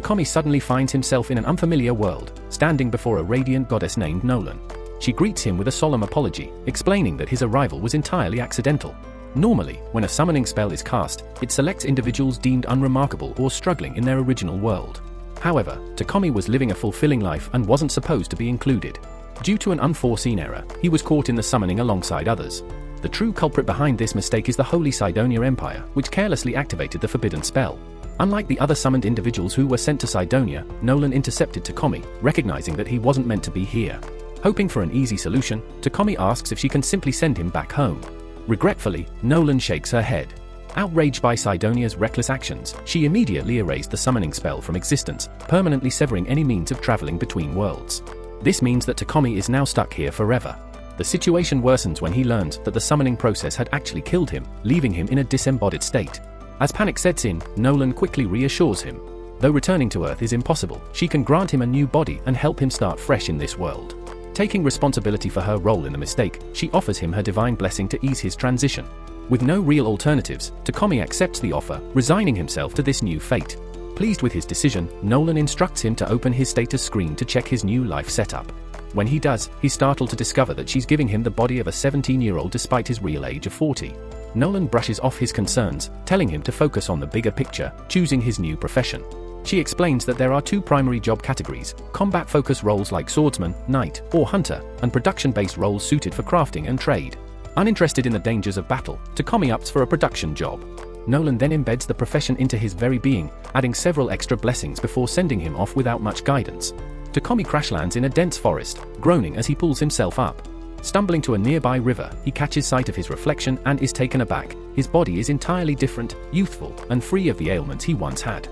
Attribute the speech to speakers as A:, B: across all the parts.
A: Takumi suddenly finds himself in an unfamiliar world, standing before a radiant goddess named Nolan. She greets him with a solemn apology, explaining that his arrival was entirely accidental. Normally, when a summoning spell is cast, it selects individuals deemed unremarkable or struggling in their original world. However, Takumi was living a fulfilling life and wasn't supposed to be included. Due to an unforeseen error, he was caught in the summoning alongside others. The true culprit behind this mistake is the Holy Cydonia Empire, which carelessly activated the forbidden spell. Unlike the other summoned individuals who were sent to Cydonia, Nolan intercepted Takumi, recognizing that he wasn't meant to be here. Hoping for an easy solution, Takumi asks if she can simply send him back home. Regretfully, Nolan shakes her head. Outraged by Cydonia's reckless actions, she immediately erased the summoning spell from existence, permanently severing any means of traveling between worlds. This means that Takumi is now stuck here forever. The situation worsens when he learns that the summoning process had actually killed him, leaving him in a disembodied state. As panic sets in, Nolan quickly reassures him. Though returning to Earth is impossible, she can grant him a new body and help him start fresh in this world. Taking responsibility for her role in the mistake, she offers him her divine blessing to ease his transition. With no real alternatives, Takumi accepts the offer, resigning himself to this new fate. Pleased with his decision, Nolan instructs him to open his status screen to check his new life setup. When he does, he's startled to discover that she's giving him the body of a 17-year-old despite his real age of 40. Nolan brushes off his concerns, telling him to focus on the bigger picture, choosing his new profession. She explains that there are two primary job categories: combat-focused roles like swordsman, knight, or hunter, and production-based roles suited for crafting and trade. Uninterested in the dangers of battle, Takumi opts for a production job. Nolan then embeds the profession into his very being, adding several extra blessings before sending him off without much guidance. Takumi crash lands in a dense forest, groaning as he pulls himself up. Stumbling to a nearby river, he catches sight of his reflection and is taken aback. His body is entirely different, youthful, and free of the ailments he once had.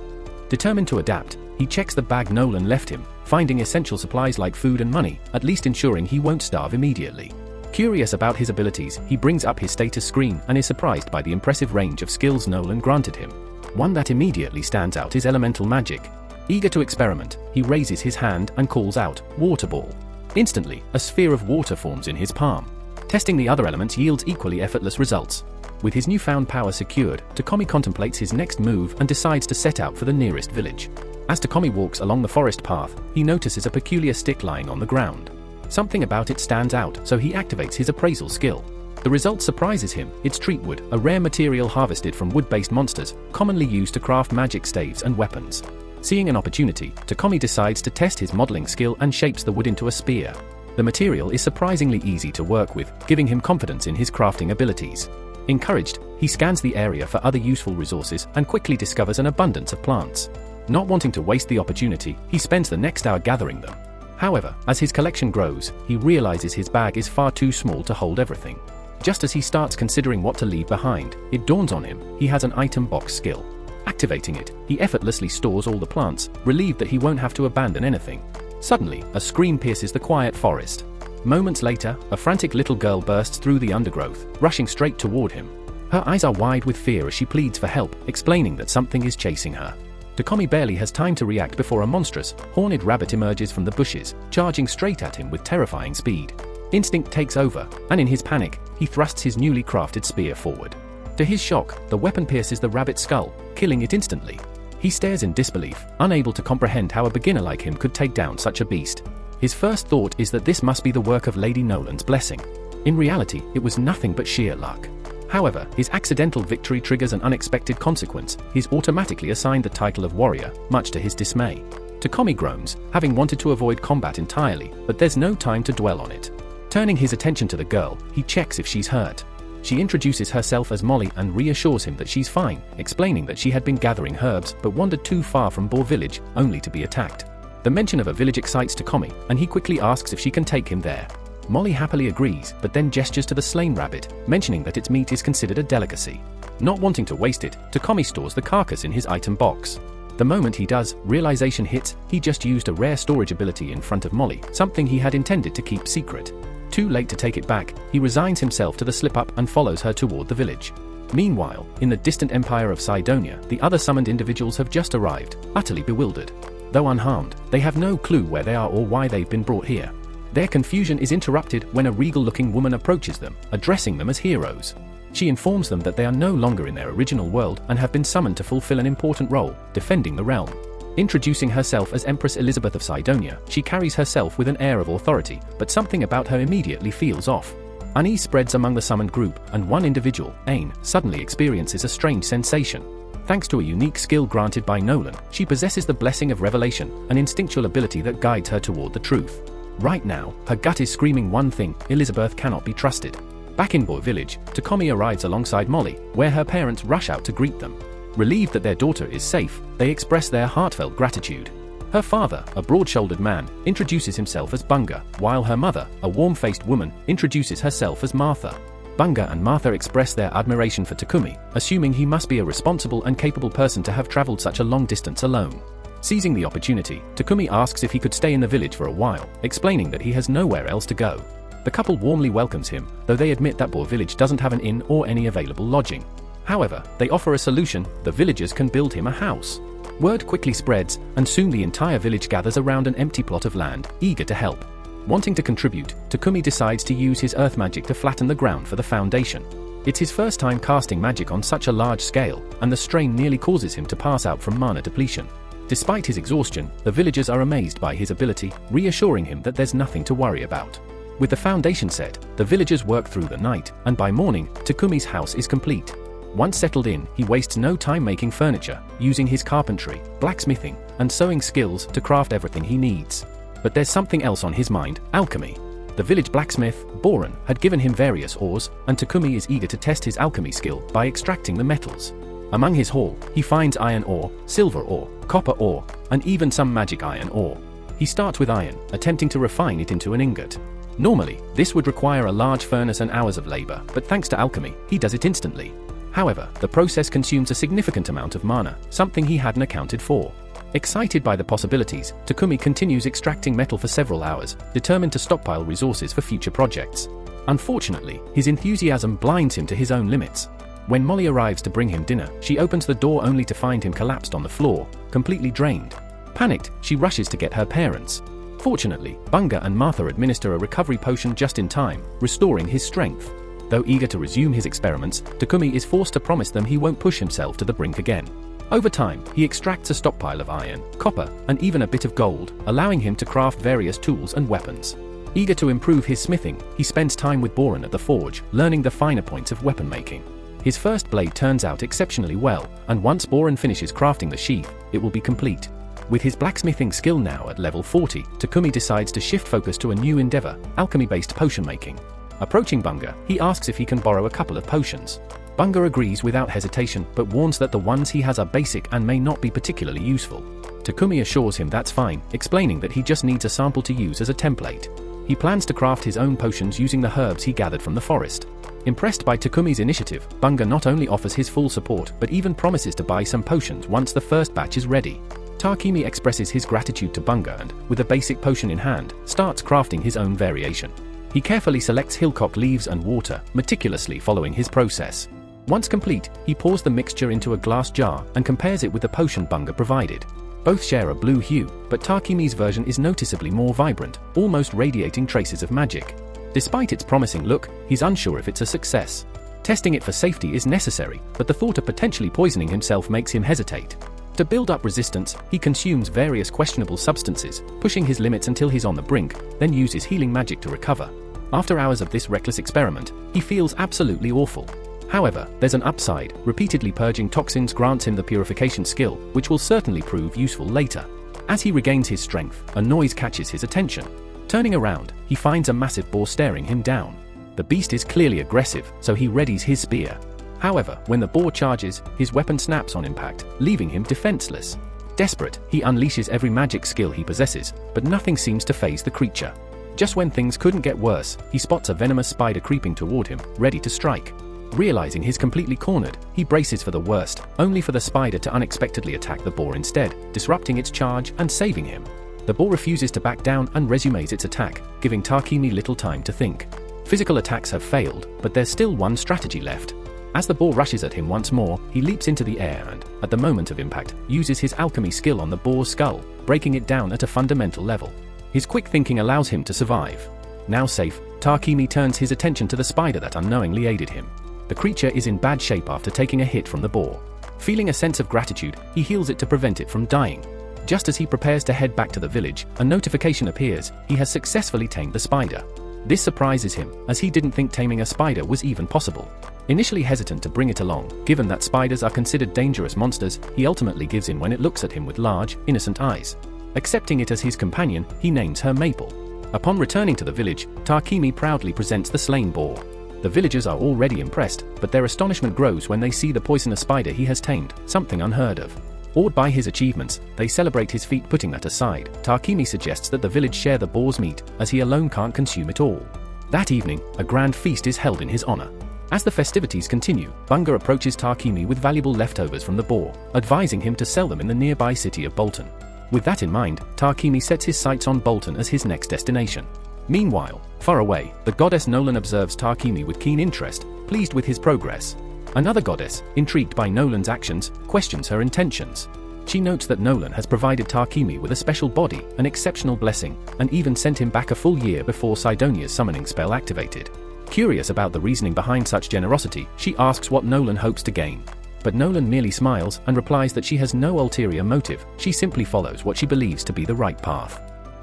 A: Determined to adapt, he checks the bag Nolan left him, finding essential supplies like food and money, at least ensuring he won't starve immediately. Curious about his abilities, he brings up his status screen and is surprised by the impressive range of skills Nolan granted him. One that immediately stands out is elemental magic. Eager to experiment, he raises his hand and calls out, "Water Ball." Instantly, a sphere of water forms in his palm. Testing the other elements yields equally effortless results. With his newfound power secured, Takumi contemplates his next move and decides to set out for the nearest village. As Takumi walks along the forest path, he notices a peculiar stick lying on the ground. Something about it stands out, so he activates his appraisal skill. The result surprises him. It's treatwood, a rare material harvested from wood-based monsters, commonly used to craft magic staves and weapons. Seeing an opportunity, Takumi decides to test his modeling skill and shapes the wood into a spear. The material is surprisingly easy to work with, giving him confidence in his crafting abilities. Encouraged, he scans the area for other useful resources and quickly discovers an abundance of plants. Not wanting to waste the opportunity, he spends the next hour gathering them. However, as his collection grows, he realizes his bag is far too small to hold everything. Just as he starts considering what to leave behind, it dawns on him he has an item box skill. Activating it, he effortlessly stores all the plants, relieved that he won't have to abandon anything. Suddenly, a scream pierces the quiet forest. Moments later, a frantic little girl bursts through the undergrowth, rushing straight toward him. Her eyes are wide with fear as she pleads for help, explaining that something is chasing her. Takumi barely has time to react before a monstrous, horned rabbit emerges from the bushes, charging straight at him with terrifying speed. Instinct takes over, and in his panic, he thrusts his newly crafted spear forward. To his shock, the weapon pierces the rabbit's skull, killing it instantly. He stares in disbelief, unable to comprehend how a beginner like him could take down such a beast. His first thought is that this must be the work of Lady Nolan's blessing. In reality, it was nothing but sheer luck. However, his accidental victory triggers an unexpected consequence. He's automatically assigned the title of warrior, much to his dismay. Takumi groans, having wanted to avoid combat entirely, but there's no time to dwell on it. Turning his attention to the girl, he checks if she's hurt. She introduces herself as Molly and reassures him that she's fine, explaining that she had been gathering herbs but wandered too far from Boar Village, only to be attacked. The mention of a village excites Takumi, and he quickly asks if she can take him there. Molly happily agrees, but then gestures to the slain rabbit, mentioning that its meat is considered a delicacy. Not wanting to waste it, Takumi stores the carcass in his item box. The moment he does, realization hits. He just used a rare storage ability in front of Molly, something he had intended to keep secret. Too late to take it back, he resigns himself to the slip-up and follows her toward the village. Meanwhile, in the distant empire of Cydonia, the other summoned individuals have just arrived, utterly bewildered. Though unharmed, they have no clue where they are or why they've been brought here. Their confusion is interrupted when a regal-looking woman approaches them, addressing them as heroes. She informs them that they are no longer in their original world and have been summoned to fulfill an important role, defending the realm. Introducing herself as Empress Elizabeth of Cydonia, she carries herself with an air of authority, but something about her immediately feels off. Unease spreads among the summoned group, and one individual, Ain, suddenly experiences a strange sensation. Thanks to a unique skill granted by Nolan, she possesses the blessing of revelation, an instinctual ability that guides her toward the truth. Right now, her gut is screaming one thing: Elizabeth cannot be trusted. Back in Boar Village, Takumi arrives alongside Molly, where her parents rush out to greet them. Relieved that their daughter is safe, they express their heartfelt gratitude. Her father, a broad-shouldered man, introduces himself as Bunga, while her mother, a warm-faced woman, introduces herself as Martha. Bunga and Martha express their admiration for Takumi, assuming he must be a responsible and capable person to have traveled such a long distance alone. Seizing the opportunity, Takumi asks if he could stay in the village for a while, explaining that he has nowhere else to go. The couple warmly welcomes him, though they admit that Boar Village doesn't have an inn or any available lodging. However, they offer a solution: the villagers can build him a house. Word quickly spreads, and soon the entire village gathers around an empty plot of land, eager to help. Wanting to contribute, Takumi decides to use his earth magic to flatten the ground for the foundation. It's his first time casting magic on such a large scale, and the strain nearly causes him to pass out from mana depletion. Despite his exhaustion, the villagers are amazed by his ability, reassuring him that there's nothing to worry about. With the foundation set, the villagers work through the night, and by morning, Takumi's house is complete. Once settled in, he wastes no time making furniture, using his carpentry, blacksmithing, and sewing skills to craft everything he needs. But there's something else on his mind: alchemy. The village blacksmith, Boran, had given him various ores, and Takumi is eager to test his alchemy skill by extracting the metals. Among his haul, he finds iron ore, silver ore, copper ore, and even some magic iron ore. He starts with iron, attempting to refine it into an ingot. Normally, this would require a large furnace and hours of labor, but thanks to alchemy, he does it instantly. However, the process consumes a significant amount of mana, something he hadn't accounted for. Excited by the possibilities, Takumi continues extracting metal for several hours, determined to stockpile resources for future projects. Unfortunately, his enthusiasm blinds him to his own limits. When Molly arrives to bring him dinner, she opens the door only to find him collapsed on the floor, completely drained. Panicked, she rushes to get her parents. Fortunately, Bunga and Martha administer a recovery potion just in time, restoring his strength. Though eager to resume his experiments, Takumi is forced to promise them he won't push himself to the brink again. Over time, he extracts a stockpile of iron, copper, and even a bit of gold, allowing him to craft various tools and weapons. Eager to improve his smithing, he spends time with Boran at the forge, learning the finer points of weapon making. His first blade turns out exceptionally well, and once Boran finishes crafting the sheath, it will be complete. With his blacksmithing skill now at level 40, Takumi decides to shift focus to a new endeavor: alchemy-based potion making. Approaching Bunga, he asks if he can borrow a couple of potions. Bunga agrees without hesitation, but warns that the ones he has are basic and may not be particularly useful. Takumi assures him that's fine, explaining that he just needs a sample to use as a template. He plans to craft his own potions using the herbs he gathered from the forest. Impressed by Takumi's initiative, Bunga not only offers his full support but even promises to buy some potions once the first batch is ready. Takumi expresses his gratitude to Bunga and, with a basic potion in hand, starts crafting his own variation. He carefully selects hillcock leaves and water, meticulously following his process. Once complete, he pours the mixture into a glass jar and compares it with the potion Bunga provided. Both share a blue hue, but Takumi's version is noticeably more vibrant, almost radiating traces of magic. Despite its promising look, he's unsure if it's a success. Testing it for safety is necessary, but the thought of potentially poisoning himself makes him hesitate. To build up resistance, he consumes various questionable substances, pushing his limits until he's on the brink, then uses healing magic to recover. After hours of this reckless experiment, he feels absolutely awful. However, there's an upside: repeatedly purging toxins grants him the purification skill, which will certainly prove useful later. As he regains his strength, a noise catches his attention. Turning around, he finds a massive boar staring him down. The beast is clearly aggressive, so he readies his spear. However, when the boar charges, his weapon snaps on impact, leaving him defenseless. Desperate, he unleashes every magic skill he possesses, but nothing seems to faze the creature. Just when things couldn't get worse, he spots a venomous spider creeping toward him, ready to strike. Realizing he's completely cornered, he braces for the worst, only for the spider to unexpectedly attack the boar instead, disrupting its charge and saving him. The boar refuses to back down and resumes its attack, giving Takumi little time to think. Physical attacks have failed, but there's still one strategy left. As the boar rushes at him once more, he leaps into the air and, at the moment of impact, uses his alchemy skill on the boar's skull, breaking it down at a fundamental level. His quick thinking allows him to survive. Now safe, Takumi turns his attention to the spider that unknowingly aided him. The creature is in bad shape after taking a hit from the boar. Feeling a sense of gratitude, he heals it to prevent it from dying. Just as he prepares to head back to the village, a notification appears: he has successfully tamed the spider. This surprises him, as he didn't think taming a spider was even possible. Initially hesitant to bring it along, given that spiders are considered dangerous monsters, he ultimately gives in when it looks at him with large, innocent eyes. Accepting it as his companion, he names her Maple. Upon returning to the village, Takemi proudly presents the slain boar. The villagers are already impressed, but their astonishment grows when they see the poisonous spider he has tamed, something unheard of. Awed by his achievements, they celebrate his feat. Putting that aside, Takemi suggests that the village share the boar's meat, as he alone can't consume it all. That evening, a grand feast is held in his honor. As the festivities continue, Bunga approaches Takemi with valuable leftovers from the boar, advising him to sell them in the nearby city of Bolton. With that in mind, Takemi sets his sights on Bolton as his next destination. Meanwhile, far away, the goddess Nolan observes Takemi with keen interest, pleased with his progress. Another goddess, intrigued by Nolan's actions, questions her intentions. She notes that Nolan has provided Takemi with a special body, an exceptional blessing, and even sent him back a full year before Sidonia's summoning spell activated. Curious about the reasoning behind such generosity, she asks what Nolan hopes to gain. But Nolan merely smiles and replies that she has no ulterior motive, she simply follows what she believes to be the right path.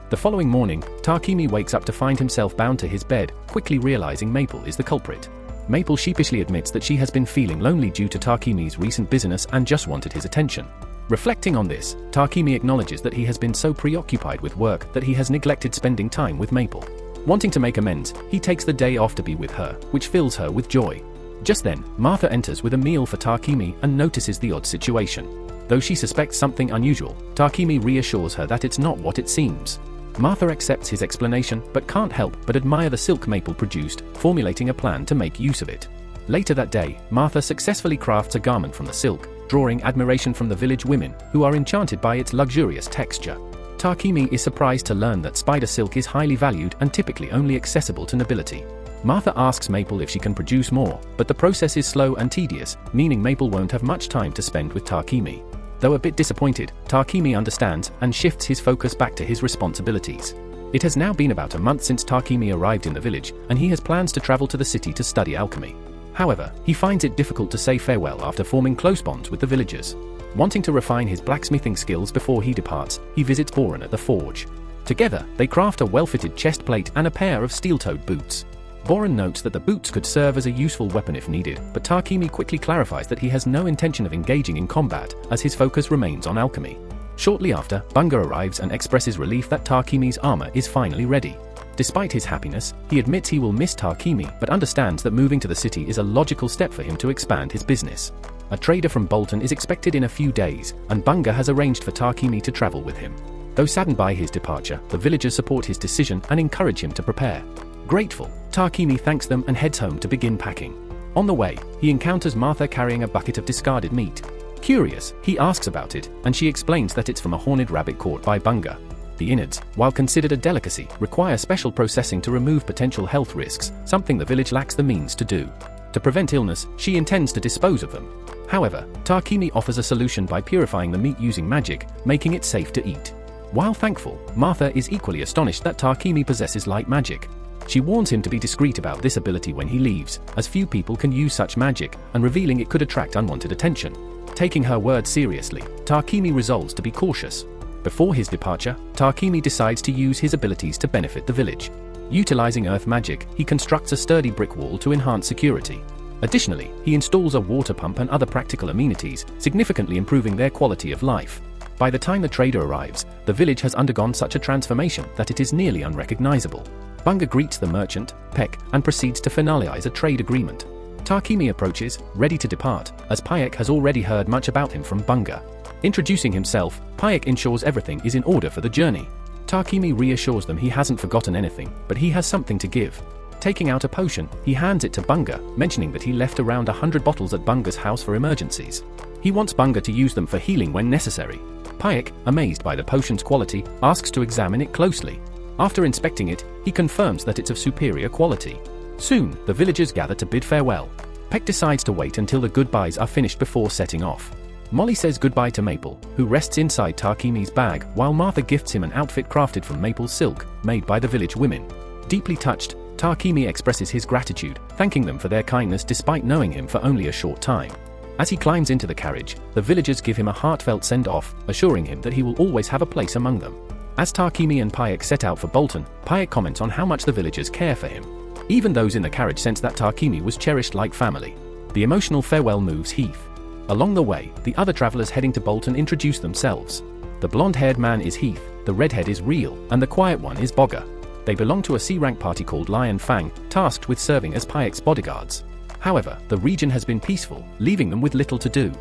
A: The following morning, Takemi wakes up to find himself bound to his bed, quickly realizing Maple is the culprit. Maple sheepishly admits that she has been feeling lonely due to Takemi's recent business and just wanted his attention. Reflecting on this, Takemi acknowledges that he has been so preoccupied with work that he has neglected spending time with Maple. Wanting to make amends, he takes the day off to be with her, which fills her with joy. Just then, Martha enters with a meal for Takemi and notices the odd situation. Though she suspects something unusual, Takemi reassures her that it's not what it seems. Martha accepts his explanation but can't help but admire the silk Maple produced, formulating a plan to make use of it. Later that day, Martha successfully crafts a garment from the silk, drawing admiration from the village women, who are enchanted by its luxurious texture. Takemi is surprised to learn that spider silk is highly valued and typically only accessible to nobility. Martha asks Maple if she can produce more, but the process is slow and tedious, meaning Maple won't have much time to spend with Takemi. Though a bit disappointed, Takemi understands and shifts his focus back to his responsibilities. It has now been about a month since Takemi arrived in the village, and he has plans to travel to the city to study alchemy. However, he finds it difficult to say farewell after forming close bonds with the villagers. Wanting to refine his blacksmithing skills before he departs, he visits Boren at the forge. Together, they craft a well-fitted chest plate and a pair of steel-toed boots. Boren notes that the boots could serve as a useful weapon if needed, but Takemi quickly clarifies that he has no intention of engaging in combat, as his focus remains on alchemy. Shortly after, Bunga arrives and expresses relief that Takemi's armor is finally ready. Despite his happiness, he admits he will miss Takemi but understands that moving to the city is a logical step for him to expand his business. A trader from Bolton is expected in a few days, and Bunga has arranged for Takemi to travel with him. Though saddened by his departure, the villagers support his decision and encourage him to prepare. Grateful, Takemi thanks them and heads home to begin packing. On the way, he encounters Martha carrying a bucket of discarded meat. Curious, he asks about it, and she explains that it's from a horned rabbit caught by Bunga. The innards, while considered a delicacy, require special processing to remove potential health risks, something the village lacks the means to do. To prevent illness, she intends to dispose of them. However, Takemi offers a solution by purifying the meat using magic, making it safe to eat. While thankful, Martha is equally astonished that Takemi possesses light magic. She warns him to be discreet about this ability when he leaves, as few people can use such magic, and revealing it could attract unwanted attention. Taking her word seriously, Takemi resolves to be cautious. Before his departure, Takemi decides to use his abilities to benefit the village. Utilizing earth magic, he constructs a sturdy brick wall to enhance security. Additionally, he installs a water pump and other practical amenities, significantly improving their quality of life. By the time the trader arrives, the village has undergone such a transformation that it is nearly unrecognizable. Bunga greets the merchant, Peck, and proceeds to finalize a trade agreement. Takemi approaches, ready to depart, as Payek has already heard much about him from Bunga. Introducing himself, Payek ensures everything is in order for the journey. Takemi reassures them he hasn't forgotten anything, but he has something to give. Taking out a potion, he hands it to Bunga, mentioning that he left around 100 bottles at Bunga's house for emergencies. He wants Bunga to use them for healing when necessary. Payek, amazed by the potion's quality, asks to examine it closely. After inspecting it, he confirms that it's of superior quality. Soon, the villagers gather to bid farewell. Peck decides to wait until the goodbyes are finished before setting off. Molly says goodbye to Maple, who rests inside Takemi's bag, while Martha gifts him an outfit crafted from maple silk, made by the village women. Deeply touched, Takemi expresses his gratitude, thanking them for their kindness despite knowing him for only a short time. As he climbs into the carriage, the villagers give him a heartfelt send-off, assuring him that he will always have a place among them. As Takemi and Payek set out for Bolton, Payek comments on how much the villagers care for him. Even those in the carriage sense that Takemi was cherished like family. The emotional farewell moves Heath. Along the way, the other travelers heading to Bolton introduce themselves. The blonde-haired man is Heath, the redhead is Real, and the quiet one is Bogger. They belong to a C-rank party called Lion Fang, tasked with serving as Payek's bodyguards. However, the region has been peaceful, leaving them with little to do.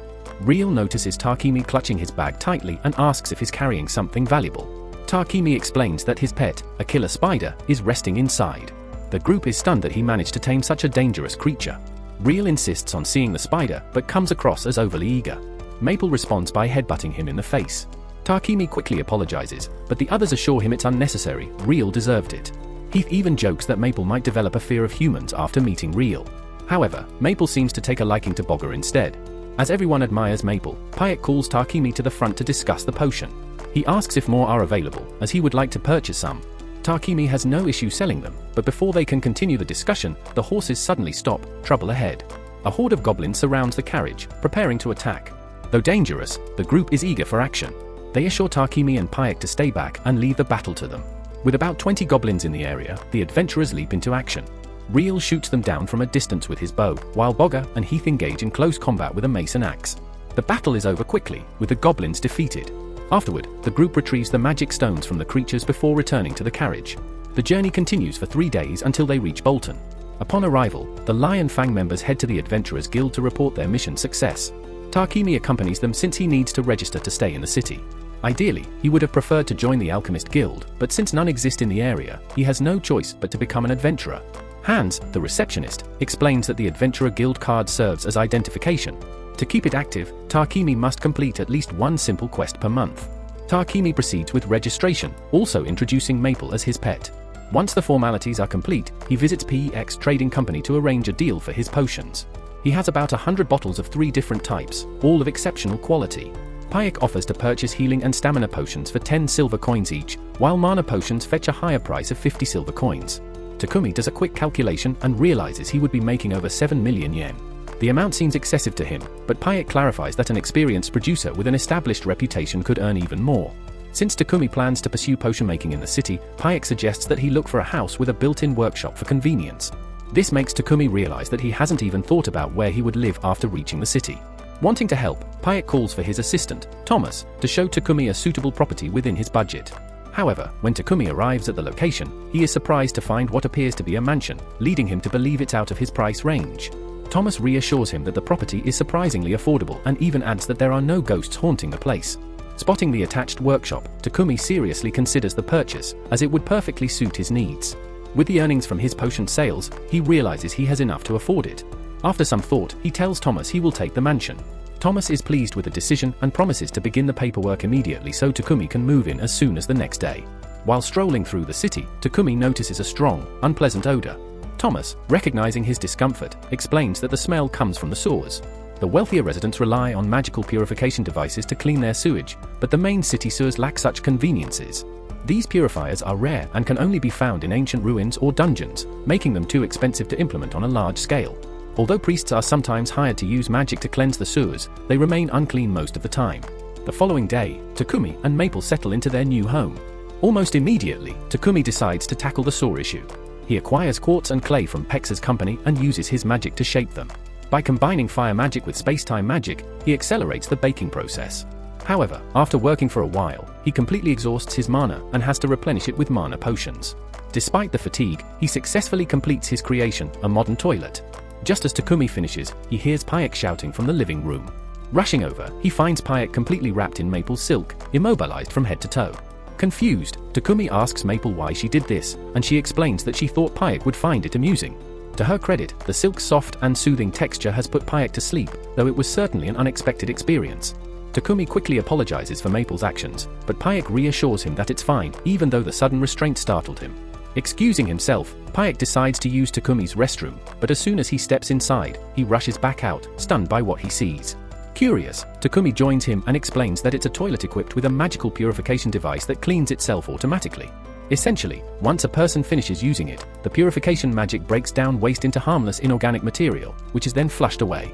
A: Real notices Takemi clutching his bag tightly and asks if he's carrying something valuable. Takemi explains that his pet, a killer spider, is resting inside. The group is stunned that he managed to tame such a dangerous creature. Real insists on seeing the spider, but comes across as overly eager. Maple responds by headbutting him in the face. Takemi quickly apologizes, but the others assure him it's unnecessary, Real deserved it. Heath even jokes that Maple might develop a fear of humans after meeting Real. However, Maple seems to take a liking to Bogger instead. As everyone admires Maple, Payek calls Takemi to the front to discuss the potion. He asks if more are available, as he would like to purchase some. Takemi has no issue selling them, but before they can continue the discussion, the horses suddenly stop, trouble ahead. A horde of goblins surrounds the carriage, preparing to attack. Though dangerous, the group is eager for action. They assure Takemi and Payek to stay back and leave the battle to them. With about 20 goblins in the area, the adventurers leap into action. Real shoots them down from a distance with his bow, while Bogger and Heath engage in close combat with a mace and axe. The battle is over quickly, with the goblins defeated. Afterward, the group retrieves the magic stones from the creatures before returning to the carriage. The journey continues for 3 days until they reach Bolton. Upon arrival, the Lion Fang members head to the Adventurers Guild to report their mission success. Takemi accompanies them since he needs to register to stay in the city. Ideally, he would have preferred to join the Alchemist Guild, but since none exist in the area, he has no choice but to become an adventurer. Hans, the receptionist, explains that the Adventurer Guild card serves as identification. To keep it active, Takemi must complete at least one simple quest per month. Takemi proceeds with registration, also introducing Maple as his pet. Once the formalities are complete, he visits PEX Trading Company to arrange a deal for his potions. He has about 100 bottles of 3 different types, all of exceptional quality. Payek offers to purchase healing and stamina potions for 10 silver coins each, while mana potions fetch a higher price of 50 silver coins. Takumi does a quick calculation and realizes he would be making over 7 million yen. The amount seems excessive to him, but Payek clarifies that an experienced producer with an established reputation could earn even more. Since Takumi plans to pursue potion making in the city, Payek suggests that he look for a house with a built-in workshop for convenience. This makes Takumi realize that he hasn't even thought about where he would live after reaching the city. Wanting to help, Payek calls for his assistant, Thomas, to show Takumi a suitable property within his budget. However, when Takumi arrives at the location, he is surprised to find what appears to be a mansion, leading him to believe it's out of his price range. Thomas reassures him that the property is surprisingly affordable and even adds that there are no ghosts haunting the place. Spotting the attached workshop, Takumi seriously considers the purchase, as it would perfectly suit his needs. With the earnings from his potion sales, he realizes he has enough to afford it. After some thought, he tells Thomas he will take the mansion. Thomas is pleased with the decision and promises to begin the paperwork immediately so Takumi can move in as soon as the next day. While strolling through the city, Takumi notices a strong, unpleasant odor. Thomas, recognizing his discomfort, explains that the smell comes from the sewers. The wealthier residents rely on magical purification devices to clean their sewage, but the main city sewers lack such conveniences. These purifiers are rare and can only be found in ancient ruins or dungeons, making them too expensive to implement on a large scale. Although priests are sometimes hired to use magic to cleanse the sewers, they remain unclean most of the time. The following day, Takumi and Maple settle into their new home. Almost immediately, Takumi decides to tackle the sewer issue. He acquires quartz and clay from Pex's company and uses his magic to shape them. By combining fire magic with space-time magic, he accelerates the baking process. However, after working for a while, he completely exhausts his mana and has to replenish it with mana potions. Despite the fatigue, he successfully completes his creation, a modern toilet. Just as Takumi finishes, he hears Payek shouting from the living room. Rushing over, he finds Payek completely wrapped in maple silk, immobilized from head to toe. Confused, Takumi asks Maple why she did this, and she explains that she thought Payek would find it amusing. To her credit, the silk's soft and soothing texture has put Payek to sleep, though it was certainly an unexpected experience. Takumi quickly apologizes for Maple's actions, but Payek reassures him that it's fine, even though the sudden restraint startled him. Excusing himself, Payek decides to use Takumi's restroom, but as soon as he steps inside, he rushes back out, stunned by what he sees. Curious, Takumi joins him and explains that it's a toilet equipped with a magical purification device that cleans itself automatically. Essentially, once a person finishes using it, the purification magic breaks down waste into harmless inorganic material, which is then flushed away.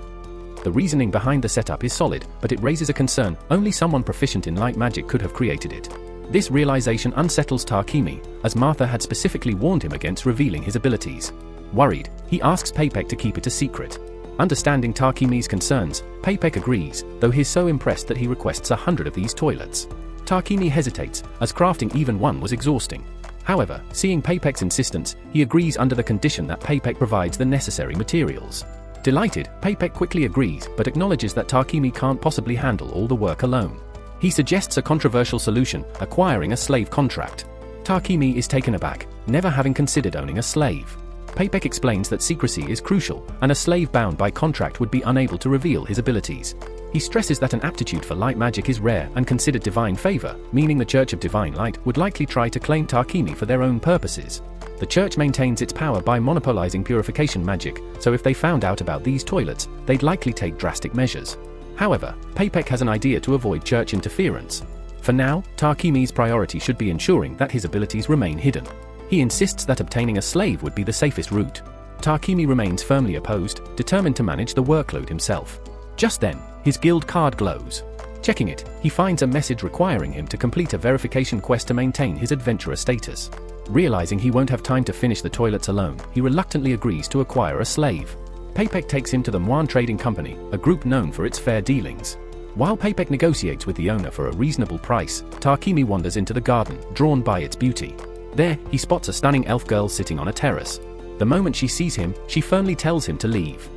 A: The reasoning behind the setup is solid, but it raises a concern: only someone proficient in light magic could have created it. This realization unsettles Takemi, as Martha had specifically warned him against revealing his abilities. Worried, he asks Papek to keep it a secret. Understanding Takemi's concerns, Papek agrees, though he's so impressed that he requests 100 of these toilets. Takemi hesitates, as crafting even one was exhausting. However, seeing Papek's insistence, he agrees under the condition that Papek provides the necessary materials. Delighted, Papek quickly agrees, but acknowledges that Takemi can't possibly handle all the work alone. He suggests a controversial solution: acquiring a slave contract. Takemi is taken aback, never having considered owning a slave. Papek explains that secrecy is crucial, and a slave bound by contract would be unable to reveal his abilities. He stresses that an aptitude for light magic is rare and considered divine favor, meaning the Church of Divine Light would likely try to claim Takemi for their own purposes. The church maintains its power by monopolizing purification magic, so if they found out about these toilets, they'd likely take drastic measures. However, Papek has an idea to avoid church interference. For now, Takemi's priority should be ensuring that his abilities remain hidden. He insists that obtaining a slave would be the safest route. Takemi remains firmly opposed, determined to manage the workload himself. Just then, his guild card glows. Checking it, he finds a message requiring him to complete a verification quest to maintain his adventurer status. Realizing he won't have time to finish the toilets alone, he reluctantly agrees to acquire a slave. Papek takes him to the Muan Trading Company, a group known for its fair dealings. While Papek negotiates with the owner for a reasonable price, Takemi wanders into the garden, drawn by its beauty. There, he spots a stunning elf girl sitting on a terrace. The moment she sees him, she firmly tells him to leave.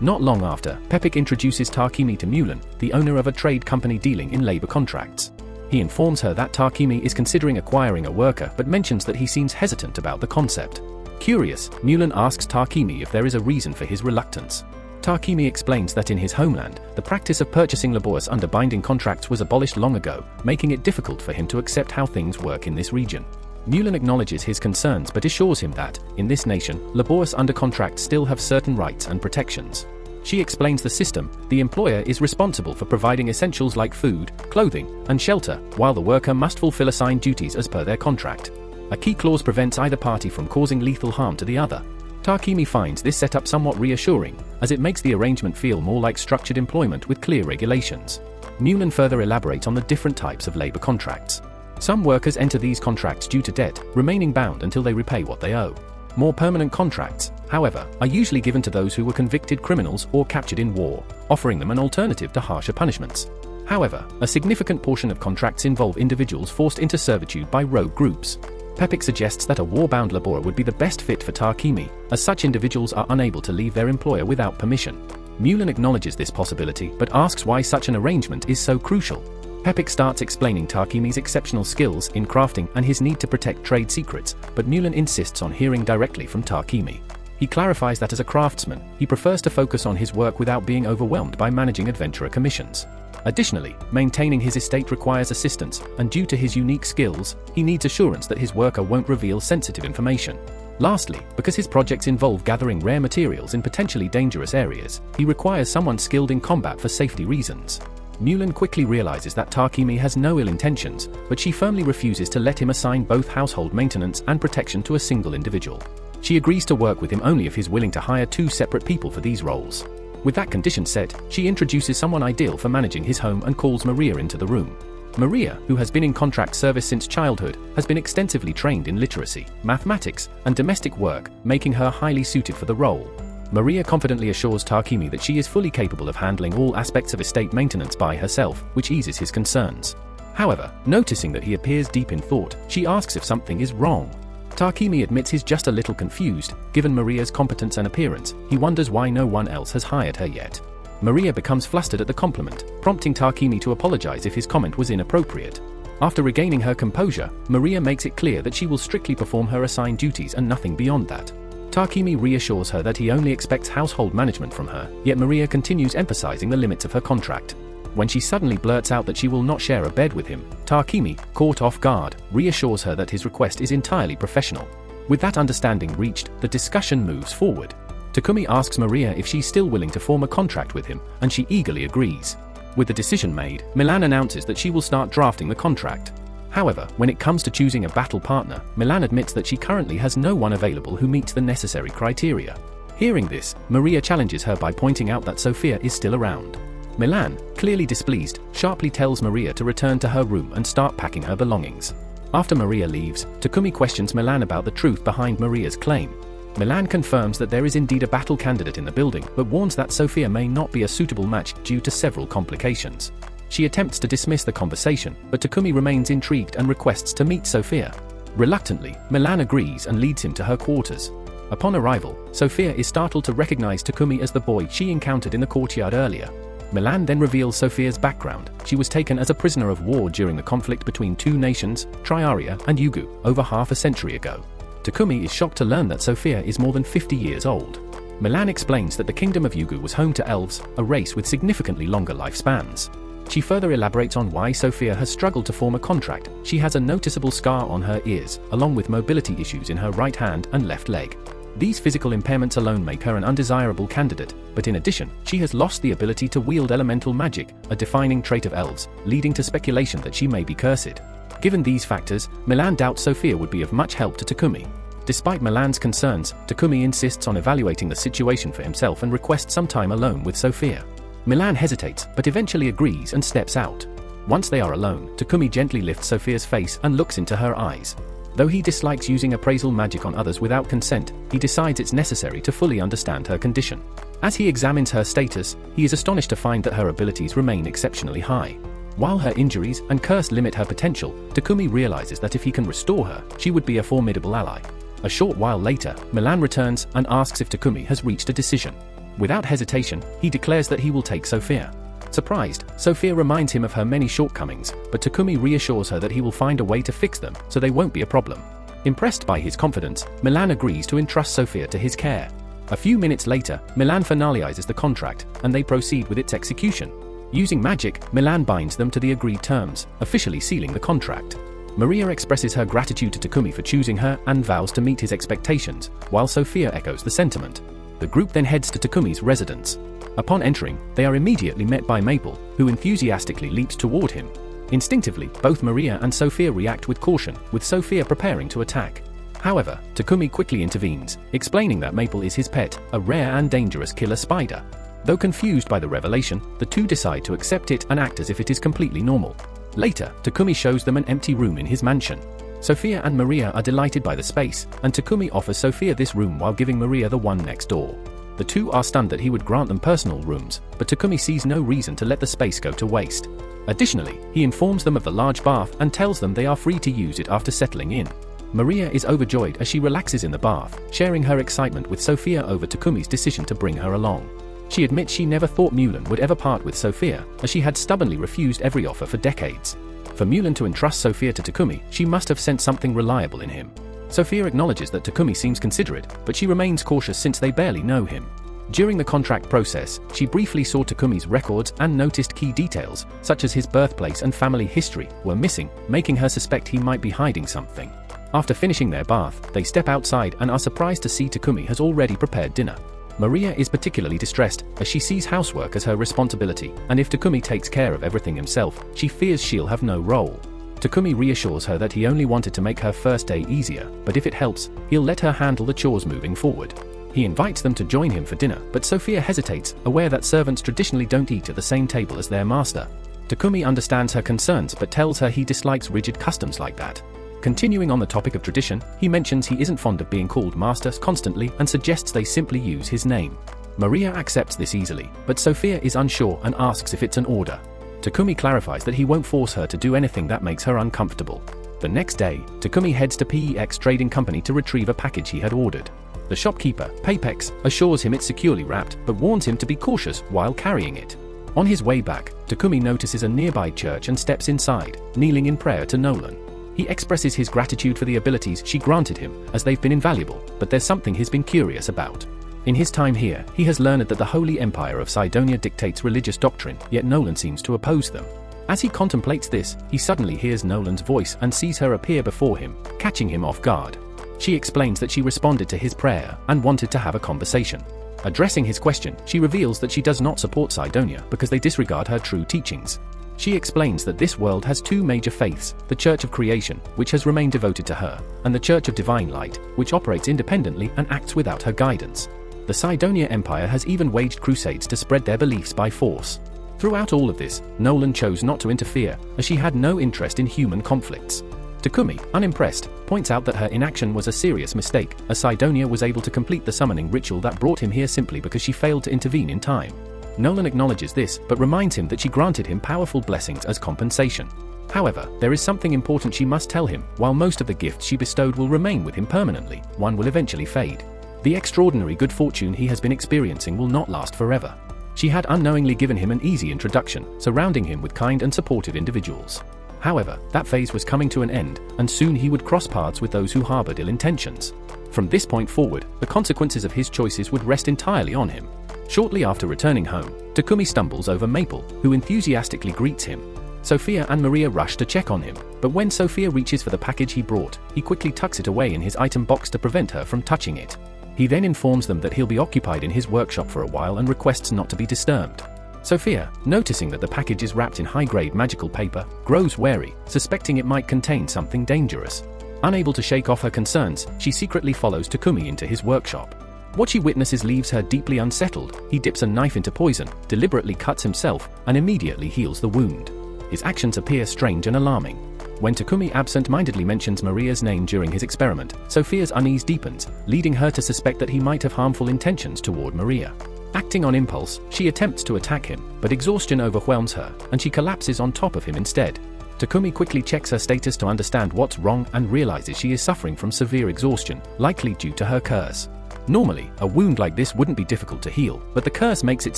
A: Not long after, Papek introduces Takemi to Mulan, the owner of a trade company dealing in labor contracts. He informs her that Takemi is considering acquiring a worker but mentions that he seems hesitant about the concept. Curious, Mulan asks Takemi if there is a reason for his reluctance. Takemi explains that in his homeland, the practice of purchasing labors under binding contracts was abolished long ago, making it difficult for him to accept how things work in this region. Mulan acknowledges his concerns but assures him that, in this nation, laborers under contract still have certain rights and protections. She explains the system: the employer is responsible for providing essentials like food, clothing, and shelter, while the worker must fulfill assigned duties as per their contract. A key clause prevents either party from causing lethal harm to the other. Takemi finds this setup somewhat reassuring, as it makes the arrangement feel more like structured employment with clear regulations. Mulan further elaborates on the different types of labor contracts. Some workers enter these contracts due to debt, remaining bound until they repay what they owe. More permanent contracts, however, are usually given to those who were convicted criminals or captured in war, offering them an alternative to harsher punishments. However, a significant portion of contracts involve individuals forced into servitude by rogue groups. Papek suggests that a war-bound laborer would be the best fit for Takemi, as such individuals are unable to leave their employer without permission. Mulan acknowledges this possibility but asks why such an arrangement is so crucial. Papek starts explaining Takemi's exceptional skills in crafting and his need to protect trade secrets, but Mulan insists on hearing directly from Takemi. He clarifies that as a craftsman, he prefers to focus on his work without being overwhelmed by managing adventurer commissions. Additionally, maintaining his estate requires assistance, and due to his unique skills, he needs assurance that his worker won't reveal sensitive information. Lastly, because his projects involve gathering rare materials in potentially dangerous areas, he requires someone skilled in combat for safety reasons. Mulan quickly realizes that Takemi has no ill intentions, but she firmly refuses to let him assign both household maintenance and protection to a single individual. She agrees to work with him only if he's willing to hire 2 separate people for these roles. With that condition set, she introduces someone ideal for managing his home and calls Maria into the room. Maria, who has been in contract service since childhood, has been extensively trained in literacy, mathematics, and domestic work, making her highly suited for the role. Maria confidently assures Takemi that she is fully capable of handling all aspects of estate maintenance by herself, which eases his concerns. However, noticing that he appears deep in thought, she asks if something is wrong. Takemi admits he's just a little confused. Given Maria's competence and appearance, he wonders why no one else has hired her yet. Maria becomes flustered at the compliment, prompting Takemi to apologize if his comment was inappropriate. After regaining her composure, Maria makes it clear that she will strictly perform her assigned duties and nothing beyond that. Takemi reassures her that he only expects household management from her, yet Maria continues emphasizing the limits of her contract. When she suddenly blurts out that she will not share a bed with him, Takemi, caught off guard, reassures her that his request is entirely professional. With that understanding reached, the discussion moves forward. Takumi asks Maria if she's still willing to form a contract with him, and she eagerly agrees. With the decision made, Milan announces that she will start drafting the contract. However, when it comes to choosing a battle partner, Milan admits that she currently has no one available who meets the necessary criteria. Hearing this, Maria challenges her by pointing out that Sophia is still around. Milan, clearly displeased, sharply tells Maria to return to her room and start packing her belongings. After Maria leaves, Takumi questions Milan about the truth behind Maria's claim. Milan confirms that there is indeed a battle candidate in the building, but warns that Sophia may not be a suitable match due to several complications. She attempts to dismiss the conversation, but Takumi remains intrigued and requests to meet Sophia. Reluctantly, Milan agrees and leads him to her quarters. Upon arrival, Sophia is startled to recognize Takumi as the boy she encountered in the courtyard earlier. Milan then reveals Sophia's background. She was taken as a prisoner of war during the conflict between two nations, Triaria and Yugu, over half a century ago. Takumi is shocked to learn that Sophia is more than 50 years old. Milan explains that the kingdom of Yugu was home to elves, a race with significantly longer lifespans. She further elaborates on why Sophia has struggled to form a contract. She has a noticeable scar on her ears, along with mobility issues in her right hand and left leg. These physical impairments alone make her an undesirable candidate, but in addition, she has lost the ability to wield elemental magic, a defining trait of elves, leading to speculation that she may be cursed. Given these factors, Milan doubts Sophia would be of much help to Takumi. Despite Milan's concerns, Takumi insists on evaluating the situation for himself and requests some time alone with Sophia. Milan hesitates, but eventually agrees and steps out. Once they are alone, Takumi gently lifts Sophia's face and looks into her eyes. Though he dislikes using appraisal magic on others without consent, he decides it's necessary to fully understand her condition. As he examines her status, he is astonished to find that her abilities remain exceptionally high. While her injuries and curse limit her potential, Takumi realizes that if he can restore her, she would be a formidable ally. A short while later, Milan returns and asks if Takumi has reached a decision. Without hesitation, he declares that he will take Sophia. Surprised, Sophia reminds him of her many shortcomings, but Takumi reassures her that he will find a way to fix them, so they won't be a problem. Impressed by his confidence, Milan agrees to entrust Sophia to his care. A few minutes later, Milan finalizes the contract, and they proceed with its execution. Using magic, Milan binds them to the agreed terms, officially sealing the contract. Maria expresses her gratitude to Takumi for choosing her and vows to meet his expectations, while Sophia echoes the sentiment. The group then heads to Takumi's residence. Upon entering, they are immediately met by Maple, who enthusiastically leaps toward him. Instinctively, both Maria and Sophia react with caution, with Sophia preparing to attack. However, Takumi quickly intervenes, explaining that Maple is his pet, a rare and dangerous killer spider. Though confused by the revelation, the two decide to accept it and act as if it is completely normal. Later, Takumi shows them an empty room in his mansion. Sophia and Maria are delighted by the space, and Takumi offers Sophia this room while giving Maria the one next door. The two are stunned that he would grant them personal rooms, but Takumi sees no reason to let the space go to waste. Additionally, he informs them of the large bath and tells them they are free to use it after settling in. Maria is overjoyed as she relaxes in the bath, sharing her excitement with Sophia over Takumi's decision to bring her along. She admits she never thought Mulan would ever part with Sophia, as she had stubbornly refused every offer for decades. For Mulan to entrust Sophia to Takumi, she must have sensed something reliable in him. Sophia acknowledges that Takumi seems considerate, but she remains cautious since they barely know him. During the contract process, she briefly saw Takumi's records and noticed key details, such as his birthplace and family history, were missing, making her suspect he might be hiding something. After finishing their bath, they step outside and are surprised to see Takumi has already prepared dinner. Maria is particularly distressed, as she sees housework as her responsibility, and if Takumi takes care of everything himself, she fears she'll have no role. Takumi reassures her that he only wanted to make her first day easier, but if it helps, he'll let her handle the chores moving forward. He invites them to join him for dinner, but Sophia hesitates, aware that servants traditionally don't eat at the same table as their master. Takumi understands her concerns but tells her he dislikes rigid customs like that. Continuing on the topic of tradition, he mentions he isn't fond of being called master constantly and suggests they simply use his name. Maria accepts this easily, but Sophia is unsure and asks if it's an order. Takumi clarifies that he won't force her to do anything that makes her uncomfortable. The next day, Takumi heads to PEX Trading Company to retrieve a package he had ordered. The shopkeeper, Papex, assures him it's securely wrapped but warns him to be cautious while carrying it. On his way back, Takumi notices a nearby church and steps inside, kneeling in prayer to Nolan. He expresses his gratitude for the abilities she granted him, as they've been invaluable, but there's something he's been curious about. In his time here, he has learned that the Holy Empire of Cydonia dictates religious doctrine, yet Nolan seems to oppose them. As he contemplates this, he suddenly hears Nolan's voice and sees her appear before him, catching him off guard. She explains that she responded to his prayer and wanted to have a conversation. Addressing his question, she reveals that she does not support Cydonia because they disregard her true teachings. She explains that this world has two major faiths, the Church of Creation, which has remained devoted to her, and the Church of Divine Light, which operates independently and acts without her guidance. The Cydonia Empire has even waged crusades to spread their beliefs by force. Throughout all of this, Nolan chose not to interfere, as she had no interest in human conflicts. Takumi, unimpressed, points out that her inaction was a serious mistake, as Cydonia was able to complete the summoning ritual that brought him here simply because she failed to intervene in time. Nolan acknowledges this, but reminds him that she granted him powerful blessings as compensation. However, there is something important she must tell him. While most of the gifts she bestowed will remain with him permanently, one will eventually fade. The extraordinary good fortune he has been experiencing will not last forever. She had unknowingly given him an easy introduction, surrounding him with kind and supportive individuals. However, that phase was coming to an end, and soon he would cross paths with those who harbored ill intentions. From this point forward, the consequences of his choices would rest entirely on him. Shortly after returning home, Takumi stumbles over Maple, who enthusiastically greets him. Sophia and Maria rush to check on him, but when Sophia reaches for the package he brought, he quickly tucks it away in his item box to prevent her from touching it. He then informs them that he'll be occupied in his workshop for a while and requests not to be disturbed. Sophia, noticing that the package is wrapped in high-grade magical paper, grows wary, suspecting it might contain something dangerous. Unable to shake off her concerns, she secretly follows Takumi into his workshop. What she witnesses leaves her deeply unsettled. He dips a knife into poison, deliberately cuts himself, and immediately heals the wound. His actions appear strange and alarming. When Takumi absent-mindedly mentions Maria's name during his experiment, Sophia's unease deepens, leading her to suspect that he might have harmful intentions toward Maria. Acting on impulse, she attempts to attack him, but exhaustion overwhelms her, and she collapses on top of him instead. Takumi quickly checks her status to understand what's wrong and realizes she is suffering from severe exhaustion, likely due to her curse. Normally, a wound like this wouldn't be difficult to heal, but the curse makes it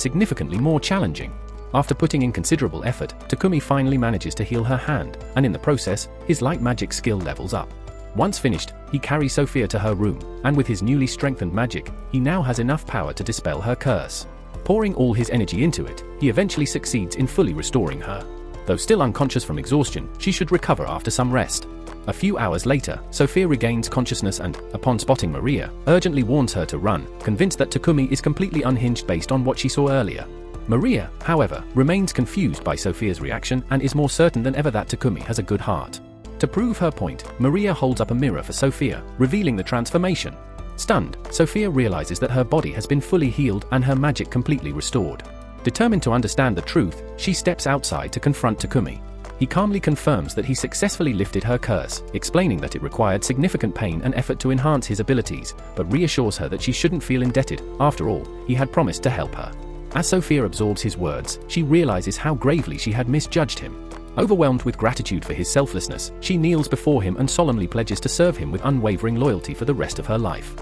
A: significantly more challenging. After putting in considerable effort, Takumi finally manages to heal her hand, and in the process, his light magic skill levels up. Once finished, he carries Sophia to her room, and with his newly strengthened magic, he now has enough power to dispel her curse. Pouring all his energy into it, he eventually succeeds in fully restoring her. Though still unconscious from exhaustion, she should recover after some rest. A few hours later, Sophia regains consciousness and, upon spotting Maria, urgently warns her to run, convinced that Takumi is completely unhinged based on what she saw earlier. Maria, however, remains confused by Sophia's reaction and is more certain than ever that Takumi has a good heart. To prove her point, Maria holds up a mirror for Sophia, revealing the transformation. Stunned, Sophia realizes that her body has been fully healed and her magic completely restored. Determined to understand the truth, she steps outside to confront Takumi. He calmly confirms that he successfully lifted her curse, explaining that it required significant pain and effort to enhance his abilities, but reassures her that she shouldn't feel indebted. After all, he had promised to help her. As Sophia absorbs his words, she realizes how gravely she had misjudged him. Overwhelmed with gratitude for his selflessness, she kneels before him and solemnly pledges to serve him with unwavering loyalty for the rest of her life.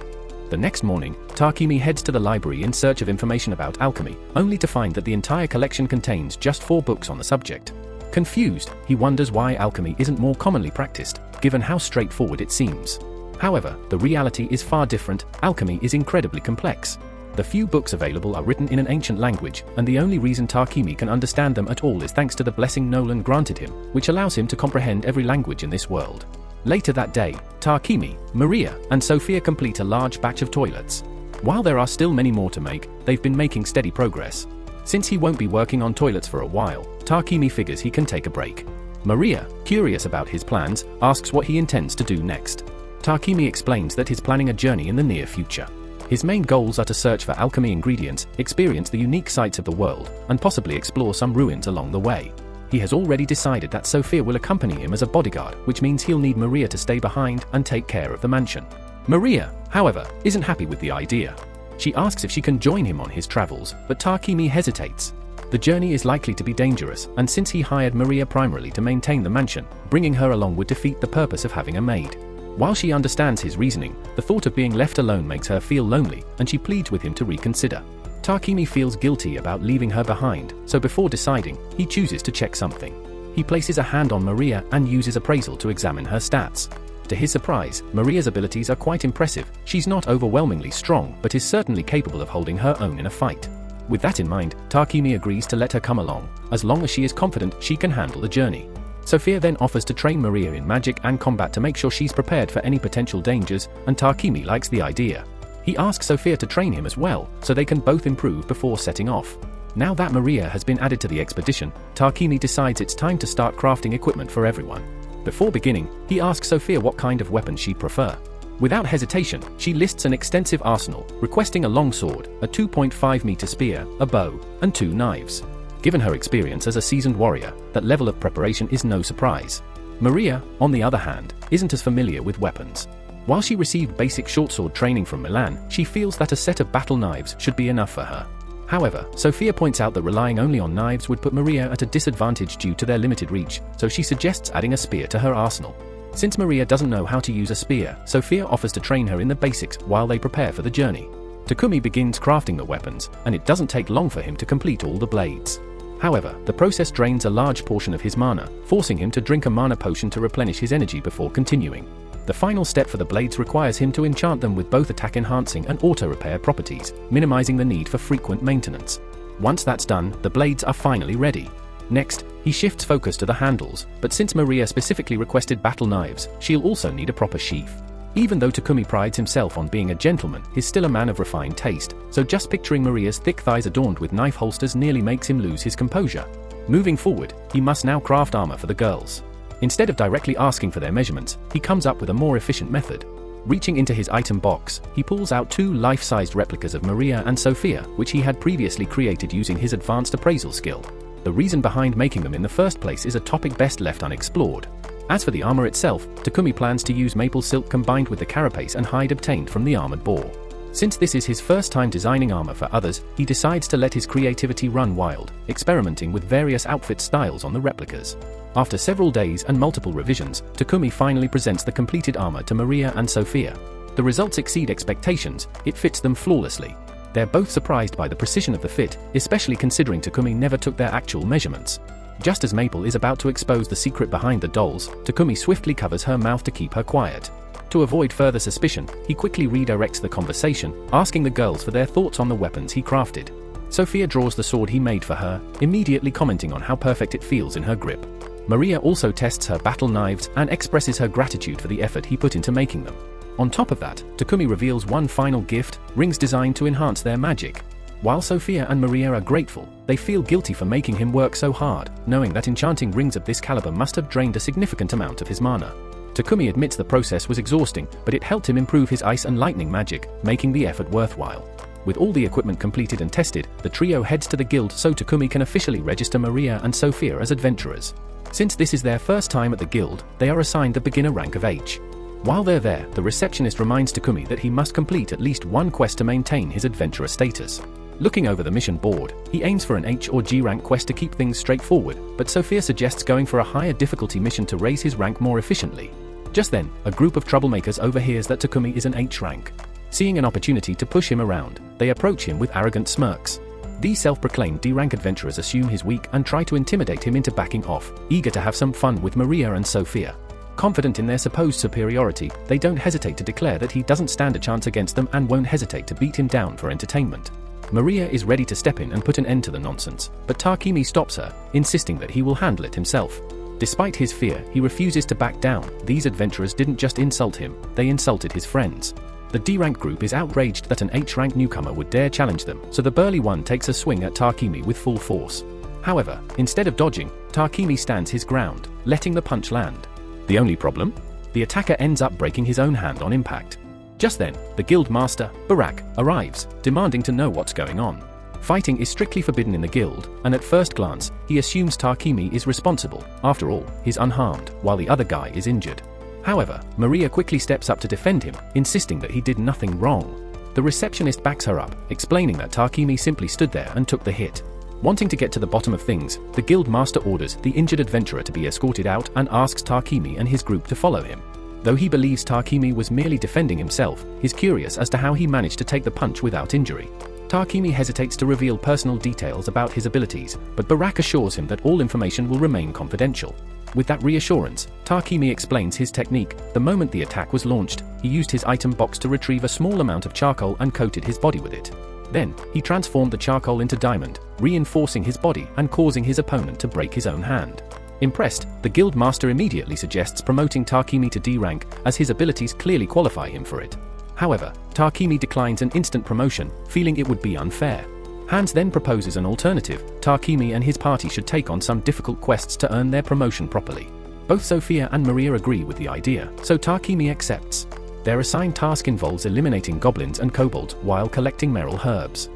A: The next morning, Takumi heads to the library in search of information about alchemy, only to find that the entire collection contains just 4 books on the subject. Confused, he wonders why alchemy isn't more commonly practiced, given how straightforward it seems. However, the reality is far different. Alchemy is incredibly complex. The few books available are written in an ancient language, and the only reason Takumi can understand them at all is thanks to the blessing Nolan granted him, which allows him to comprehend every language in this world. Later that day, Takumi, Maria, and Sophia complete a large batch of toilets. While there are still many more to make, they've been making steady progress. Since he won't be working on toilets for a while, Takumi figures he can take a break. Maria, curious about his plans, asks what he intends to do next. Takumi explains that he's planning a journey in the near future. His main goals are to search for alchemy ingredients, experience the unique sights of the world, and possibly explore some ruins along the way. He has already decided that Sophia will accompany him as a bodyguard, which means he'll need Maria to stay behind and take care of the mansion. Maria, however, isn't happy with the idea. She asks if she can join him on his travels, but Takumi hesitates. The journey is likely to be dangerous, and since he hired Maria primarily to maintain the mansion, bringing her along would defeat the purpose of having a maid. While she understands his reasoning, the thought of being left alone makes her feel lonely, and she pleads with him to reconsider. Takumi feels guilty about leaving her behind, so before deciding, he chooses to check something. He places a hand on Maria and uses appraisal to examine her stats. To his surprise, Maria's abilities are quite impressive. She's not overwhelmingly strong, but is certainly capable of holding her own in a fight. With that in mind, Takumi agrees to let her come along, as long as she is confident she can handle the journey. Sophia then offers to train Maria in magic and combat to make sure she's prepared for any potential dangers, and Takumi likes the idea. He asks Sophia to train him as well, so they can both improve before setting off. Now that Maria has been added to the expedition, Takumi decides it's time to start crafting equipment for everyone. Before beginning, he asks Sophia what kind of weapon she'd prefer. Without hesitation, she lists an extensive arsenal, requesting a long sword, a 2.5-meter spear, a bow, and 2 knives. Given her experience as a seasoned warrior, that level of preparation is no surprise. Maria, on the other hand, isn't as familiar with weapons. While she received basic shortsword training from Milan, she feels that a set of battle knives should be enough for her. However, Sophia points out that relying only on knives would put Maria at a disadvantage due to their limited reach, so she suggests adding a spear to her arsenal. Since Maria doesn't know how to use a spear, Sophia offers to train her in the basics while they prepare for the journey. Takumi begins crafting the weapons, and it doesn't take long for him to complete all the blades. However, the process drains a large portion of his mana, forcing him to drink a mana potion to replenish his energy before continuing. The final step for the blades requires him to enchant them with both attack-enhancing and auto-repair properties, minimizing the need for frequent maintenance. Once that's done, the blades are finally ready. Next, he shifts focus to the handles, but since Maria specifically requested battle knives, she'll also need a proper sheath. Even though Takumi prides himself on being a gentleman, he's still a man of refined taste, so just picturing Maria's thick thighs adorned with knife holsters nearly makes him lose his composure. Moving forward, he must now craft armor for the girls. Instead of directly asking for their measurements, he comes up with a more efficient method. Reaching into his item box, he pulls out 2 life-sized replicas of Maria and Sophia, which he had previously created using his advanced appraisal skill. The reason behind making them in the first place is a topic best left unexplored. As for the armor itself, Takumi plans to use maple silk combined with the carapace and hide obtained from the armored boar. Since this is his first time designing armor for others, he decides to let his creativity run wild, experimenting with various outfit styles on the replicas. After several days and multiple revisions, Takumi finally presents the completed armor to Maria and Sophia. The results exceed expectations, it fits them flawlessly. They're both surprised by the precision of the fit, especially considering Takumi never took their actual measurements. Just as Maple is about to expose the secret behind the dolls, Takumi swiftly covers her mouth to keep her quiet. To avoid further suspicion, he quickly redirects the conversation, asking the girls for their thoughts on the weapons he crafted. Sophia draws the sword he made for her, immediately commenting on how perfect it feels in her grip. Maria also tests her battle knives and expresses her gratitude for the effort he put into making them. On top of that, Takumi reveals one final gift, rings designed to enhance their magic. While Sophia and Maria are grateful, they feel guilty for making him work so hard, knowing that enchanting rings of this caliber must have drained a significant amount of his mana. Takumi admits the process was exhausting, but it helped him improve his ice and lightning magic, making the effort worthwhile. With all the equipment completed and tested, the trio heads to the guild so Takumi can officially register Maria and Sophia as adventurers. Since this is their first time at the guild, they are assigned the beginner rank of H. While they're there, the receptionist reminds Takumi that he must complete at least one quest to maintain his adventurer status. Looking over the mission board, he aims for an H or G rank quest to keep things straightforward, but Sophia suggests going for a higher difficulty mission to raise his rank more efficiently. Just then, a group of troublemakers overhears that Takumi is an H rank. Seeing an opportunity to push him around, they approach him with arrogant smirks. These self-proclaimed D-rank adventurers assume he's weak and try to intimidate him into backing off, eager to have some fun with Maria and Sophia. Confident in their supposed superiority, they don't hesitate to declare that he doesn't stand a chance against them and won't hesitate to beat him down for entertainment. Maria is ready to step in and put an end to the nonsense, but Takumi stops her, insisting that he will handle it himself. Despite his fear, he refuses to back down. These adventurers didn't just insult him, they insulted his friends. The D-rank group is outraged that an H-rank newcomer would dare challenge them, so the burly one takes a swing at Takumi with full force. However, instead of dodging, Takumi stands his ground, letting the punch land. The only problem? The attacker ends up breaking his own hand on impact. Just then, the guild master, Barak, arrives, demanding to know what's going on. Fighting is strictly forbidden in the guild, and at first glance, he assumes Takumi is responsible. After all, he's unharmed, while the other guy is injured. However, Maria quickly steps up to defend him, insisting that he did nothing wrong. The receptionist backs her up, explaining that Takumi simply stood there and took the hit. Wanting to get to the bottom of things, the guild master orders the injured adventurer to be escorted out and asks Takumi and his group to follow him. Though he believes Takumi was merely defending himself, he's curious as to how he managed to take the punch without injury. Takumi hesitates to reveal personal details about his abilities, but Barak assures him that all information will remain confidential. With that reassurance, Takumi explains his technique. The moment the attack was launched, he used his item box to retrieve a small amount of charcoal and coated his body with it. Then, he transformed the charcoal into diamond, reinforcing his body and causing his opponent to break his own hand. Impressed, the guild master immediately suggests promoting Takumi to D rank, as his abilities clearly qualify him for it. However, Takumi declines an instant promotion, feeling it would be unfair. Hans then proposes an alternative. Takumi and his party should take on some difficult quests to earn their promotion properly. Both Sophia and Maria agree with the idea, so Takumi accepts. Their assigned task involves eliminating goblins and kobolds while collecting merle herbs.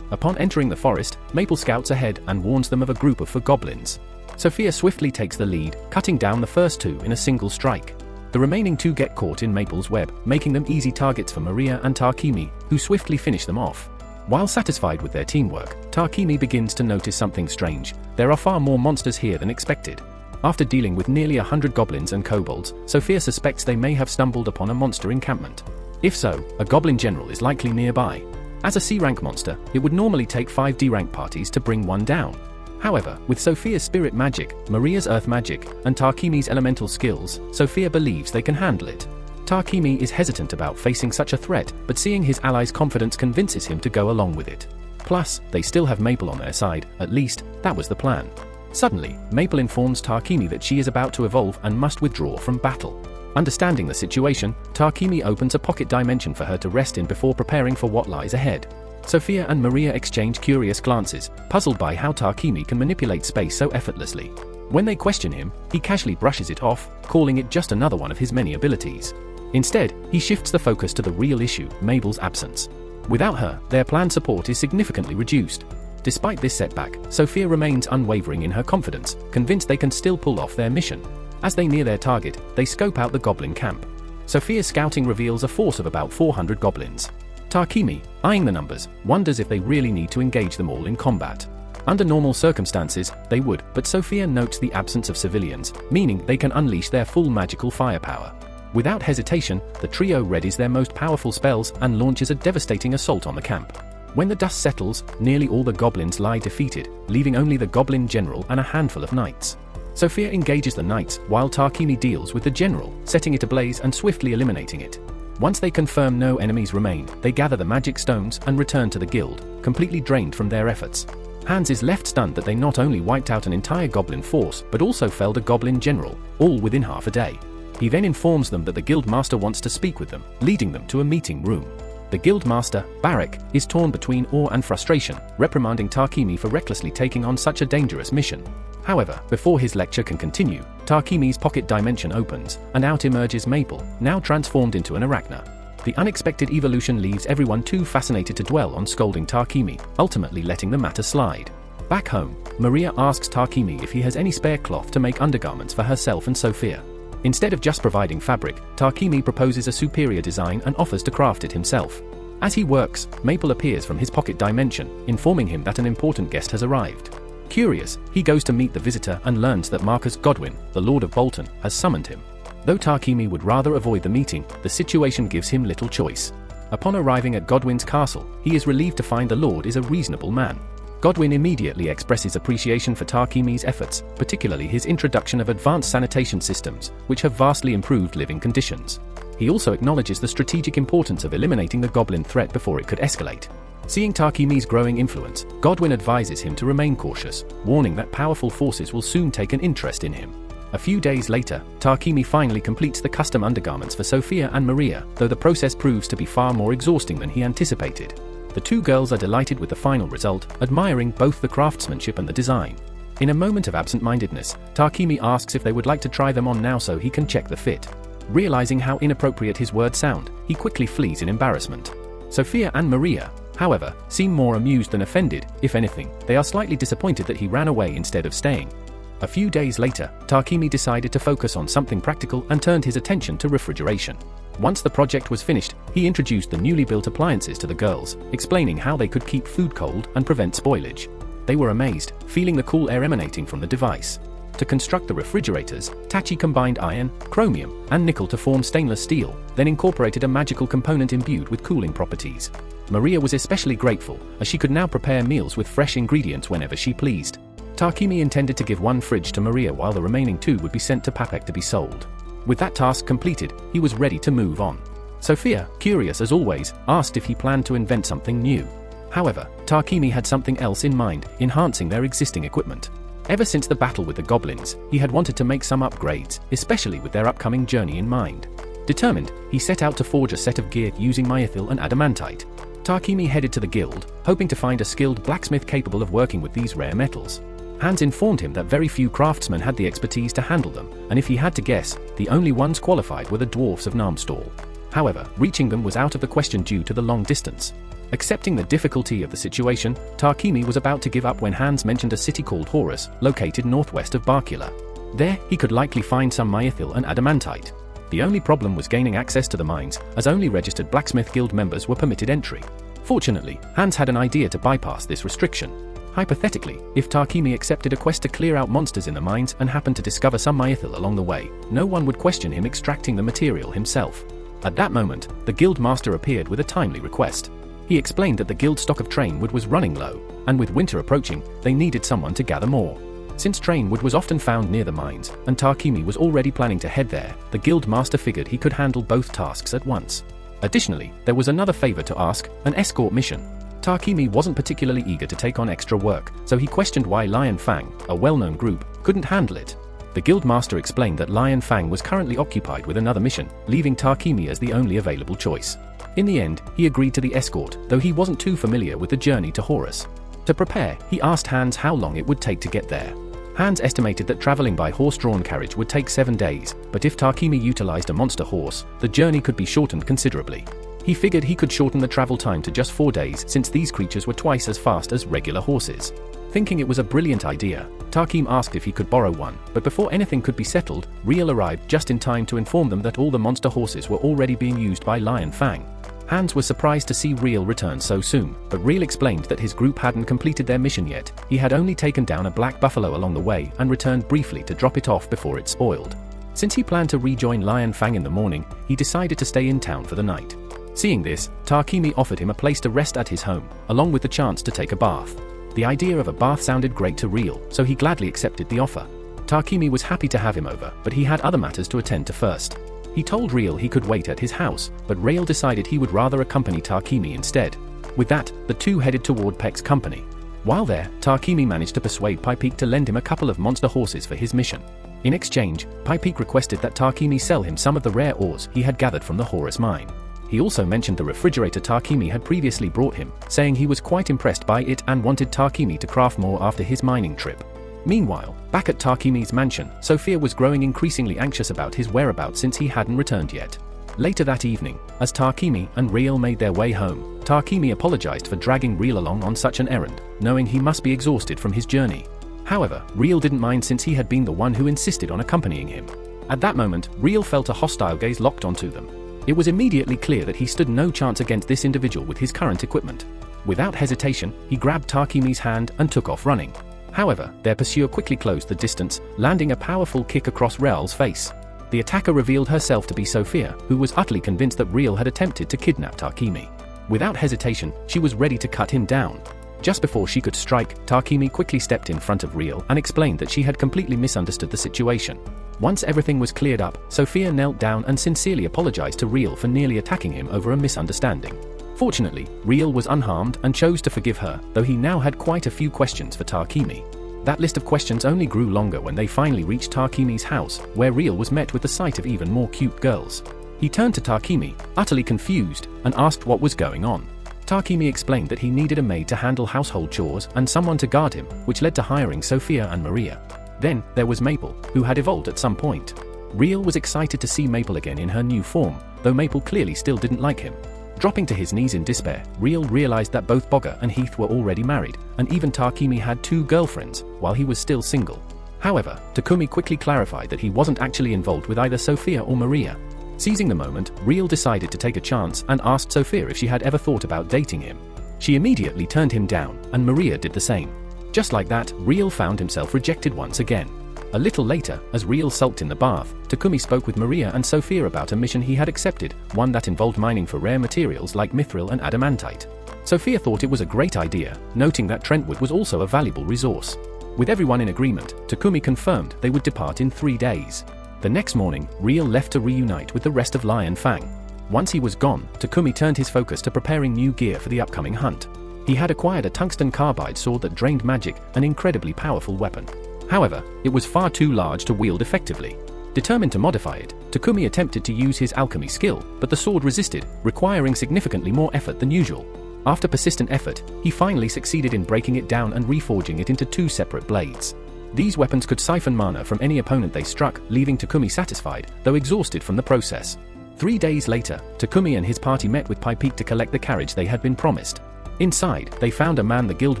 A: Upon entering the forest, Maple scouts ahead and warns them of a group of goblins. Sophia swiftly takes the lead, cutting down the first two in a single strike. The remaining two get caught in Maple's web, making them easy targets for Maria and Tarkimi, who swiftly finish them off. While satisfied with their teamwork, Tarkimi begins to notice something strange. There are far more monsters here than expected. After dealing with nearly 100 goblins and kobolds, Sophia suspects they may have stumbled upon a monster encampment. If so, a goblin general is likely nearby. As a C-rank monster, it would normally take 5 D-rank parties to bring one down. However, with Sophia's spirit magic, Maria's earth magic, and Tarkimi's elemental skills, Sophia believes they can handle it. Tarkimi is hesitant about facing such a threat, but seeing his allies' confidence convinces him to go along with it. Plus, they still have Maple on their side, at least, that was the plan. Suddenly, Maple informs Tarkimi that she is about to evolve and must withdraw from battle. Understanding the situation, Tarkimi opens a pocket dimension for her to rest in before preparing for what lies ahead. Sophia and Maria exchange curious glances, puzzled by how Tarkimi can manipulate space so effortlessly. When they question him, he casually brushes it off, calling it just another one of his many abilities. Instead, he shifts the focus to the real issue, Mabel's absence. Without her, their planned support is significantly reduced. Despite this setback, Sophia remains unwavering in her confidence, convinced they can still pull off their mission. As they near their target, they scope out the goblin camp. Sophia's scouting reveals a force of about 400 goblins. Tarkimi, eyeing the numbers, wonders if they really need to engage them all in combat. Under normal circumstances, they would, but Sophia notes the absence of civilians, meaning they can unleash their full magical firepower. Without hesitation, the trio readies their most powerful spells and launches a devastating assault on the camp. When the dust settles, nearly all the goblins lie defeated, leaving only the goblin general and a handful of knights. Sophia engages the knights, while Tarkimi deals with the general, setting it ablaze and swiftly eliminating it. Once they confirm no enemies remain, they gather the magic stones and return to the guild, completely drained from their efforts. Hans is left stunned that they not only wiped out an entire goblin force, but also felled a goblin general, all within half a day. He then informs them that the guild master wants to speak with them, leading them to a meeting room. The guild master, Barak, is torn between awe and frustration, reprimanding Tarkimi for recklessly taking on such a dangerous mission. However, before his lecture can continue, Tarkimi's pocket dimension opens, and out emerges Maple, now transformed into an arachna. The unexpected evolution leaves everyone too fascinated to dwell on scolding Tarkimi, ultimately letting the matter slide. Back home, Maria asks Tarkimi if he has any spare cloth to make undergarments for herself and Sophia. Instead of just providing fabric, Tarkimi proposes a superior design and offers to craft it himself. As he works, Maple appears from his pocket dimension, informing him that an important guest has arrived. Curious, he goes to meet the visitor and learns that Marcus Godwin, the Lord of Bolton, has summoned him. Though Tarkimi would rather avoid the meeting, the situation gives him little choice. Upon arriving at Godwin's castle, he is relieved to find the Lord is a reasonable man. Godwin immediately expresses appreciation for Tarkimi's efforts, particularly his introduction of advanced sanitation systems, which have vastly improved living conditions. He also acknowledges the strategic importance of eliminating the goblin threat before it could escalate. Seeing Tarkimi's growing influence, Godwin advises him to remain cautious, warning that powerful forces will soon take an interest in him. A few days later, Tarkimi finally completes the custom undergarments for Sophia and Maria, though the process proves to be far more exhausting than he anticipated. The two girls are delighted with the final result, admiring both the craftsmanship and the design. In a moment of absent-mindedness, Tarkimi asks if they would like to try them on now so he can check the fit. Realizing how inappropriate his words sound, he quickly flees in embarrassment. Sophia and Maria, however, seem more amused than offended. If anything, they are slightly disappointed that he ran away instead of staying. A few days later, Tarkimi decided to focus on something practical and turned his attention to refrigeration. Once the project was finished, he introduced the newly built appliances to the girls, explaining how they could keep food cold and prevent spoilage. They were amazed, feeling the cool air emanating from the device. To construct the refrigerators, Tachi combined iron, chromium, and nickel to form stainless steel, then incorporated a magical component imbued with cooling properties. Maria was especially grateful, as she could now prepare meals with fresh ingredients whenever she pleased. Tarkimi intended to give one fridge to Maria while the remaining two would be sent to Papek to be sold. With that task completed, he was ready to move on. Sophia, curious as always, asked if he planned to invent something new. However, Tarkimi had something else in mind, enhancing their existing equipment. Ever since the battle with the goblins, he had wanted to make some upgrades, especially with their upcoming journey in mind. Determined, he set out to forge a set of gear using myethil and adamantite. Tarkimi headed to the guild, hoping to find a skilled blacksmith capable of working with these rare metals. Hans informed him that very few craftsmen had the expertise to handle them, and if he had to guess, the only ones qualified were the dwarfs of Narmstall. However, reaching them was out of the question due to the long distance. Accepting the difficulty of the situation, Takemi was about to give up when Hans mentioned a city called Horus, located northwest of Barkula. There, he could likely find some myethil and adamantite. The only problem was gaining access to the mines, as only registered Blacksmith Guild members were permitted entry. Fortunately, Hans had an idea to bypass this restriction. Hypothetically, if Takemi accepted a quest to clear out monsters in the mines and happened to discover some myethil along the way, no one would question him extracting the material himself. At that moment, the guild master appeared with a timely request. He explained that the guild stock of train wood was running low, and with winter approaching, they needed someone to gather more. Since train wood was often found near the mines, and Takemi was already planning to head there, the guild master figured he could handle both tasks at once. Additionally, there was another favor to ask, an escort mission. Takemi wasn't particularly eager to take on extra work, so he questioned why Lion Fang, a well-known group, couldn't handle it. The guild master explained that Lion Fang was currently occupied with another mission, leaving Takemi as the only available choice. In the end, he agreed to the escort, though he wasn't too familiar with the journey to Horus. To prepare, he asked Hans how long it would take to get there. Hans estimated that traveling by horse-drawn carriage would take 7 days, but if Takemi utilized a monster horse, the journey could be shortened considerably. He figured he could shorten the travel time to just 4 days since these creatures were twice as fast as regular horses. Thinking it was a brilliant idea, Takemi asked if he could borrow one, but before anything could be settled, Riel arrived just in time to inform them that all the monster horses were already being used by Lion Fang. Hans was surprised to see Riel return so soon, but Riel explained that his group hadn't completed their mission yet. He had only taken down a black buffalo along the way and returned briefly to drop it off before it spoiled. Since he planned to rejoin Lion Fang in the morning, he decided to stay in town for the night. Seeing this, Takemi offered him a place to rest at his home, along with the chance to take a bath. The idea of a bath sounded great to Riel, so he gladly accepted the offer. Takemi was happy to have him over, but he had other matters to attend to first. He told Riel he could wait at his house, but Riel decided he would rather accompany Takemi instead. With that, the two headed toward Peck's company. While there, Takemi managed to persuade Pypeek to lend him a couple of monster horses for his mission. In exchange, Pypeek requested that Takemi sell him some of the rare ores he had gathered from the Horus mine. He also mentioned the refrigerator Takemi had previously brought him, saying he was quite impressed by it and wanted Takemi to craft more after his mining trip. Meanwhile, back at Takemi's mansion, Sophia was growing increasingly anxious about his whereabouts since he hadn't returned yet. Later that evening, as Takemi and Riel made their way home, Takemi apologized for dragging Riel along on such an errand, knowing he must be exhausted from his journey. However, Riel didn't mind since he had been the one who insisted on accompanying him. At that moment, Riel felt a hostile gaze locked onto them. It was immediately clear that he stood no chance against this individual with his current equipment. Without hesitation, he grabbed Takemi's hand and took off running. However, their pursuer quickly closed the distance, landing a powerful kick across Riel's face. The attacker revealed herself to be Sophia, who was utterly convinced that Riel had attempted to kidnap Takemi. Without hesitation, she was ready to cut him down. Just before she could strike, Takemi quickly stepped in front of Riel and explained that she had completely misunderstood the situation. Once everything was cleared up, Sophia knelt down and sincerely apologized to Riel for nearly attacking him over a misunderstanding. Fortunately, Riel was unharmed and chose to forgive her, though he now had quite a few questions for Takemi. That list of questions only grew longer when they finally reached Takemi's house, where Riel was met with the sight of even more cute girls. He turned to Takemi, utterly confused, and asked what was going on. Takemi explained that he needed a maid to handle household chores and someone to guard him, which led to hiring Sophia and Maria. Then, there was Maple, who had evolved at some point. Riel was excited to see Maple again in her new form, though Maple clearly still didn't like him. Dropping to his knees in despair, Riel realized that both Bogger and Heath were already married, and even Takemi had 2 girlfriends, while he was still single. However, Takumi quickly clarified that he wasn't actually involved with either Sophia or Maria. Seizing the moment, Riel decided to take a chance and asked Sophia if she had ever thought about dating him. She immediately turned him down, and Maria did the same. Just like that, Riel found himself rejected once again. A little later, as Riel sulked in the bath, Takumi spoke with Maria and Sophia about a mission he had accepted, one that involved mining for rare materials like mithril and adamantite. Sophia thought it was a great idea, noting that Trentwood was also a valuable resource. With everyone in agreement, Takumi confirmed they would depart in 3 days. The next morning, Riel left to reunite with the rest of Lion Fang. Once he was gone, Takumi turned his focus to preparing new gear for the upcoming hunt. He had acquired a tungsten carbide sword that drained magic, an incredibly powerful weapon. However, it was far too large to wield effectively. Determined to modify it, Takumi attempted to use his alchemy skill, but the sword resisted, requiring significantly more effort than usual. After persistent effort, he finally succeeded in breaking it down and reforging it into 2 separate blades. These weapons could siphon mana from any opponent they struck, leaving Takumi satisfied, though exhausted from the process. 3 days later, Takumi and his party met with Pipik to collect the carriage they had been promised. Inside, they found a man the guild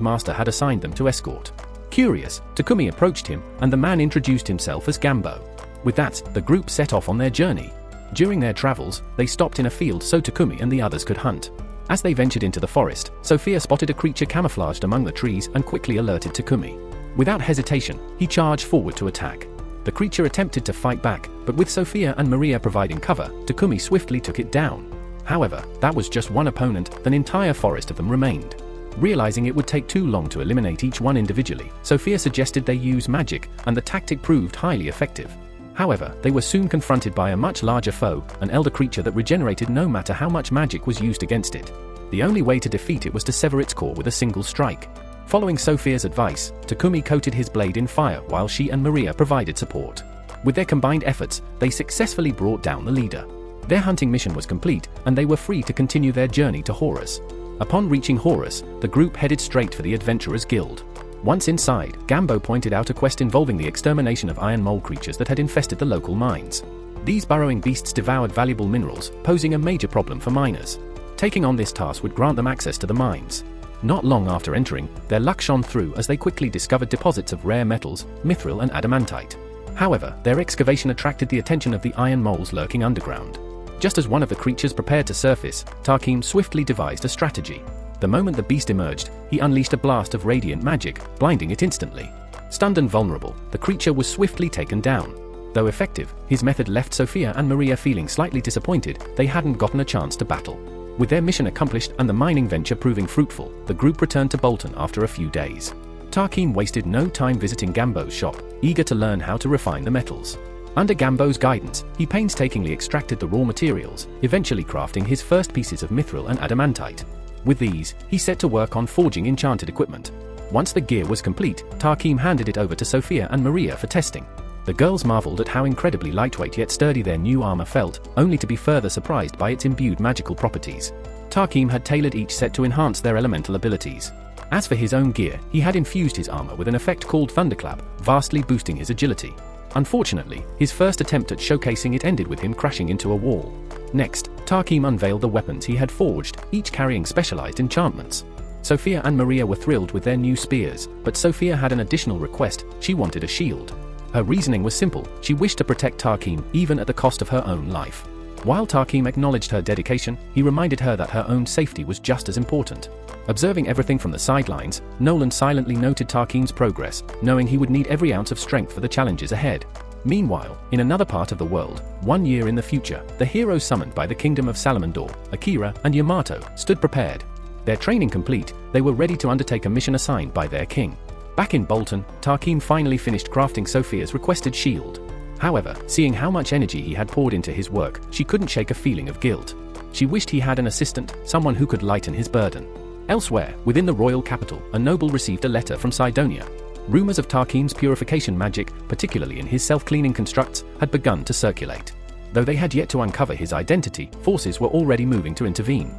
A: master had assigned them to escort. Curious, Takumi approached him, and the man introduced himself as Gambo. With that, the group set off on their journey. During their travels, they stopped in a field so Takumi and the others could hunt. As they ventured into the forest, Sophia spotted a creature camouflaged among the trees and quickly alerted Takumi. Without hesitation, he charged forward to attack. The creature attempted to fight back, but with Sophia and Maria providing cover, Takumi swiftly took it down. However, that was just one opponent, an entire forest of them remained. Realizing it would take too long to eliminate each one individually, Sophia suggested they use magic, and the tactic proved highly effective. However, they were soon confronted by a much larger foe, an elder creature that regenerated no matter how much magic was used against it. The only way to defeat it was to sever its core with a single strike. Following Sophia's advice, Takumi coated his blade in fire while she and Maria provided support. With their combined efforts, they successfully brought down the leader. Their hunting mission was complete, and they were free to continue their journey to Horus. Upon reaching Horus, the group headed straight for the Adventurers Guild. Once inside, Gambo pointed out a quest involving the extermination of iron mole creatures that had infested the local mines. These burrowing beasts devoured valuable minerals, posing a major problem for miners. Taking on this task would grant them access to the mines. Not long after entering, their luck shone through as they quickly discovered deposits of rare metals, mithril and adamantite. However, their excavation attracted the attention of the iron moles lurking underground. Just as one of the creatures prepared to surface, Tarkim swiftly devised a strategy. The moment the beast emerged, he unleashed a blast of radiant magic, blinding it instantly. Stunned and vulnerable, the creature was swiftly taken down. Though effective, his method left Sophia and Maria feeling slightly disappointed they hadn't gotten a chance to battle. With their mission accomplished and the mining venture proving fruitful, the group returned to Bolton after a few days. Tarkim wasted no time visiting Gambo's shop, eager to learn how to refine the metals. Under Gambo's guidance, he painstakingly extracted the raw materials, eventually crafting his first pieces of mithril and adamantite. With these, he set to work on forging enchanted equipment. Once the gear was complete, Tarkim handed it over to Sophia and Maria for testing. The girls marveled at how incredibly lightweight yet sturdy their new armor felt, only to be further surprised by its imbued magical properties. Tarkim had tailored each set to enhance their elemental abilities. As for his own gear, he had infused his armor with an effect called Thunderclap, vastly boosting his agility. Unfortunately, his first attempt at showcasing it ended with him crashing into a wall. Next, Tarkim unveiled the weapons he had forged, each carrying specialized enchantments. Sophia and Maria were thrilled with their new spears, but Sophia had an additional request: she wanted a shield. Her reasoning was simple: she wished to protect Tarkim even at the cost of her own life. While Tarkim acknowledged her dedication, he reminded her that her own safety was just as important. Observing everything from the sidelines, Nolan silently noted Tarkim's progress, knowing he would need every ounce of strength for the challenges ahead. Meanwhile, in another part of the world, 1 year in the future, the heroes summoned by the Kingdom of Salamandor, Akira and Yamato, stood prepared. Their training complete, they were ready to undertake a mission assigned by their king. Back in Bolton, Tarkim finally finished crafting Sophia's requested shield. However, seeing how much energy he had poured into his work, she couldn't shake a feeling of guilt. She wished he had an assistant, someone who could lighten his burden. Elsewhere, within the royal capital, a noble received a letter from Cydonia. Rumors of Tarkim's purification magic, particularly in his self-cleaning constructs, had begun to circulate. Though they had yet to uncover his identity, forces were already moving to intervene.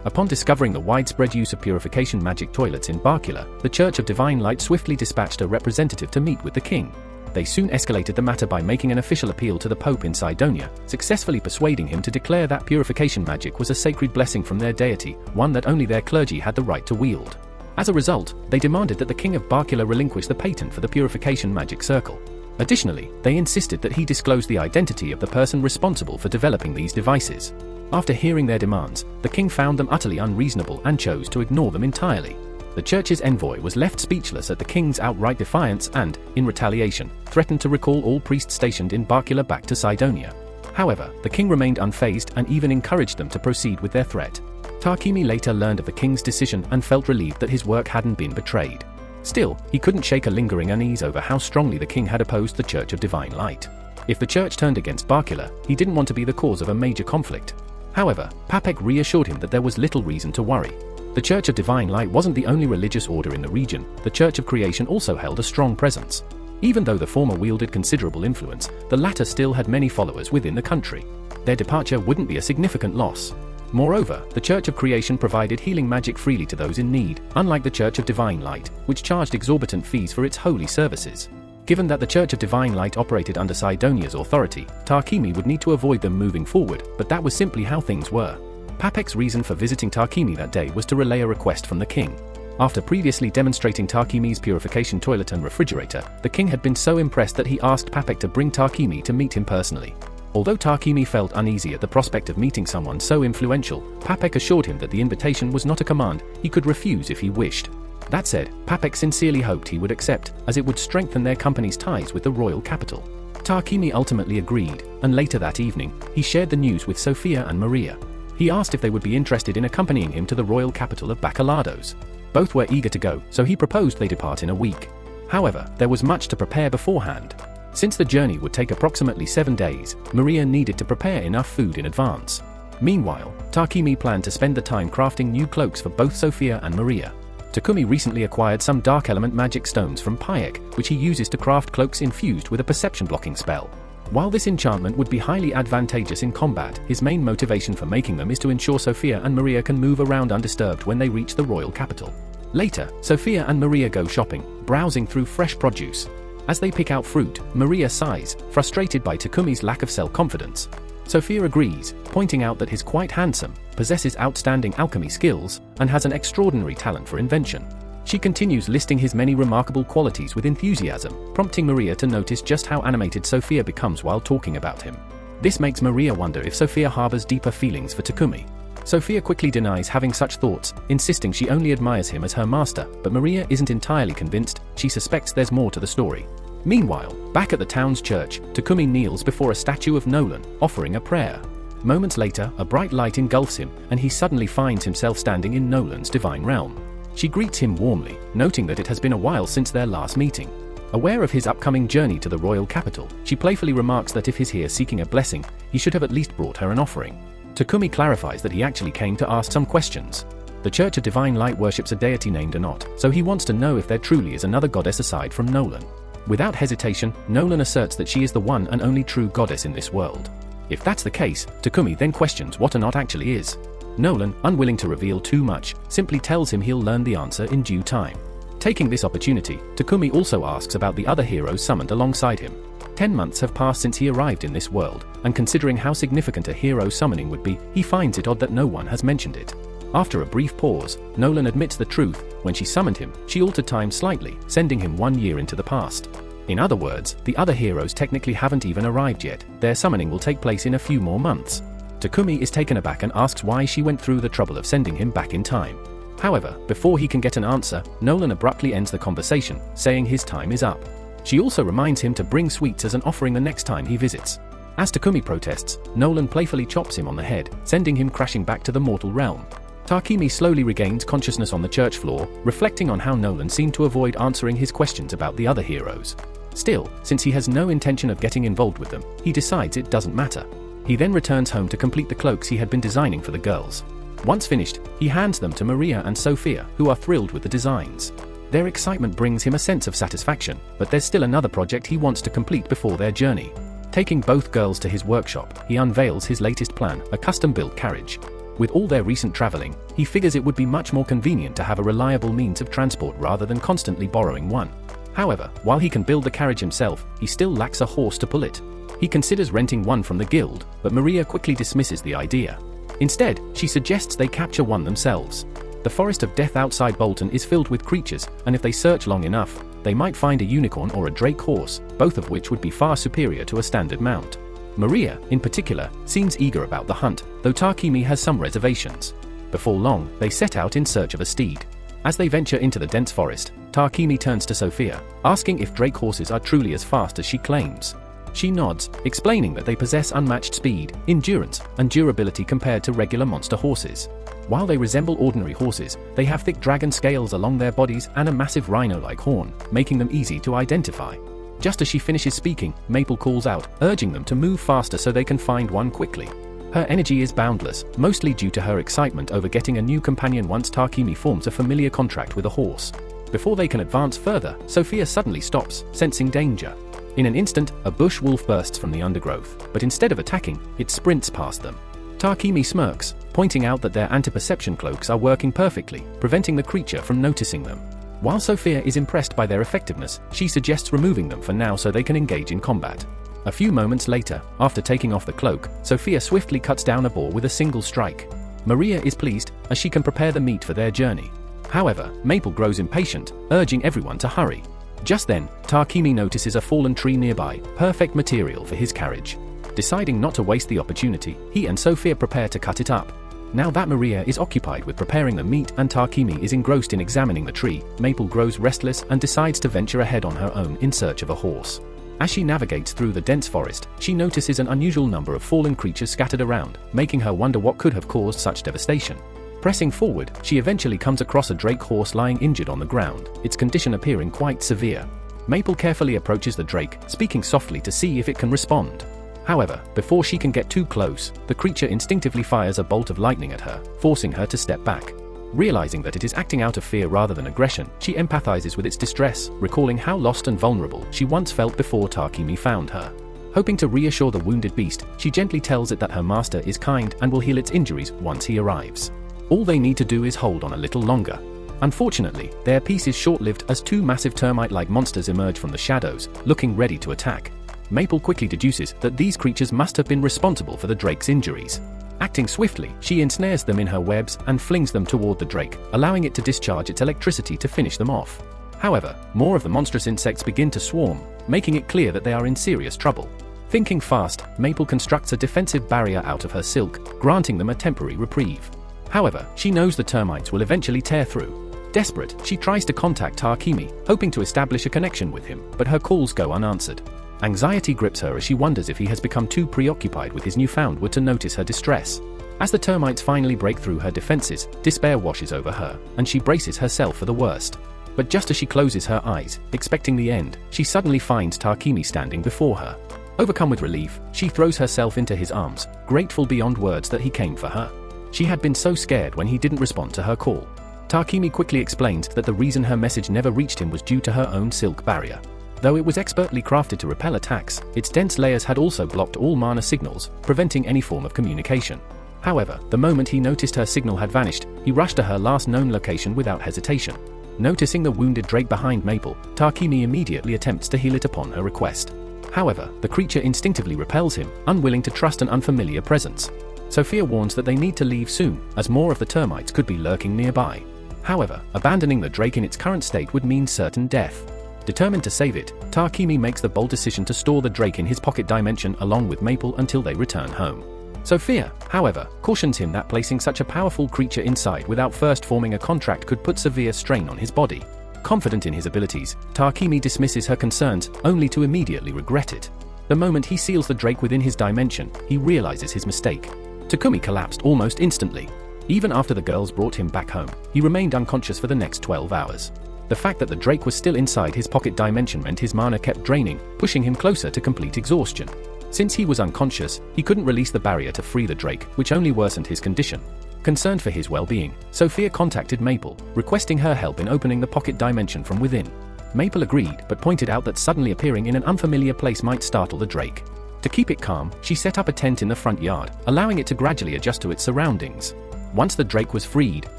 A: Upon discovering the widespread use of purification magic toilets in Barkula, the Church of Divine Light swiftly dispatched a representative to meet with the king. They soon escalated the matter by making an official appeal to the Pope in Cydonia, successfully persuading him to declare that purification magic was a sacred blessing from their deity, one that only their clergy had the right to wield. As a result, they demanded that the king of Barkula relinquish the patent for the purification magic circle. Additionally, they insisted that he disclose the identity of the person responsible for developing these devices. After hearing their demands, the king found them utterly unreasonable and chose to ignore them entirely. The church's envoy was left speechless at the king's outright defiance and, in retaliation, threatened to recall all priests stationed in Barkula back to Cydonia. However, the king remained unfazed and even encouraged them to proceed with their threat. Tarkimi later learned of the king's decision and felt relieved that his work hadn't been betrayed. Still, he couldn't shake a lingering unease over how strongly the king had opposed the Church of Divine Light. If the church turned against Barkula, he didn't want to be the cause of a major conflict. However, Papek reassured him that there was little reason to worry. The Church of Divine Light wasn't the only religious order in the region, the Church of Creation also held a strong presence. Even though the former wielded considerable influence, the latter still had many followers within the country. Their departure wouldn't be a significant loss. Moreover, the Church of Creation provided healing magic freely to those in need, unlike the Church of Divine Light, which charged exorbitant fees for its holy services. Given that the Church of Divine Light operated under Sidonia's authority, Tarquini would need to avoid them moving forward, but that was simply how things were. Papek's reason for visiting Tarquini that day was to relay a request from the king. After previously demonstrating Tarquini's purification toilet and refrigerator, the king had been so impressed that he asked Papek to bring Tarquini to meet him personally. Although Tarquini felt uneasy at the prospect of meeting someone so influential, Papek assured him that the invitation was not a command, he could refuse if he wished. That said, Papek sincerely hoped he would accept, as it would strengthen their company's ties with the royal capital. Tarquini ultimately agreed, and later that evening, he shared the news with Sophia and Maria. He asked if they would be interested in accompanying him to the royal capital of Baccalados. Both were eager to go, so he proposed they depart in a week. However, there was much to prepare beforehand. Since the journey would take approximately 7 days, Maria needed to prepare enough food in advance. Meanwhile, Tarquini planned to spend the time crafting new cloaks for both Sophia and Maria. Takumi recently acquired some dark element magic stones from Payek, which he uses to craft cloaks infused with a perception blocking spell. While this enchantment would be highly advantageous in combat, his main motivation for making them is to ensure Sophia and Maria can move around undisturbed when they reach the royal capital. Later, Sophia and Maria go shopping, browsing through fresh produce. As they pick out fruit, Maria sighs, frustrated by Takumi's lack of self-confidence. Sophia agrees, pointing out that he's quite handsome, possesses outstanding alchemy skills, and has an extraordinary talent for invention. She continues listing his many remarkable qualities with enthusiasm, prompting Maria to notice just how animated Sophia becomes while talking about him. This makes Maria wonder if Sophia harbors deeper feelings for Takumi. Sophia quickly denies having such thoughts, insisting she only admires him as her master, but Maria isn't entirely convinced, she suspects there's more to the story. Meanwhile, back at the town's church, Takumi kneels before a statue of Nolan, offering a prayer. Moments later, a bright light engulfs him, and he suddenly finds himself standing in Nolan's divine realm. She greets him warmly, noting that it has been a while since their last meeting. Aware of his upcoming journey to the royal capital, she playfully remarks that if he's here seeking a blessing, he should have at least brought her an offering. Takumi clarifies that he actually came to ask some questions. The Church of Divine Light worships a deity named Anot, so he wants to know if there truly is another goddess aside from Nolan. Without hesitation, Nolan asserts that she is the one and only true goddess in this world. If that's the case, Takumi then questions what Anot actually is. Nolan, unwilling to reveal too much, simply tells him he'll learn the answer in due time. Taking this opportunity, Takumi also asks about the other heroes summoned alongside him. 10 months have passed since he arrived in this world, and considering how significant a hero summoning would be, he finds it odd that no one has mentioned it. After a brief pause, Nolan admits the truth: when she summoned him, she altered time slightly, sending him 1 year into the past. In other words, the other heroes technically haven't even arrived yet, their summoning will take place in a few more months. Takumi is taken aback and asks why she went through the trouble of sending him back in time. However, before he can get an answer, Nolan abruptly ends the conversation, saying his time is up. She also reminds him to bring sweets as an offering the next time he visits. As Takumi protests, Nolan playfully chops him on the head, sending him crashing back to the mortal realm. Tarquini slowly regains consciousness on the church floor, reflecting on how Nolan seemed to avoid answering his questions about the other heroes. Still, since he has no intention of getting involved with them, he decides it doesn't matter. He then returns home to complete the cloaks he had been designing for the girls. Once finished, he hands them to Maria and Sophia, who are thrilled with the designs. Their excitement brings him a sense of satisfaction, but there's still another project he wants to complete before their journey. Taking both girls to his workshop, he unveils his latest plan, a custom-built carriage. With all their recent traveling, he figures it would be much more convenient to have a reliable means of transport rather than constantly borrowing one. However, while he can build the carriage himself, he still lacks a horse to pull it. He considers renting one from the guild, but Maria quickly dismisses the idea. Instead, she suggests they capture one themselves. The Forest of Death outside Bolton is filled with creatures, and if they search long enough, they might find a unicorn or a drake horse, both of which would be far superior to a standard mount. Maria, in particular, seems eager about the hunt, though Tarquini has some reservations. Before long, they set out in search of a steed. As they venture into the dense forest, Tarquini turns to Sophia, asking if drake horses are truly as fast as she claims. She nods, explaining that they possess unmatched speed, endurance, and durability compared to regular monster horses. While they resemble ordinary horses, they have thick dragon scales along their bodies and a massive rhino-like horn, making them easy to identify. Just as she finishes speaking, Maple calls out, urging them to move faster so they can find one quickly. Her energy is boundless, mostly due to her excitement over getting a new companion once Tarquini forms a familiar contract with a horse. Before they can advance further, Sophia suddenly stops, sensing danger. In an instant, a bush wolf bursts from the undergrowth, but instead of attacking, it sprints past them. Tarquini smirks, pointing out that their anti-perception cloaks are working perfectly, preventing the creature from noticing them. While Sophia is impressed by their effectiveness, she suggests removing them for now so they can engage in combat. A few moments later, after taking off the cloak, Sophia swiftly cuts down a boar with a single strike. Maria is pleased, as she can prepare the meat for their journey. However, Maple grows impatient, urging everyone to hurry. Just then, Takemi notices a fallen tree nearby, perfect material for his carriage. Deciding not to waste the opportunity, he and Sophia prepare to cut it up. Now that Maria is occupied with preparing the meat and Takemi is engrossed in examining the tree, Maple grows restless and decides to venture ahead on her own in search of a horse. As she navigates through the dense forest, she notices an unusual number of fallen creatures scattered around, making her wonder what could have caused such devastation. Pressing forward, she eventually comes across a drake horse lying injured on the ground, its condition appearing quite severe. Maple carefully approaches the drake, speaking softly to see if it can respond. However, before she can get too close, the creature instinctively fires a bolt of lightning at her, forcing her to step back. Realizing that it is acting out of fear rather than aggression, she empathizes with its distress, recalling how lost and vulnerable she once felt before Takemi found her. Hoping to reassure the wounded beast, she gently tells it that her master is kind and will heal its injuries once he arrives. All they need to do is hold on a little longer. Unfortunately, their peace is short-lived as two massive termite-like monsters emerge from the shadows, looking ready to attack. Maple quickly deduces that these creatures must have been responsible for the drake's injuries. Acting swiftly, she ensnares them in her webs and flings them toward the drake, allowing it to discharge its electricity to finish them off. However, more of the monstrous insects begin to swarm, making it clear that they are in serious trouble. Thinking fast, Maple constructs a defensive barrier out of her silk, granting them a temporary reprieve. However, she knows the termites will eventually tear through. Desperate, she tries to contact Takemi, hoping to establish a connection with him, but her calls go unanswered. Anxiety grips her as she wonders if he has become too preoccupied with his newfound word to notice her distress. As the termites finally break through her defenses, despair washes over her, and she braces herself for the worst. But just as she closes her eyes, expecting the end, she suddenly finds Takemi standing before her. Overcome with relief, she throws herself into his arms, grateful beyond words that he came for her. She had been so scared when he didn't respond to her call. Takemi quickly explains that the reason her message never reached him was due to her own silk barrier. Though it was expertly crafted to repel attacks, its dense layers had also blocked all mana signals, preventing any form of communication. However, the moment he noticed her signal had vanished, he rushed to her last known location without hesitation. Noticing the wounded drake behind Maple, Takemi immediately attempts to heal it upon her request. However, the creature instinctively repels him, unwilling to trust an unfamiliar presence. Sophia warns that they need to leave soon, as more of the termites could be lurking nearby. However, abandoning the drake in its current state would mean certain death. Determined to save it, Takemi makes the bold decision to store the drake in his pocket dimension along with Maple until they return home. Sophia, however, cautions him that placing such a powerful creature inside without first forming a contract could put severe strain on his body. Confident in his abilities, Takemi dismisses her concerns, only to immediately regret it. The moment he seals the drake within his dimension, he realizes his mistake. Takumi collapsed almost instantly. Even after the girls brought him back home, he remained unconscious for the next 12 hours. The fact that the drake was still inside his pocket dimension meant his mana kept draining, pushing him closer to complete exhaustion. Since he was unconscious, he couldn't release the barrier to free the drake, which only worsened his condition. Concerned for his well-being, Sophia contacted Maple, requesting her help in opening the pocket dimension from within. Maple agreed, but pointed out that suddenly appearing in an unfamiliar place might startle the drake. To keep it calm, she set up a tent in the front yard, allowing it to gradually adjust to its surroundings. Once the drake was freed,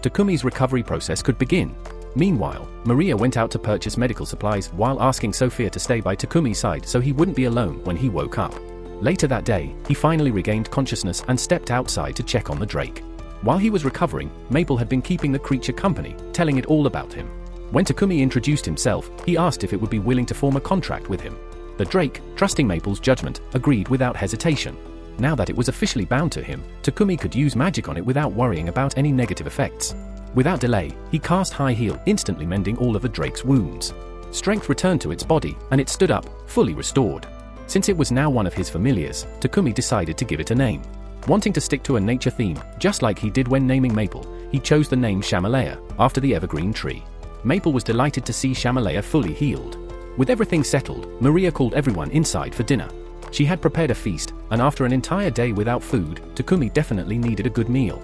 A: Takumi's recovery process could begin. Meanwhile, Maria went out to purchase medical supplies while asking Sophia to stay by Takumi's side so he wouldn't be alone when he woke up. Later that day, he finally regained consciousness and stepped outside to check on the drake. While he was recovering, Maple had been keeping the creature company, telling it all about him. When Takumi introduced himself, he asked if it would be willing to form a contract with him. The drake, trusting Maple's judgment, agreed without hesitation. Now that it was officially bound to him, Takumi could use magic on it without worrying about any negative effects. Without delay, he cast High Heal, instantly mending all of the drake's wounds. Strength returned to its body, and it stood up, fully restored. Since it was now one of his familiars, Takumi decided to give it a name. Wanting to stick to a nature theme, just like he did when naming Maple, he chose the name Shamalaya, after the evergreen tree. Maple was delighted to see Shamalaya fully healed. With everything settled, Maria called everyone inside for dinner. She had prepared a feast, and after an entire day without food, Takumi definitely needed a good meal.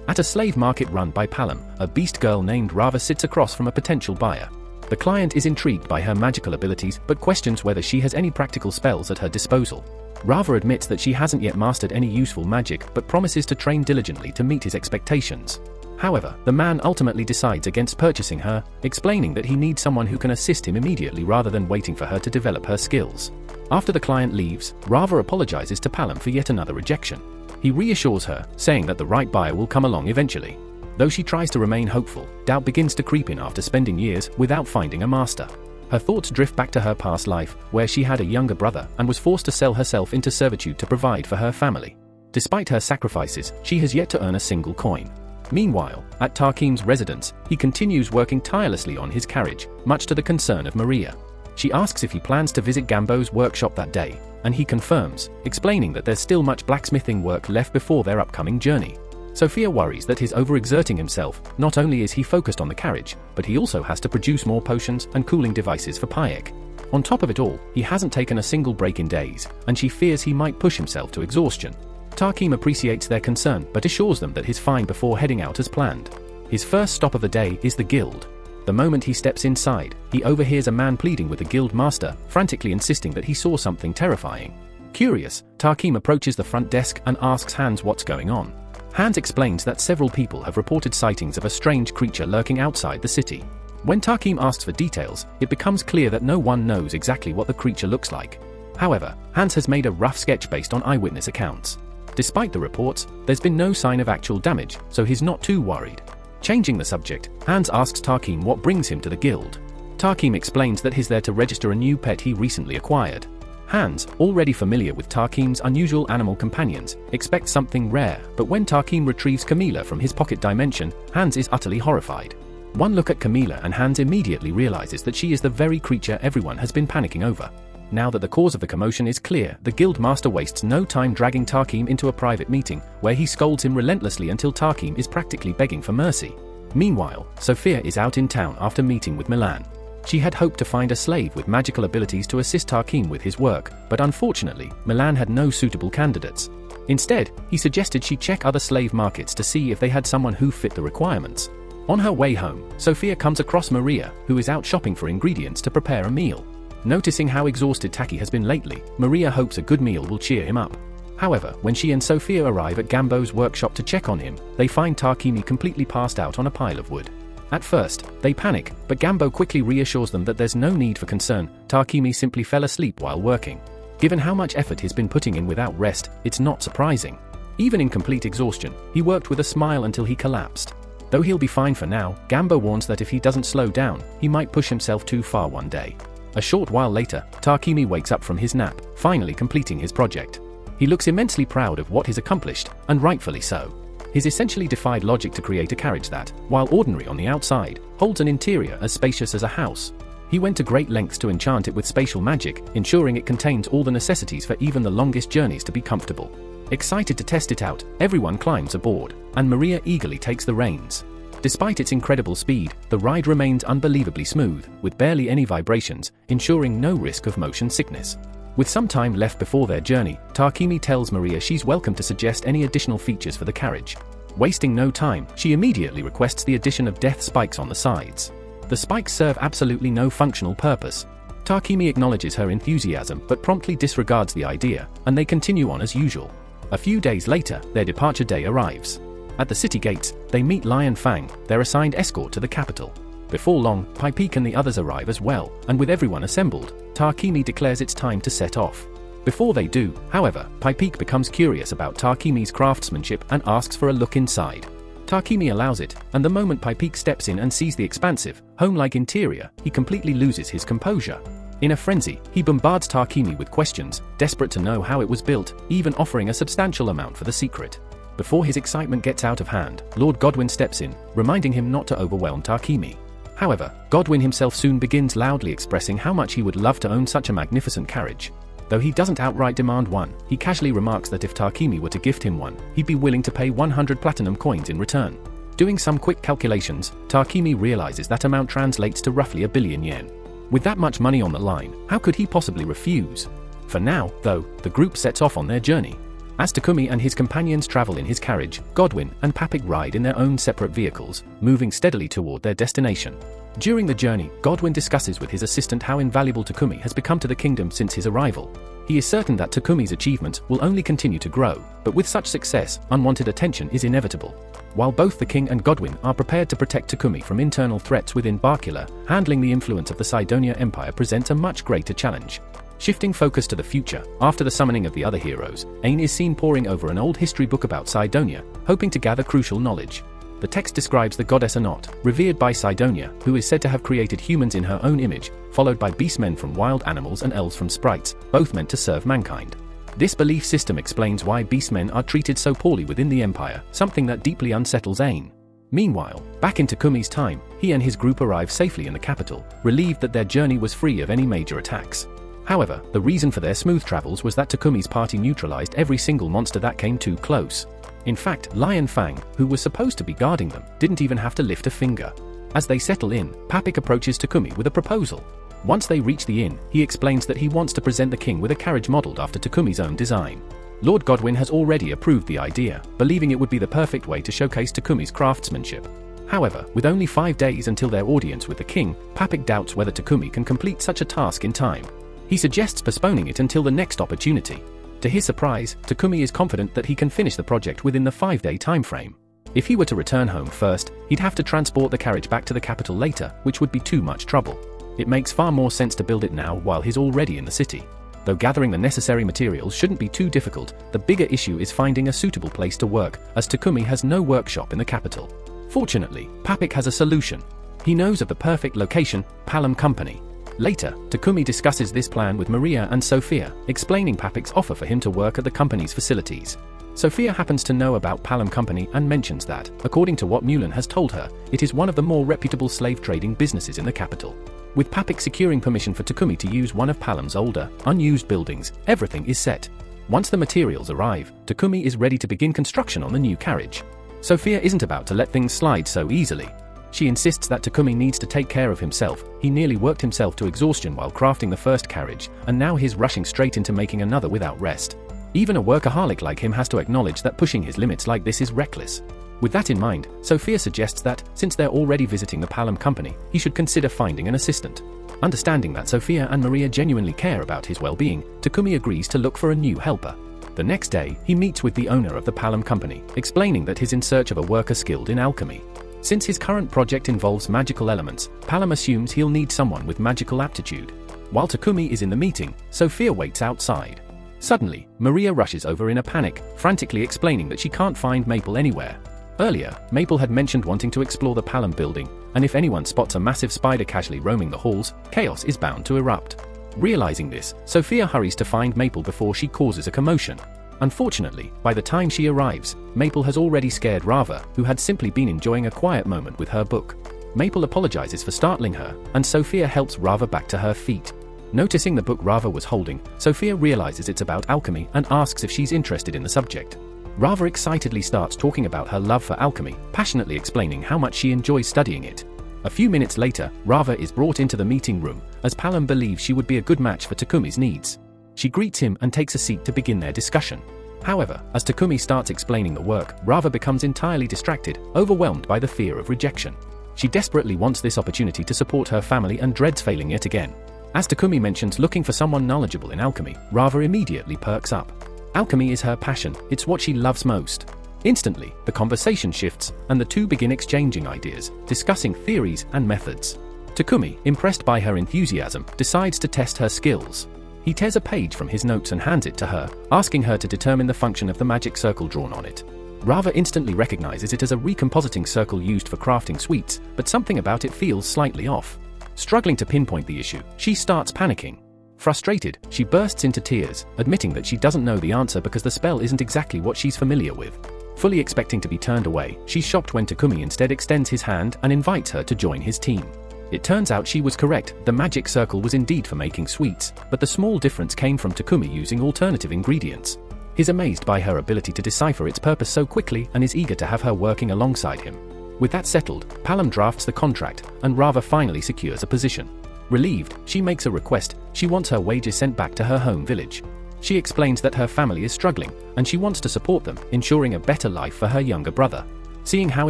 A: At a slave market run by Palam, a beast girl named Rava sits across from a potential buyer. The client is intrigued by her magical abilities but questions whether she has any practical spells at her disposal. Rava admits that she hasn't yet mastered any useful magic but promises to train diligently to meet his expectations. However, the man ultimately decides against purchasing her, explaining that he needs someone who can assist him immediately rather than waiting for her to develop her skills. After the client leaves, Rava apologizes to Palom for yet another rejection. He reassures her, saying that the right buyer will come along eventually. Though she tries to remain hopeful, doubt begins to creep in after spending years without finding a master. Her thoughts drift back to her past life, where she had a younger brother and was forced to sell herself into servitude to provide for her family. Despite her sacrifices, she has yet to earn a single coin. Meanwhile, at Tarkim's residence, he continues working tirelessly on his carriage, much to the concern of Maria. She asks if he plans to visit Gambo's workshop that day, and he confirms, explaining that there's still much blacksmithing work left before their upcoming journey. Sophia worries that his overexerting himself, not only is he focused on the carriage, but he also has to produce more potions and cooling devices for Payek. On top of it all, he hasn't taken a single break in days, and she fears he might push himself to exhaustion. Tarkim appreciates their concern but assures them that he's fine before heading out as planned. His first stop of the day is the guild. The moment he steps inside, he overhears a man pleading with the guild master, frantically insisting that he saw something terrifying. Curious, Tarkim approaches the front desk and asks Hans what's going on. Hans explains that several people have reported sightings of a strange creature lurking outside the city. When Tarkim asks for details, it becomes clear that no one knows exactly what the creature looks like. However, Hans has made a rough sketch based on eyewitness accounts. Despite the reports, there's been no sign of actual damage, so he's not too worried. Changing the subject, Hans asks Tarkim what brings him to the guild. Tarkim explains that he's there to register a new pet he recently acquired. Hans, already familiar with Tarkim's unusual animal companions, expects something rare, but when Tarkim retrieves Camila from his pocket dimension, Hans is utterly horrified. One look at Camila and Hans immediately realizes that she is the very creature everyone has been panicking over. Now that the cause of the commotion is clear, the guild master wastes no time dragging Tarkim into a private meeting, where he scolds him relentlessly until Tarkim is practically begging for mercy. Meanwhile, Sophia is out in town after meeting with Milan. She had hoped to find a slave with magical abilities to assist Tarkim with his work, but unfortunately, Milan had no suitable candidates. Instead, he suggested she check other slave markets to see if they had someone who fit the requirements. On her way home, Sophia comes across Maria, who is out shopping for ingredients to prepare a meal. Noticing how exhausted Taki has been lately, Maria hopes a good meal will cheer him up. However, when she and Sophia arrive at Gambo's workshop to check on him, they find Tarkimi completely passed out on a pile of wood. At first, they panic, but Gambo quickly reassures them that there's no need for concern. Tarkimi simply fell asleep while working. Given how much effort he's been putting in without rest, it's not surprising. Even in complete exhaustion, he worked with a smile until he collapsed. Though he'll be fine for now, Gambo warns that if he doesn't slow down, he might push himself too far one day. A short while later, Tarkimi wakes up from his nap, finally completing his project. He looks immensely proud of what he's accomplished, and rightfully so. He's essentially defied logic to create a carriage that, while ordinary on the outside, holds an interior as spacious as a house. He went to great lengths to enchant it with spatial magic, ensuring it contains all the necessities for even the longest journeys to be comfortable. Excited to test it out, everyone climbs aboard, and Maria eagerly takes the reins. Despite its incredible speed, the ride remains unbelievably smooth, with barely any vibrations, ensuring no risk of motion sickness. With some time left before their journey, Tarkimi tells Maria she's welcome to suggest any additional features for the carriage. Wasting no time, she immediately requests the addition of death spikes on the sides. The spikes serve absolutely no functional purpose. Tarkimi acknowledges her enthusiasm but promptly disregards the idea, and they continue on as usual. A few days later, their departure day arrives. At the city gates, they meet Lion Fang, their assigned escort to the capital. Before long, Paipik and the others arrive as well, and with everyone assembled, Tarkimi declares it's time to set off. Before they do, however, Paipik becomes curious about Tarkimi's craftsmanship and asks for a look inside. Tarkimi allows it, and the moment Paipik steps in and sees the expansive, home-like interior, he completely loses his composure. In a frenzy, he bombards Tarkimi with questions, desperate to know how it was built, even offering a substantial amount for the secret. Before his excitement gets out of hand, Lord Godwin steps in, reminding him not to overwhelm Tarkimi. However, Godwin himself soon begins loudly expressing how much he would love to own such a magnificent carriage. Though he doesn't outright demand one, he casually remarks that if Tarkimi were to gift him one, he'd be willing to pay 100 platinum coins in return. Doing some quick calculations, Tarkimi realizes that amount translates to roughly 1 billion yen. With that much money on the line, how could he possibly refuse? For now, though, the group sets off on their journey. As Takumi and his companions travel in his carriage, Godwin and Papik ride in their own separate vehicles, moving steadily toward their destination. During the journey, Godwin discusses with his assistant how invaluable Takumi has become to the kingdom since his arrival. He is certain that Takumi's achievements will only continue to grow, but with such success, unwanted attention is inevitable. While both the king and Godwin are prepared to protect Takumi from internal threats within Barkula, handling the influence of the Cydonia Empire presents a much greater challenge. Shifting focus to the future, after the summoning of the other heroes, Ain is seen poring over an old history book about Cydonia, hoping to gather crucial knowledge. The text describes the goddess Anat, revered by Cydonia, who is said to have created humans in her own image, followed by beastmen from wild animals and elves from sprites, both meant to serve mankind. This belief system explains why beastmen are treated so poorly within the Empire, something that deeply unsettles Ain. Meanwhile, back in Takumi's time, he and his group arrive safely in the capital, relieved that their journey was free of any major attacks. However, the reason for their smooth travels was that Takumi's party neutralized every single monster that came too close. In fact, Lion Fang, who was supposed to be guarding them, didn't even have to lift a finger. As they settle in, Papik approaches Takumi with a proposal. Once they reach the inn, he explains that he wants to present the king with a carriage modeled after Takumi's own design. Lord Godwin has already approved the idea, believing it would be the perfect way to showcase Takumi's craftsmanship. However, with only 5 days until their audience with the king, Papik doubts whether Takumi can complete such a task in time. He suggests postponing it until the next opportunity. To his surprise, Takumi is confident that he can finish the project within the 5-day time frame. If he were to return home first, he'd have to transport the carriage back to the capital later, which would be too much trouble. It makes far more sense to build it now while he's already in the city. Though gathering the necessary materials shouldn't be too difficult, the bigger issue is finding a suitable place to work, as Takumi has no workshop in the capital. Fortunately, Papik has a solution. He knows of the perfect location, Palm Company. Later, Takumi discusses this plan with Maria and Sophia, explaining Papik's offer for him to work at the company's facilities. Sophia happens to know about Palm Company and mentions that, according to what Mulan has told her, it is one of the more reputable slave trading businesses in the capital. With Papik securing permission for Takumi to use one of Palm's older, unused buildings, everything is set. Once the materials arrive, Takumi is ready to begin construction on the new carriage. Sophia isn't about to let things slide so easily. She insists that Takumi needs to take care of himself. He nearly worked himself to exhaustion while crafting the first carriage, and now he's rushing straight into making another without rest. Even a workaholic like him has to acknowledge that pushing his limits like this is reckless. With that in mind, Sophia suggests that, since they're already visiting the Palm Company, he should consider finding an assistant. Understanding that Sophia and Maria genuinely care about his well-being, Takumi agrees to look for a new helper. The next day, he meets with the owner of the Palm Company, explaining that he's in search of a worker skilled in alchemy. Since his current project involves magical elements, Palm assumes he'll need someone with magical aptitude. While Takumi is in the meeting, Sophia waits outside. Suddenly, Maria rushes over in a panic, frantically explaining that she can't find Maple anywhere. Earlier, Maple had mentioned wanting to explore the Palm building, and if anyone spots a massive spider casually roaming the halls, chaos is bound to erupt. Realizing this, Sophia hurries to find Maple before she causes a commotion. Unfortunately, by the time she arrives, Maple has already scared Rava, who had simply been enjoying a quiet moment with her book. Maple apologizes for startling her, and Sophia helps Rava back to her feet. Noticing the book Rava was holding, Sophia realizes it's about alchemy and asks if she's interested in the subject. Rava excitedly starts talking about her love for alchemy, passionately explaining how much she enjoys studying it. A few minutes later, Rava is brought into the meeting room, as Palm believes she would be a good match for Takumi's needs. She greets him and takes a seat to begin their discussion. However, as Takumi starts explaining the work, Rava becomes entirely distracted, overwhelmed by the fear of rejection. She desperately wants this opportunity to support her family and dreads failing yet again. As Takumi mentions looking for someone knowledgeable in alchemy, Rava immediately perks up. Alchemy is her passion, it's what she loves most. Instantly, the conversation shifts, and the two begin exchanging ideas, discussing theories and methods. Takumi, impressed by her enthusiasm, decides to test her skills. He tears a page from his notes and hands it to her, asking her to determine the function of the magic circle drawn on it. Rava instantly recognizes it as a recompositing circle used for crafting sweets, but something about it feels slightly off. Struggling to pinpoint the issue, she starts panicking. Frustrated, she bursts into tears, admitting that she doesn't know the answer because the spell isn't exactly what she's familiar with. Fully expecting to be turned away, she's shocked when Takumi instead extends his hand and invites her to join his team. It turns out she was correct, the magic circle was indeed for making sweets, but the small difference came from Takumi using alternative ingredients. He's amazed by her ability to decipher its purpose so quickly and is eager to have her working alongside him. With that settled, Palm drafts the contract, and Rava finally secures a position. Relieved, she makes a request. She wants her wages sent back to her home village. She explains that her family is struggling, and she wants to support them, ensuring a better life for her younger brother. Seeing how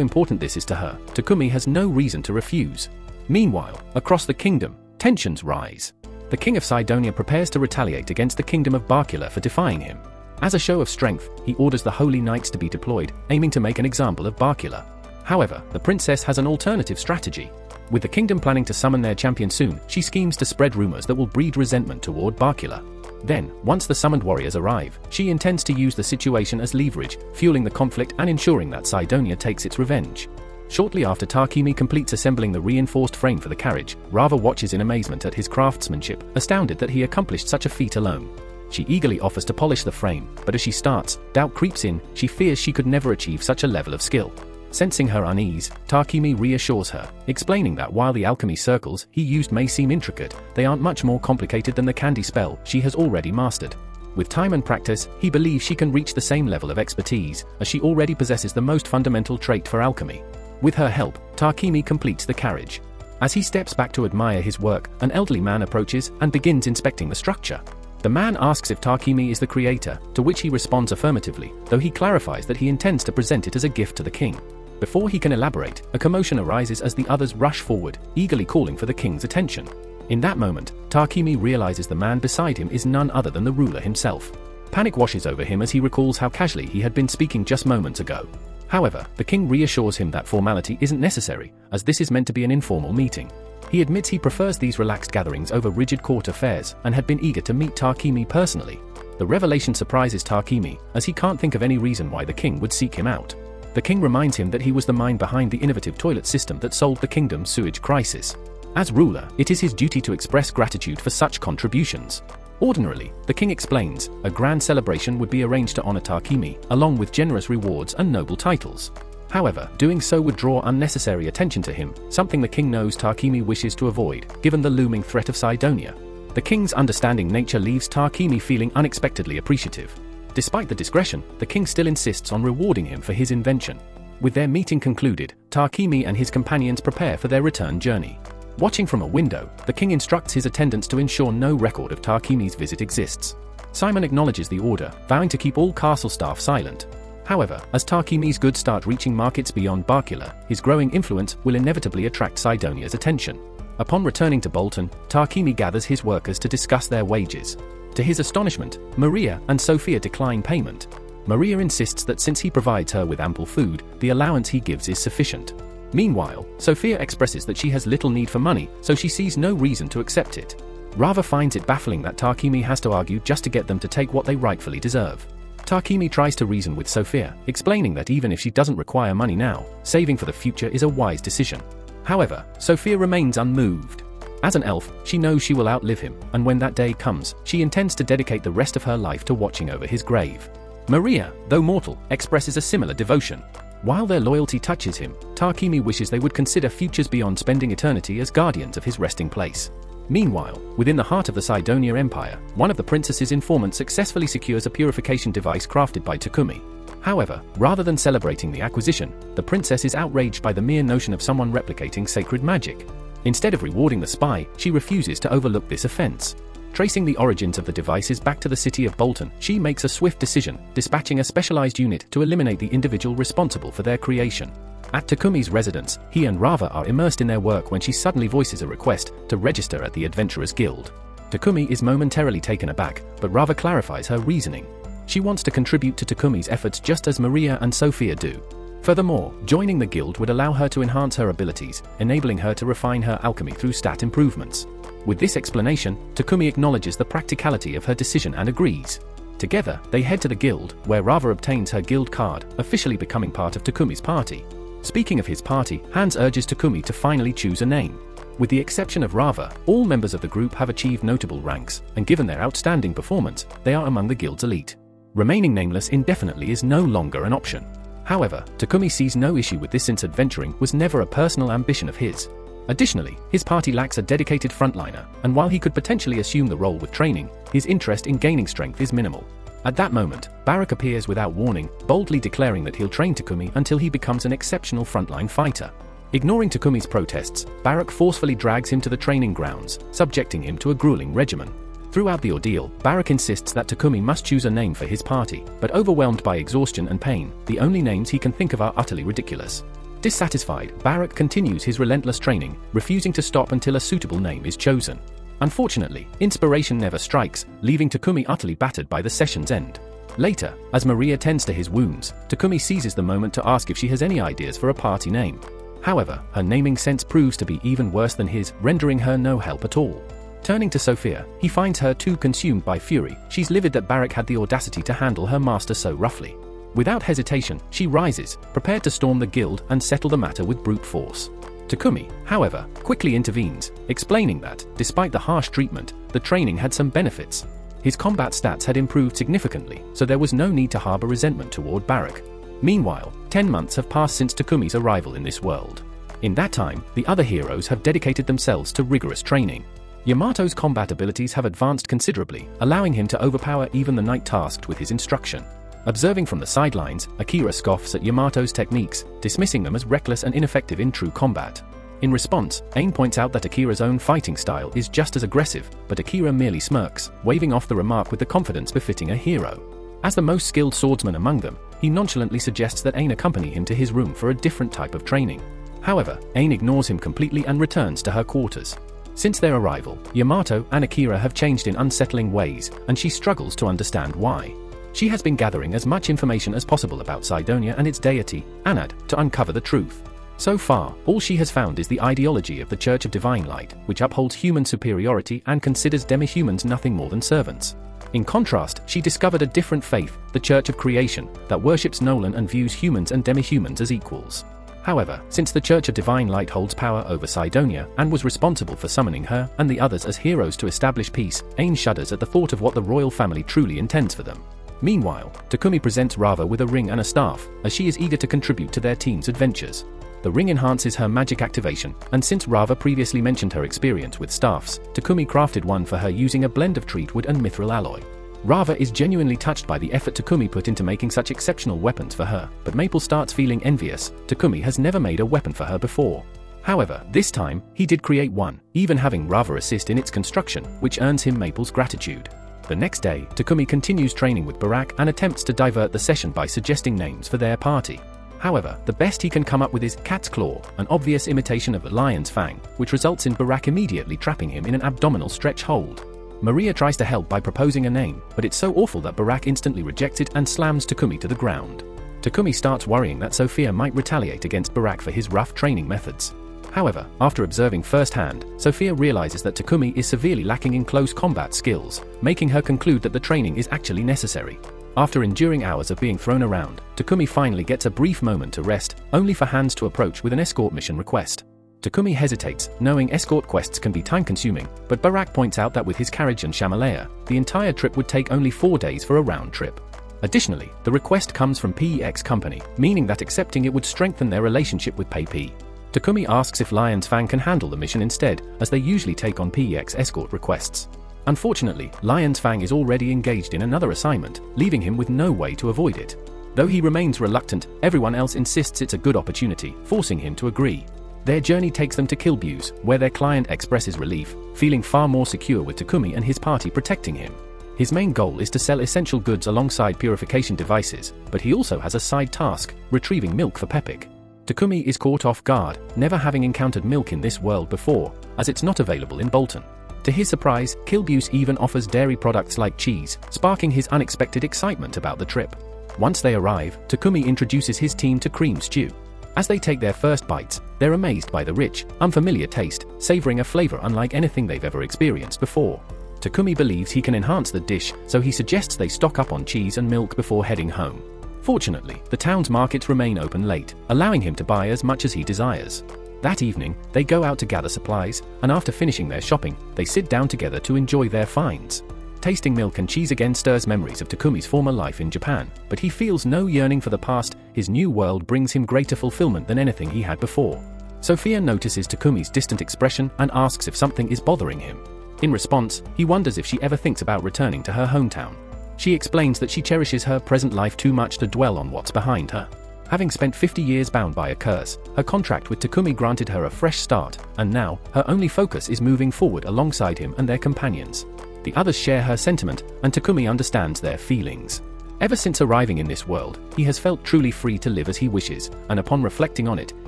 A: important this is to her, Takumi has no reason to refuse. Meanwhile, across the kingdom, tensions rise. The king of Cydonia prepares to retaliate against the kingdom of Barkula for defying him. As a show of strength, he orders the Holy Knights to be deployed, aiming to make an example of Bakula. However, the princess has an alternative strategy. With the kingdom planning to summon their champion soon, she schemes to spread rumors that will breed resentment toward Bakula. Then, once the summoned warriors arrive, she intends to use the situation as leverage, fueling the conflict and ensuring that Cydonia takes its revenge. Shortly after Tarquini completes assembling the reinforced frame for the carriage, Rava watches in amazement at his craftsmanship, astounded that he accomplished such a feat alone. She eagerly offers to polish the frame, but as she starts, doubt creeps in. She fears she could never achieve such a level of skill. Sensing her unease, Tarquini reassures her, explaining that while the alchemy circles he used may seem intricate, they aren't much more complicated than the candy spell she has already mastered. With time and practice, he believes she can reach the same level of expertise, as she already possesses the most fundamental trait for alchemy. With her help, Tarquini completes the carriage. As he steps back to admire his work, an elderly man approaches and begins inspecting the structure. The man asks if Tarquini is the creator, to which he responds affirmatively, though he clarifies that he intends to present it as a gift to the king. Before he can elaborate, a commotion arises as the others rush forward, eagerly calling for the king's attention. In that moment, Tarquini realizes the man beside him is none other than the ruler himself. Panic washes over him as he recalls how casually he had been speaking just moments ago. However, the king reassures him that formality isn't necessary, as this is meant to be an informal meeting. He admits he prefers these relaxed gatherings over rigid court affairs and had been eager to meet Tarquini personally. The revelation surprises Tarquini, as he can't think of any reason why the king would seek him out. The king reminds him that he was the mind behind the innovative toilet system that solved the kingdom's sewage crisis. As ruler, it is his duty to express gratitude for such contributions. Ordinarily, the king explains, a grand celebration would be arranged to honor Tarquini, along with generous rewards and noble titles. However, doing so would draw unnecessary attention to him, something the king knows Tarquini wishes to avoid, given the looming threat of Cydonia. The king's understanding nature leaves Tarquini feeling unexpectedly appreciative. Despite the discretion, the king still insists on rewarding him for his invention. With their meeting concluded, Tarquini and his companions prepare for their return journey. Watching from a window, the king instructs his attendants to ensure no record of Tarquini's visit exists. Simon acknowledges the order, vowing to keep all castle staff silent. However, as Tarquini's goods start reaching markets beyond Bakula, his growing influence will inevitably attract Cydonia's attention. Upon returning to Bolton, Tarquini gathers his workers to discuss their wages. To his astonishment, Maria and Sophia decline payment. Maria insists that since he provides her with ample food, the allowance he gives is sufficient. Meanwhile, Sophia expresses that she has little need for money, so she sees no reason to accept it. Rava finds it baffling that Tarquini has to argue just to get them to take what they rightfully deserve. Tarquini tries to reason with Sophia, explaining that even if she doesn't require money now, saving for the future is a wise decision. However, Sophia remains unmoved. As an elf, she knows she will outlive him, and when that day comes, she intends to dedicate the rest of her life to watching over his grave. Maria, though mortal, expresses a similar devotion. While their loyalty touches him, Tarquini wishes they would consider futures beyond spending eternity as guardians of his resting place. Meanwhile, within the heart of the Cydonia Empire, one of the princess's informants successfully secures a purification device crafted by Takumi. However, rather than celebrating the acquisition, the princess is outraged by the mere notion of someone replicating sacred magic. Instead of rewarding the spy, she refuses to overlook this offense. Tracing the origins of the devices back to the city of Bolton, she makes a swift decision, dispatching a specialized unit to eliminate the individual responsible for their creation. At Takumi's residence, he and Rava are immersed in their work when she suddenly voices a request to register at the Adventurers Guild. Takumi is momentarily taken aback, but Rava clarifies her reasoning. She wants to contribute to Takumi's efforts just as Maria and Sophia do. Furthermore, joining the guild would allow her to enhance her abilities, enabling her to refine her alchemy through stat improvements. With this explanation, Takumi acknowledges the practicality of her decision and agrees. Together, they head to the guild, where Rava obtains her guild card, officially becoming part of Takumi's party. Speaking of his party, Hans urges Takumi to finally choose a name. With the exception of Rava, all members of the group have achieved notable ranks, and given their outstanding performance, they are among the guild's elite. Remaining nameless indefinitely is no longer an option. However, Takumi sees no issue with this since adventuring was never a personal ambition of his. Additionally, his party lacks a dedicated frontliner, and while he could potentially assume the role with training, his interest in gaining strength is minimal. At that moment, Barak appears without warning, boldly declaring that he'll train Takumi until he becomes an exceptional frontline fighter. Ignoring Takumi's protests, Barak forcefully drags him to the training grounds, subjecting him to a grueling regimen. Throughout the ordeal, Barak insists that Takumi must choose a name for his party, but overwhelmed by exhaustion and pain, the only names he can think of are utterly ridiculous. Dissatisfied, Barak continues his relentless training, refusing to stop until a suitable name is chosen. Unfortunately, inspiration never strikes, leaving Takumi utterly battered by the session's end. Later, as Maria tends to his wounds, Takumi seizes the moment to ask if she has any ideas for a party name. However, her naming sense proves to be even worse than his, rendering her no help at all. Turning to Sophia, he finds her too consumed by fury. She's livid that Barak had the audacity to handle her master so roughly. Without hesitation, she rises, prepared to storm the guild and settle the matter with brute force. Takumi, however, quickly intervenes, explaining that, despite the harsh treatment, the training had some benefits. His combat stats had improved significantly, so there was no need to harbor resentment toward Barak. Meanwhile, 10 months have passed since Takumi's arrival in this world. In that time, the other heroes have dedicated themselves to rigorous training. Yamato's combat abilities have advanced considerably, allowing him to overpower even the knight tasked with his instruction. Observing from the sidelines, Akira scoffs at Yamato's techniques, dismissing them as reckless and ineffective in true combat. In response, Ain points out that Akira's own fighting style is just as aggressive, but Akira merely smirks, waving off the remark with the confidence befitting a hero. As the most skilled swordsman among them, he nonchalantly suggests that Ain accompany him to his room for a different type of training. However, Ain ignores him completely and returns to her quarters. Since their arrival, Yamato and Akira have changed in unsettling ways, and she struggles to understand why. She has been gathering as much information as possible about Cydonia and its deity, Anad, to uncover the truth. So far, all she has found is the ideology of the Church of Divine Light, which upholds human superiority and considers demi-humans nothing more than servants. In contrast, she discovered a different faith, the Church of Creation, that worships Nolan and views humans and demi-humans as equals. However, since the Church of Divine Light holds power over Cydonia and was responsible for summoning her and the others as heroes to establish peace, Ain shudders at the thought of what the royal family truly intends for them. Meanwhile, Takumi presents Rava with a ring and a staff, as she is eager to contribute to their team's adventures. The ring enhances her magic activation, and since Rava previously mentioned her experience with staffs, Takumi crafted one for her using a blend of treatwood and mithril alloy. Rava is genuinely touched by the effort Takumi put into making such exceptional weapons for her, but Maple starts feeling envious. Takumi has never made a weapon for her before. However, this time, he did create one, even having Rava assist in its construction, which earns him Maple's gratitude. The next day, Takumi continues training with Barak and attempts to divert the session by suggesting names for their party. However, the best he can come up with is Cat's Claw, an obvious imitation of the lion's fang, which results in Barak immediately trapping him in an abdominal stretch hold. Maria tries to help by proposing a name, but it's so awful that Barak instantly rejects it and slams Takumi to the ground. Takumi starts worrying that Sophia might retaliate against Barak for his rough training methods. However, after observing firsthand, Sophia realizes that Takumi is severely lacking in close combat skills, making her conclude that the training is actually necessary. After enduring hours of being thrown around, Takumi finally gets a brief moment to rest, only for Hans to approach with an escort mission request. Takumi hesitates, knowing escort quests can be time-consuming, but Barak points out that with his carriage and Shamalaya, the entire trip would take only 4 days for a round trip. Additionally, the request comes from PEX Company, meaning that accepting it would strengthen their relationship with PayP. Takumi asks if Lion's Fang can handle the mission instead, as they usually take on PEX escort requests. Unfortunately, Lion's Fang is already engaged in another assignment, leaving him with no way to avoid it. Though he remains reluctant, everyone else insists it's a good opportunity, forcing him to agree. Their journey takes them to Kilbuse, where their client expresses relief, feeling far more secure with Takumi and his party protecting him. His main goal is to sell essential goods alongside purification devices, but he also has a side task, retrieving milk for Pepik. Takumi is caught off guard, never having encountered milk in this world before, as it's not available in Bolton. To his surprise, Kilbuse even offers dairy products like cheese, sparking his unexpected excitement about the trip. Once they arrive, Takumi introduces his team to cream stew. As they take their first bites, they're amazed by the rich, unfamiliar taste, savoring a flavor unlike anything they've ever experienced before. Takumi believes he can enhance the dish, so he suggests they stock up on cheese and milk before heading home. Fortunately, the town's markets remain open late, allowing him to buy as much as he desires. That evening, they go out to gather supplies, and after finishing their shopping, they sit down together to enjoy their finds. Tasting milk and cheese again stirs memories of Takumi's former life in Japan, but he feels no yearning for the past. His new world brings him greater fulfillment than anything he had before. Sophia notices Takumi's distant expression and asks if something is bothering him. In response, he wonders if she ever thinks about returning to her hometown. She explains that she cherishes her present life too much to dwell on what's behind her. Having spent 50 years bound by a curse, her contract with Takumi granted her a fresh start, and now, her only focus is moving forward alongside him and their companions. The others share her sentiment, and Takumi understands their feelings. Ever since arriving in this world, he has felt truly free to live as he wishes, and upon reflecting on it,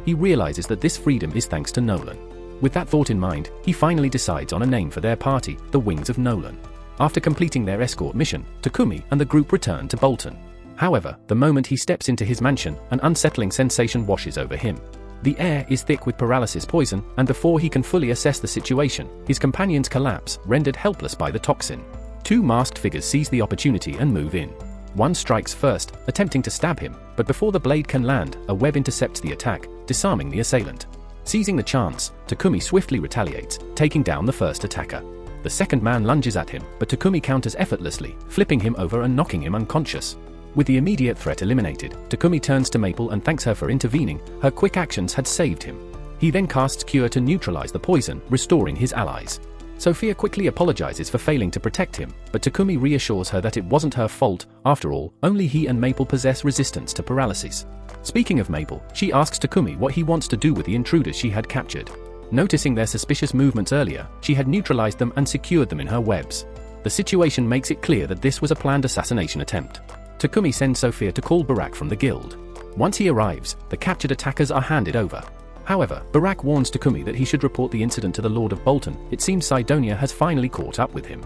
A: he realizes that this freedom is thanks to Nolan. With that thought in mind, he finally decides on a name for their party, the Wings of Nolan. After completing their escort mission, Takumi and the group return to Bolton. However, the moment he steps into his mansion, an unsettling sensation washes over him. The air is thick with paralysis poison, and before he can fully assess the situation, his companions collapse, rendered helpless by the toxin. Two masked figures seize the opportunity and move in. One strikes first, attempting to stab him, but before the blade can land, a web intercepts the attack, disarming the assailant. Seizing the chance, Takumi swiftly retaliates, taking down the first attacker. The second man lunges at him, but Takumi counters effortlessly, flipping him over and knocking him unconscious. With the immediate threat eliminated, Takumi turns to Maple and thanks her for intervening. Her quick actions had saved him. He then casts Cure to neutralize the poison, restoring his allies. Sophia quickly apologizes for failing to protect him, but Takumi reassures her that it wasn't her fault. After all, only he and Maple possess resistance to paralysis. Speaking of Maple, she asks Takumi what he wants to do with the intruders she had captured. Noticing their suspicious movements earlier, she had neutralized them and secured them in her webs. The situation makes it clear that this was a planned assassination attempt. Takumi sends Sophia to call Barak from the guild. Once he arrives, the captured attackers are handed over. However, Barak warns Takumi that he should report the incident to the Lord of Bolton. It seems Sidonia has finally caught up with him.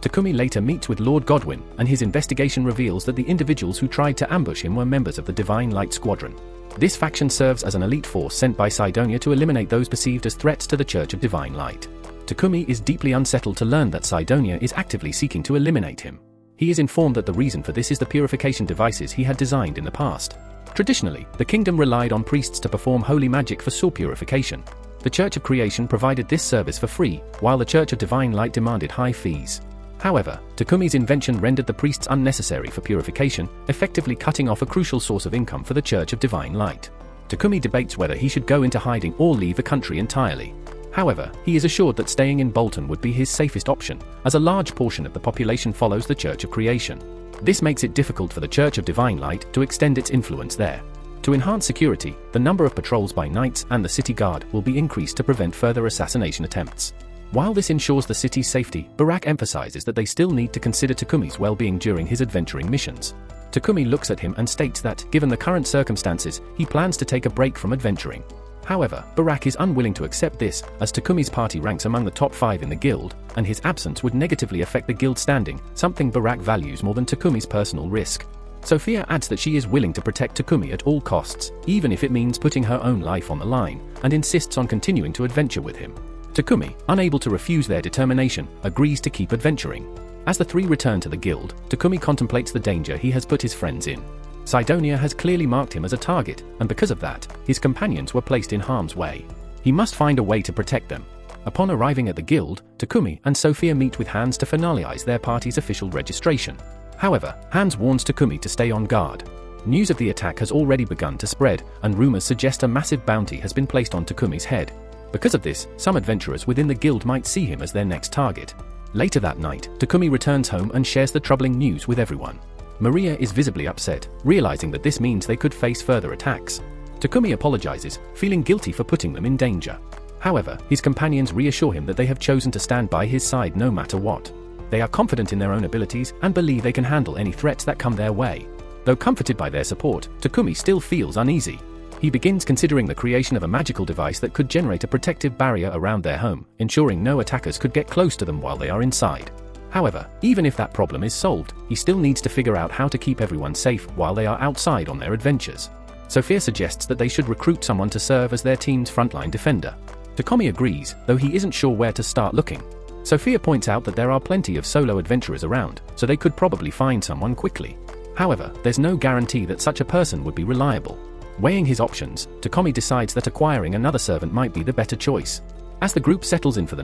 A: Takumi later meets with Lord Godwin, and his investigation reveals that the individuals who tried to ambush him were members of the Divine Light Squadron. This faction serves as an elite force sent by Sidonia to eliminate those perceived as threats to the Church of Divine Light. Takumi is deeply unsettled to learn that Sidonia is actively seeking to eliminate him. He is informed that the reason for this is the purification devices he had designed in the past. Traditionally, the kingdom relied on priests to perform holy magic for soul purification. The Church of Creation provided this service for free, while the Church of Divine Light demanded high fees. However, Takumi's invention rendered the priests unnecessary for purification, effectively cutting off a crucial source of income for the Church of Divine Light. Takumi debates whether he should go into hiding or leave the country entirely. However, he is assured that staying in Bolton would be his safest option, as a large portion of the population follows the Church of Creation. This makes it difficult for the Church of Divine Light to extend its influence there. To enhance security, the number of patrols by knights and the city guard will be increased to prevent further assassination attempts. While this ensures the city's safety, Barak emphasizes that they still need to consider Takumi's well-being during his adventuring missions. Takumi looks at him and states that, given the current circumstances, he plans to take a break from adventuring. However, Barak is unwilling to accept this, as Takumi's party ranks among the top 5 in the guild, and his absence would negatively affect the guild standing, something Barak values more than Takumi's personal risk. Sophia adds that she is willing to protect Takumi at all costs, even if it means putting her own life on the line, and insists on continuing to adventure with him. Takumi, unable to refuse their determination, agrees to keep adventuring. As the three return to the guild, Takumi contemplates the danger he has put his friends in. Sidonia has clearly marked him as a target, and because of that, his companions were placed in harm's way. He must find a way to protect them. Upon arriving at the guild, Takumi and Sophia meet with Hans to finalize their party's official registration. However, Hans warns Takumi to stay on guard. News of the attack has already begun to spread, and rumors suggest a massive bounty has been placed on Takumi's head. Because of this, some adventurers within the guild might see him as their next target. Later that night, Takumi returns home and shares the troubling news with everyone. Maria is visibly upset, realizing that this means they could face further attacks. Takumi apologizes, feeling guilty for putting them in danger. However, his companions reassure him that they have chosen to stand by his side no matter what. They are confident in their own abilities and believe they can handle any threats that come their way. Though comforted by their support, Takumi still feels uneasy. He begins considering the creation of a magical device that could generate a protective barrier around their home, ensuring no attackers could get close to them while they are inside. However, even if that problem is solved, he still needs to figure out how to keep everyone safe while they are outside on their adventures. Sophia suggests that they should recruit someone to serve as their team's frontline defender. Takumi agrees, though he isn't sure where to start looking. Sophia points out that there are plenty of solo adventurers around, so they could probably find someone quickly. However, there's no guarantee that such a person would be reliable. Weighing his options, Takumi decides that acquiring another servant might be the better choice. As the group settles in for the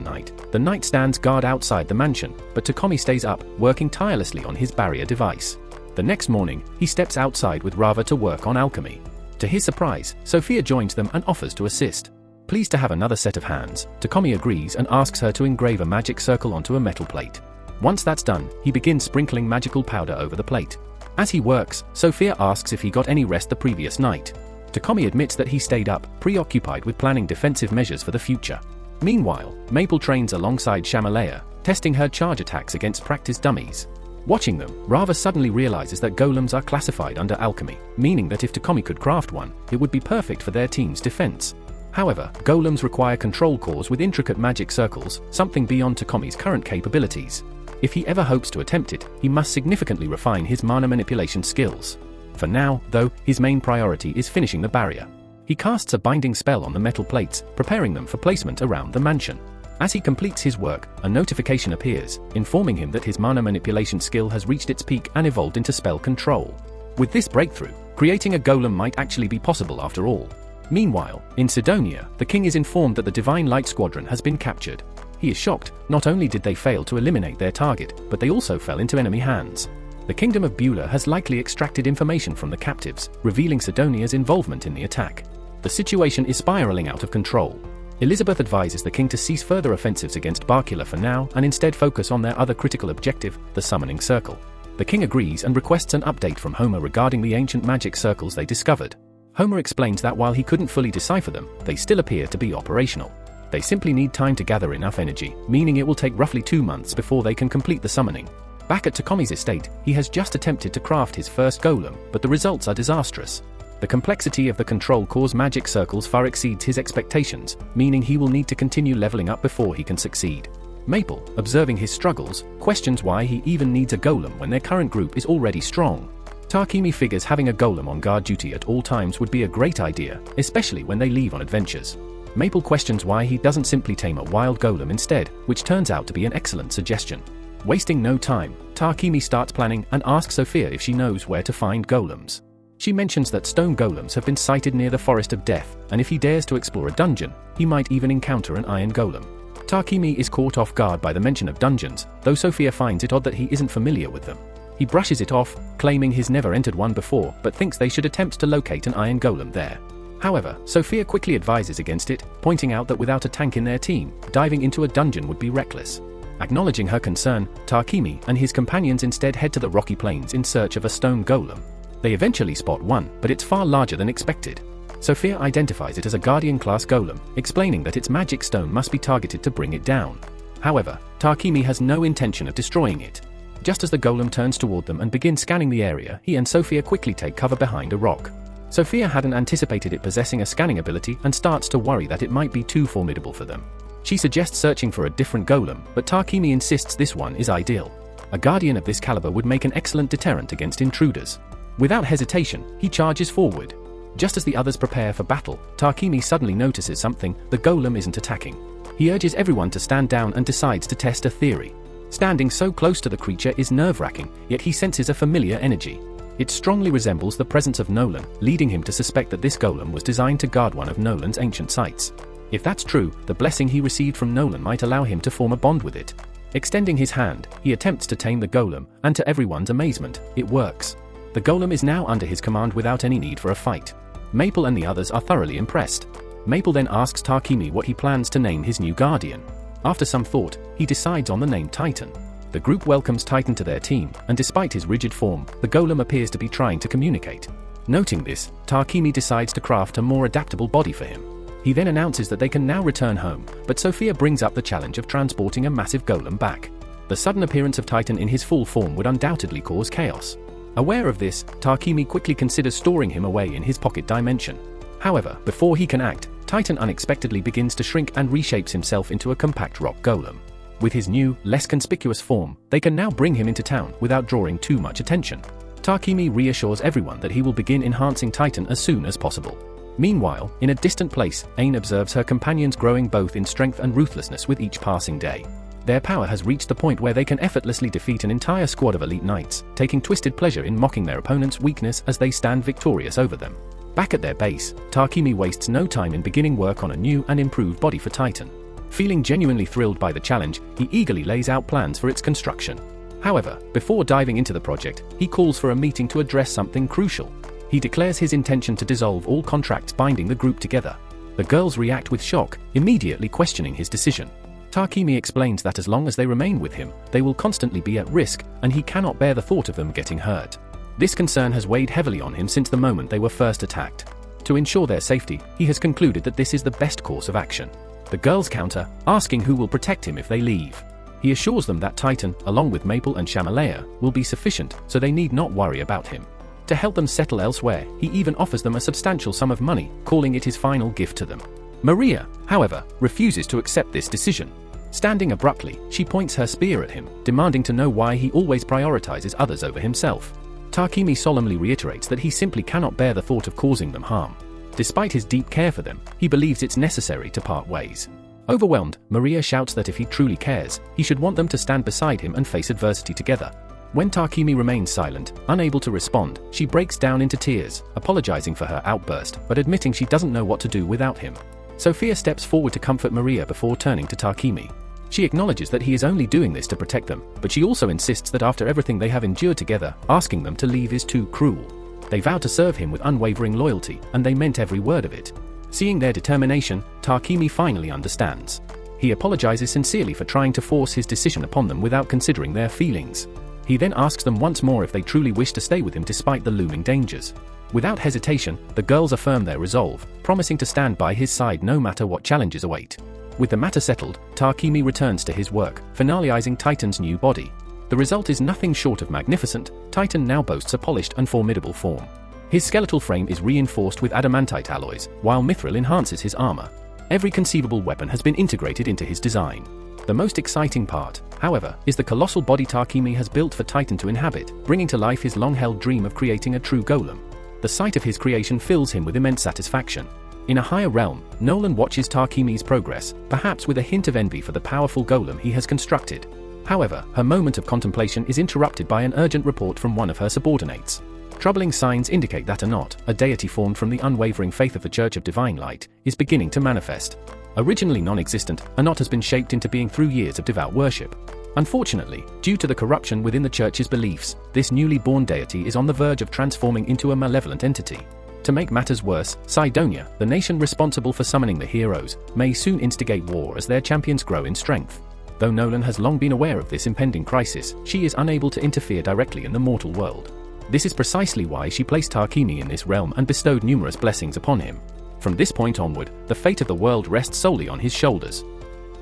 A: night stands guard outside the mansion, but Takumi stays up, working tirelessly on his barrier device. The next morning, he steps outside with Rava to work on alchemy. To his surprise, Sophia joins them and offers to assist. Pleased to have another set of hands, Takumi agrees and asks her to engrave a magic circle onto a metal plate. Once that's done, he begins sprinkling magical powder over the plate. As he works, Sophia asks if he got any rest the previous night. Takumi admits that he stayed up, preoccupied with planning defensive measures for the future. Meanwhile, Maple trains alongside Shamalaya, testing her charge attacks against practice dummies. Watching them, Rava suddenly realizes that golems are classified under alchemy, meaning that if Takumi could craft one, it would be perfect for their team's defense. However, golems require control cores with intricate magic circles, something beyond Takumi's current capabilities. If he ever hopes to attempt it, he must significantly refine his mana manipulation skills. For now, though, his main priority is finishing the barrier. He casts a binding spell on the metal plates, preparing them for placement around the mansion. As he completes his work, a notification appears, informing him that his mana manipulation skill has reached its peak and evolved into spell control. With this breakthrough, creating a golem might actually be possible after all. Meanwhile, in Sidonia, the king is informed that the Divine Light Squadron has been captured. He is shocked. Not only did they fail to eliminate their target, but they also fell into enemy hands. The Kingdom of Beulah has likely extracted information from the captives, revealing Sidonia's involvement in the attack. The situation is spiraling out of control. Elizabeth advises the king to cease further offensives against Barkila for now and instead focus on their other critical objective, the Summoning Circle. The king agrees and requests an update from Homer regarding the ancient magic circles they discovered. Homer explains that while he couldn't fully decipher them, they still appear to be operational. They simply need time to gather enough energy, meaning it will take roughly 2 months before they can complete the summoning. Back at Takomi's estate, he has just attempted to craft his first golem, but the results are disastrous. The complexity of the control cause magic circles far exceeds his expectations, meaning he will need to continue leveling up before he can succeed. Maple, observing his struggles, questions why he even needs a golem when their current group is already strong. Takemi figures having a golem on guard duty at all times would be a great idea, especially when they leave on adventures. Maple questions why he doesn't simply tame a wild golem instead, which turns out to be an excellent suggestion. Wasting no time, Takemi starts planning and asks Sophia if she knows where to find golems. She mentions that stone golems have been sighted near the Forest of Death, and if he dares to explore a dungeon, he might even encounter an iron golem. Takemi is caught off guard by the mention of dungeons, though Sophia finds it odd that he isn't familiar with them. He brushes it off, claiming he's never entered one before, but thinks they should attempt to locate an iron golem there. However, Sophia quickly advises against it, pointing out that without a tank in their team, diving into a dungeon would be reckless. Acknowledging her concern, Takemi and his companions instead head to the rocky plains in search of a stone golem. They eventually spot one, but it's far larger than expected. Sophia identifies it as a Guardian-class golem, explaining that its magic stone must be targeted to bring it down. However, Takemi has no intention of destroying it. Just as the golem turns toward them and begins scanning the area, he and Sophia quickly take cover behind a rock. Sophia hadn't anticipated it possessing a scanning ability and starts to worry that it might be too formidable for them. She suggests searching for a different golem, but Takemi insists this one is ideal. A guardian of this caliber would make an excellent deterrent against intruders. Without hesitation, he charges forward. Just as the others prepare for battle, Takemi suddenly notices something: the golem isn't attacking. He urges everyone to stand down and decides to test a theory. Standing so close to the creature is nerve-wracking, yet he senses a familiar energy. It strongly resembles the presence of Nolan, leading him to suspect that this golem was designed to guard one of Nolan's ancient sites. If that's true, the blessing he received from Nolan might allow him to form a bond with it. Extending his hand, he attempts to tame the golem, and to everyone's amazement, it works. The golem is now under his command without any need for a fight. Maple and the others are thoroughly impressed. Maple then asks Takemi what he plans to name his new guardian. After some thought, he decides on the name Titan. The group welcomes Titan to their team, and despite his rigid form, the golem appears to be trying to communicate. Noting this, Takemi decides to craft a more adaptable body for him. He then announces that they can now return home, but Sophia brings up the challenge of transporting a massive golem back. The sudden appearance of Titan in his full form would undoubtedly cause chaos. Aware of this, Takemi quickly considers storing him away in his pocket dimension. However, before he can act, Titan unexpectedly begins to shrink and reshapes himself into a compact rock golem. With his new, less conspicuous form, they can now bring him into town without drawing too much attention. Takemi reassures everyone that he will begin enhancing Titan as soon as possible. Meanwhile, in a distant place, Ain observes her companions growing both in strength and ruthlessness with each passing day. Their power has reached the point where they can effortlessly defeat an entire squad of elite knights, taking twisted pleasure in mocking their opponent's weakness as they stand victorious over them. Back at their base, Takemi wastes no time in beginning work on a new and improved body for Titan. Feeling genuinely thrilled by the challenge, he eagerly lays out plans for its construction. However, before diving into the project, he calls for a meeting to address something crucial. He declares his intention to dissolve all contracts binding the group together. The girls react with shock, immediately questioning his decision. Takemi explains that as long as they remain with him, they will constantly be at risk, and he cannot bear the thought of them getting hurt. This concern has weighed heavily on him since the moment they were first attacked. To ensure their safety, he has concluded that this is the best course of action. The girls counter, asking who will protect him if they leave. He assures them that Titan, along with Maple and Shamalea, will be sufficient, so they need not worry about him. To help them settle elsewhere, he even offers them a substantial sum of money, calling it his final gift to them. Maria, however, refuses to accept this decision. Standing abruptly, she points her spear at him, demanding to know why he always prioritizes others over himself. Takemi solemnly reiterates that he simply cannot bear the thought of causing them harm. Despite his deep care for them, he believes it's necessary to part ways. Overwhelmed, Maria shouts that if he truly cares, he should want them to stand beside him and face adversity together. When Takemi remains silent, unable to respond, she breaks down into tears, apologizing for her outburst, but admitting she doesn't know what to do without him. Sophia steps forward to comfort Maria before turning to Takemi. She acknowledges that he is only doing this to protect them, but she also insists that after everything they have endured together, asking them to leave is too cruel. They vow to serve him with unwavering loyalty, and they meant every word of it. Seeing their determination, Takemi finally understands. He apologizes sincerely for trying to force his decision upon them without considering their feelings. He then asks them once more if they truly wish to stay with him despite the looming dangers. Without hesitation, the girls affirm their resolve, promising to stand by his side no matter what challenges await. With the matter settled, Takemi returns to his work, finalizing Titan's new body. The result is nothing short of magnificent. Titan now boasts a polished and formidable form. His skeletal frame is reinforced with adamantite alloys, while mithril enhances his armor. Every conceivable weapon has been integrated into his design. The most exciting part, however, is the colossal body Takemi has built for Titan to inhabit, bringing to life his long-held dream of creating a true golem. The sight of his creation fills him with immense satisfaction. In a higher realm, Nolan watches Takemi's progress, perhaps with a hint of envy for the powerful golem he has constructed. However, her moment of contemplation is interrupted by an urgent report from one of her subordinates. Troubling signs indicate that Anot, a deity formed from the unwavering faith of the Church of Divine Light, is beginning to manifest. Originally non-existent, Anot has been shaped into being through years of devout worship. Unfortunately, due to the corruption within the Church's beliefs, this newly born deity is on the verge of transforming into a malevolent entity. To make matters worse, Cydonia, the nation responsible for summoning the heroes, may soon instigate war as their champions grow in strength. Though Nolan has long been aware of this impending crisis, she is unable to interfere directly in the mortal world. This is precisely why she placed Takemi in this realm and bestowed numerous blessings upon him. From this point onward, the fate of the world rests solely on his shoulders.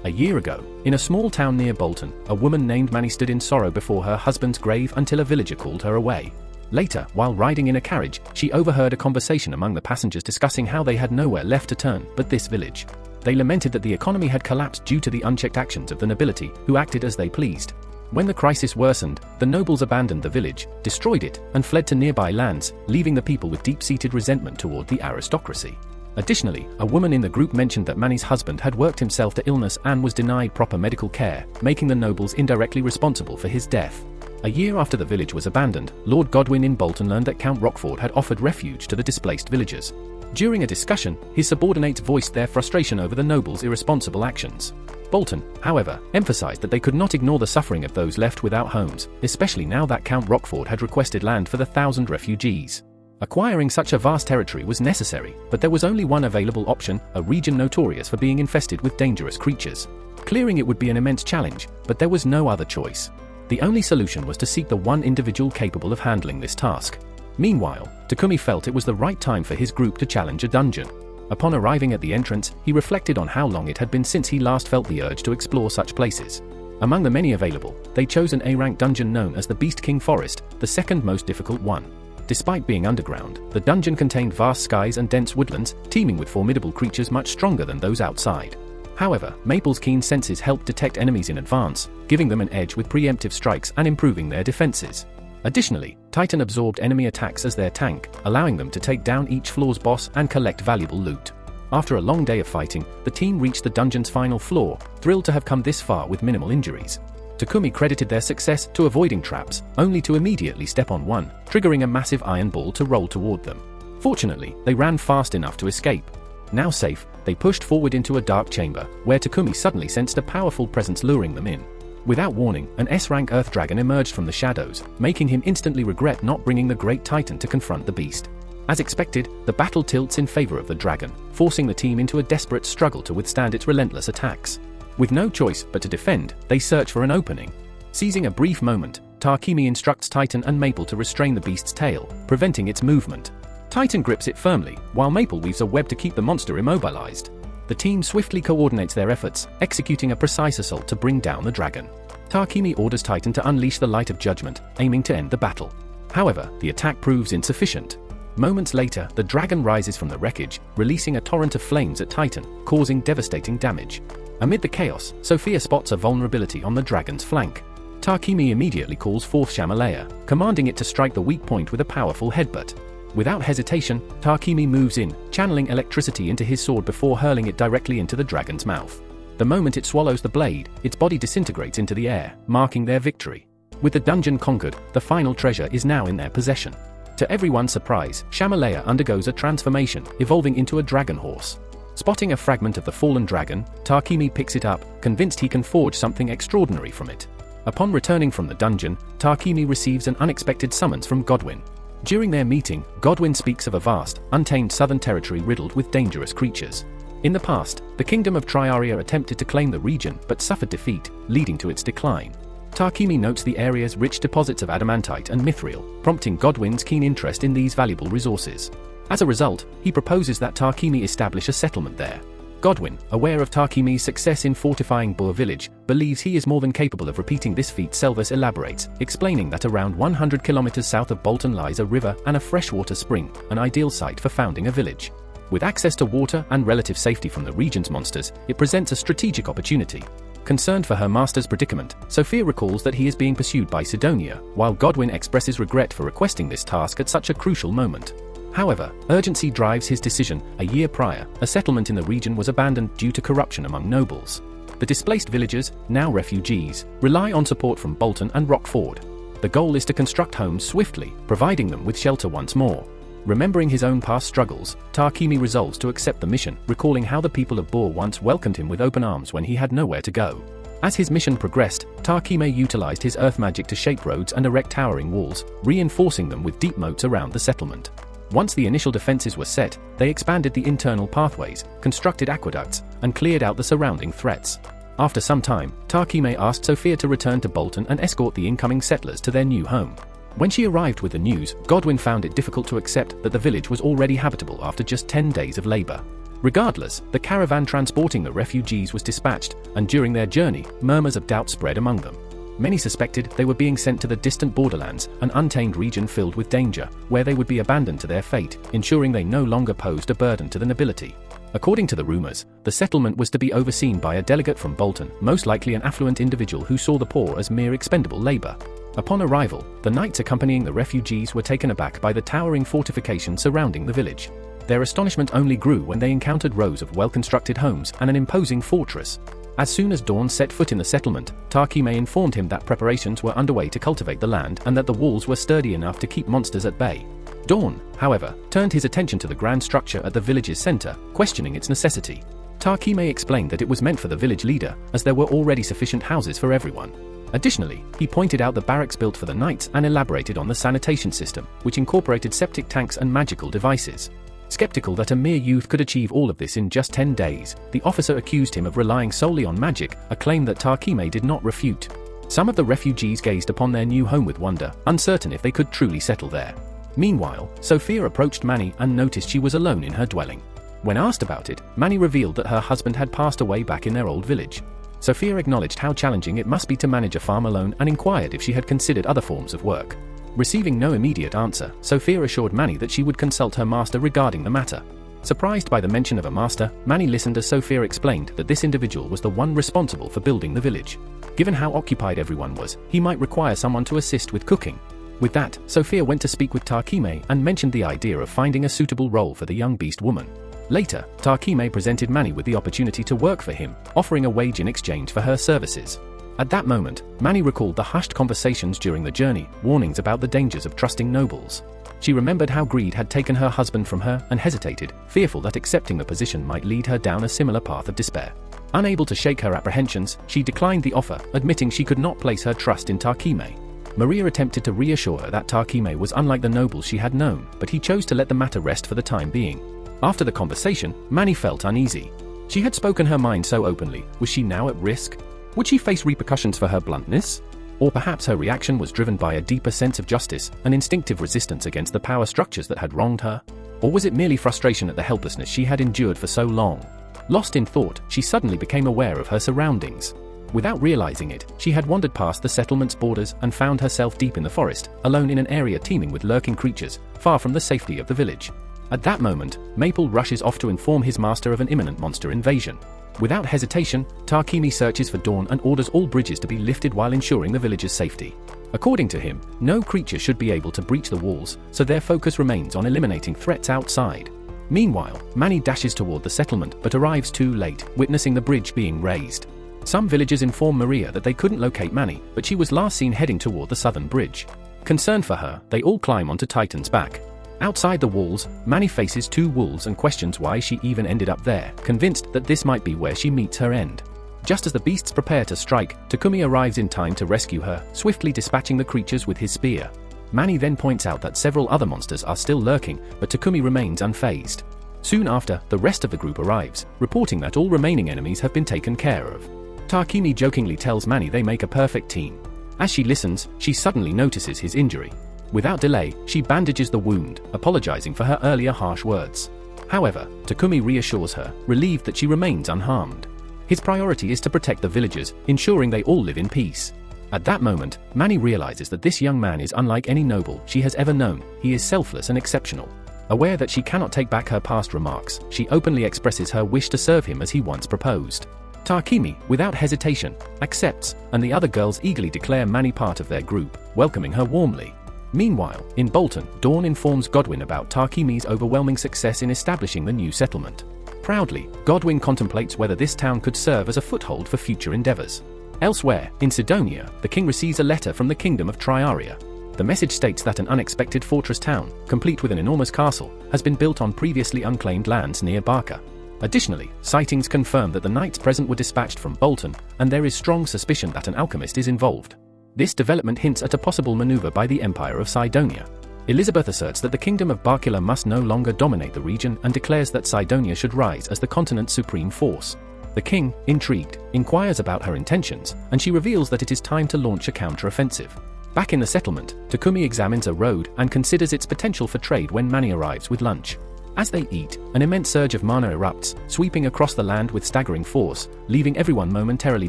A: A year ago, in a small town near Bolton, a woman named Manny stood in sorrow before her husband's grave until a villager called her away. Later, while riding in a carriage, she overheard a conversation among the passengers discussing how they had nowhere left to turn but this village. They lamented that the economy had collapsed due to the unchecked actions of the nobility, who acted as they pleased. When the crisis worsened, the nobles abandoned the village, destroyed it, and fled to nearby lands, leaving the people with deep-seated resentment toward the aristocracy. Additionally, a woman in the group mentioned that Manny's husband had worked himself to illness and was denied proper medical care, making the nobles indirectly responsible for his death. A year after the village was abandoned, Lord Godwin in Bolton learned that Count Rockford had offered refuge to the displaced villagers. During a discussion, his subordinates voiced their frustration over the nobles' irresponsible actions. Bolton, however, emphasized that they could not ignore the suffering of those left without homes, especially now that Count Rockford had requested land for the 1,000 refugees. Acquiring such a vast territory was necessary, but there was only one available option, a region notorious for being infested with dangerous creatures. Clearing it would be an immense challenge, but there was no other choice. The only solution was to seek the one individual capable of handling this task. Meanwhile, Takumi felt it was the right time for his group to challenge a dungeon. Upon arriving at the entrance, he reflected on how long it had been since he last felt the urge to explore such places. Among the many available, they chose an A-rank dungeon known as the Beast King Forest, the second most difficult one. Despite being underground, the dungeon contained vast skies and dense woodlands, teeming with formidable creatures much stronger than those outside. However, Maple's keen senses helped detect enemies in advance, giving them an edge with preemptive strikes and improving their defenses. Additionally, Titan absorbed enemy attacks as their tank, allowing them to take down each floor's boss and collect valuable loot. After a long day of fighting, the team reached the dungeon's final floor, thrilled to have come this far with minimal injuries. Takumi credited their success to avoiding traps, only to immediately step on one, triggering a massive iron ball to roll toward them. Fortunately, they ran fast enough to escape. Now safe, they pushed forward into a dark chamber, where Takumi suddenly sensed a powerful presence luring them in. Without warning, an S-rank Earth Dragon emerged from the shadows, making him instantly regret not bringing the Great Titan to confront the beast. As expected, the battle tilts in favor of the dragon, forcing the team into a desperate struggle to withstand its relentless attacks. With no choice but to defend, they search for an opening. Seizing a brief moment, Takemi instructs Titan and Maple to restrain the beast's tail, preventing its movement. Titan grips it firmly, while Maple weaves a web to keep the monster immobilized. The team swiftly coordinates their efforts, executing a precise assault to bring down the dragon. Takemi orders Titan to unleash the light of judgment, aiming to end the battle. However, the attack proves insufficient. Moments later, the dragon rises from the wreckage, releasing a torrent of flames at Titan, causing devastating damage. Amid the chaos, Sophia spots a vulnerability on the dragon's flank. Tarquini immediately calls forth Shamalaya, commanding it to strike the weak point with a powerful headbutt. Without hesitation, Tarquini moves in, channeling electricity into his sword before hurling it directly into the dragon's mouth. The moment it swallows the blade, its body disintegrates into the air, marking their victory. With the dungeon conquered, the final treasure is now in their possession. To everyone's surprise, Shamalaya undergoes a transformation, evolving into a dragon horse. Spotting a fragment of the fallen dragon, Tarquini picks it up, convinced he can forge something extraordinary from it. Upon returning from the dungeon, Tarquini receives an unexpected summons from Godwyn. During their meeting, Godwyn speaks of a vast, untamed southern territory riddled with dangerous creatures. In the past, the kingdom of Triaria attempted to claim the region but suffered defeat, leading to its decline. Tarquini notes the area's rich deposits of adamantite and mithril, prompting Godwyn's keen interest in these valuable resources. As a result, he proposes that Tarquini establish a settlement there. Godwyn, aware of Tarquini's success in fortifying Boer village, believes he is more than capable of repeating this feat. Selvus elaborates, explaining that around 100 kilometers south of Bolton lies a river and a freshwater spring, an ideal site for founding a village. With access to water and relative safety from the region's monsters, it presents a strategic opportunity. Concerned for her master's predicament, Sophia recalls that he is being pursued by Sidonia, while Godwyn expresses regret for requesting this task at such a crucial moment. However, urgency drives his decision. A year prior, a settlement in the region was abandoned due to corruption among nobles. The displaced villagers, now refugees, rely on support from Bolton and Rockford. The goal is to construct homes swiftly, providing them with shelter once more. Remembering his own past struggles, Tarquini resolves to accept the mission, recalling how the people of Boer once welcomed him with open arms when he had nowhere to go. As his mission progressed, Tarquini utilized his earth magic to shape roads and erect towering walls, reinforcing them with deep moats around the settlement. Once the initial defenses were set, they expanded the internal pathways, constructed aqueducts, and cleared out the surrounding threats. After some time, Tarquini asked Sophia to return to Bolton and escort the incoming settlers to their new home. When she arrived with the news, Godwyn found it difficult to accept that the village was already habitable after just 10 days of labor. Regardless, the caravan transporting the refugees was dispatched, and during their journey, murmurs of doubt spread among them. Many suspected they were being sent to the distant borderlands, an untamed region filled with danger, where they would be abandoned to their fate, ensuring they no longer posed a burden to the nobility. According to the rumors, the settlement was to be overseen by a delegate from Bolton, most likely an affluent individual who saw the poor as mere expendable labor. Upon arrival, the knights accompanying the refugees were taken aback by the towering fortification surrounding the village. Their astonishment only grew when they encountered rows of well-constructed homes and an imposing fortress. As soon as Dawn set foot in the settlement, Tarquini informed him that preparations were underway to cultivate the land and that the walls were sturdy enough to keep monsters at bay. Dawn, however, turned his attention to the grand structure at the village's center, questioning its necessity. Tarquini explained that it was meant for the village leader, as there were already sufficient houses for everyone. Additionally, he pointed out the barracks built for the knights and elaborated on the sanitation system, which incorporated septic tanks and magical devices. Skeptical that a mere youth could achieve all of this in just 10 days, the officer accused him of relying solely on magic, a claim that Tarquini did not refute. Some of the refugees gazed upon their new home with wonder, uncertain if they could truly settle there. Meanwhile, Sophia approached Manny and noticed she was alone in her dwelling. When asked about it, Manny revealed that her husband had passed away back in their old village. Sophia acknowledged how challenging it must be to manage a farm alone and inquired if she had considered other forms of work. Receiving no immediate answer, Sophia assured Manny that she would consult her master regarding the matter. Surprised by the mention of a master, Manny listened as Sophia explained that this individual was the one responsible for building the village. Given how occupied everyone was, he might require someone to assist with cooking. With that, Sophia went to speak with Tarquini and mentioned the idea of finding a suitable role for the young beast woman. Later, Tarquini presented Manny with the opportunity to work for him, offering a wage in exchange for her services. At that moment, Manny recalled the hushed conversations during the journey, warnings about the dangers of trusting nobles. She remembered how greed had taken her husband from her and hesitated, fearful that accepting the position might lead her down a similar path of despair. Unable to shake her apprehensions, she declined the offer, admitting she could not place her trust in Tarquini. Maria attempted to reassure her that Tarquini was unlike the nobles she had known, but he chose to let the matter rest for the time being. After the conversation, Manny felt uneasy. She had spoken her mind so openly, was she now at risk? Would she face repercussions for her bluntness? Or perhaps her reaction was driven by a deeper sense of justice, an instinctive resistance against the power structures that had wronged her? Or was it merely frustration at the helplessness she had endured for so long? Lost in thought, she suddenly became aware of her surroundings. Without realizing it, she had wandered past the settlement's borders and found herself deep in the forest, alone in an area teeming with lurking creatures, far from the safety of the village. At that moment, Maple rushes off to inform his master of an imminent monster invasion. Without hesitation, Takemi searches for Dawn and orders all bridges to be lifted while ensuring the villagers' safety. According to him, no creature should be able to breach the walls, so their focus remains on eliminating threats outside. Meanwhile, Manny dashes toward the settlement but arrives too late, witnessing the bridge being raised. Some villagers inform Maria that they couldn't locate Manny, but she was last seen heading toward the southern bridge. Concerned for her, they all climb onto Titan's back. Outside the walls, Manny faces two wolves and questions why she even ended up there, convinced that this might be where she meets her end. Just as the beasts prepare to strike, Takumi arrives in time to rescue her, swiftly dispatching the creatures with his spear. Manny then points out that several other monsters are still lurking, but Takumi remains unfazed. Soon after, the rest of the group arrives, reporting that all remaining enemies have been taken care of. Takemi jokingly tells Manny they make a perfect team. As she listens, she suddenly notices his injury. Without delay, she bandages the wound, apologizing for her earlier harsh words. However, Takumi reassures her, relieved that she remains unharmed. His priority is to protect the villagers, ensuring they all live in peace. At that moment, Manny realizes that this young man is unlike any noble she has ever known. He is selfless and exceptional. Aware that she cannot take back her past remarks, she openly expresses her wish to serve him as he once proposed. Takemi, without hesitation, accepts, and the other girls eagerly declare Manny part of their group, welcoming her warmly. Meanwhile, in Bolton, Dawn informs Godwin about Takemi's overwhelming success in establishing the new settlement. Proudly, Godwin contemplates whether this town could serve as a foothold for future endeavors. Elsewhere, in Sidonia, the king receives a letter from the kingdom of Triaria. The message states that an unexpected fortress town, complete with an enormous castle, has been built on previously unclaimed lands near Barca. Additionally, sightings confirm that the knights present were dispatched from Bolton, and there is strong suspicion that an alchemist is involved. This development hints at a possible maneuver by the Empire of Sidonia. Elizabeth asserts that the kingdom of Barcula must no longer dominate the region and declares that Sidonia should rise as the continent's supreme force. The king, intrigued, inquires about her intentions, and she reveals that it is time to launch a counter-offensive. Back in the settlement, Takumi examines a road and considers its potential for trade when Manny arrives with lunch. As they eat, an immense surge of mana erupts, sweeping across the land with staggering force, leaving everyone momentarily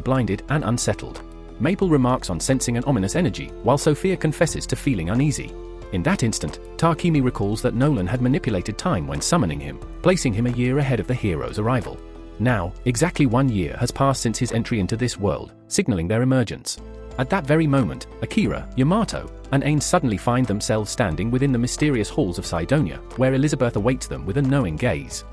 A: blinded and unsettled. Maple remarks on sensing an ominous energy, while Sophia confesses to feeling uneasy. In that instant, Takemi recalls that Nolan had manipulated time when summoning him, placing him a year ahead of the hero's arrival. Now, exactly 1 year has passed since his entry into this world, signaling their emergence. At that very moment, Akira, Yamato, and Ain suddenly find themselves standing within the mysterious halls of Sidonia, where Elizabeth awaits them with a knowing gaze.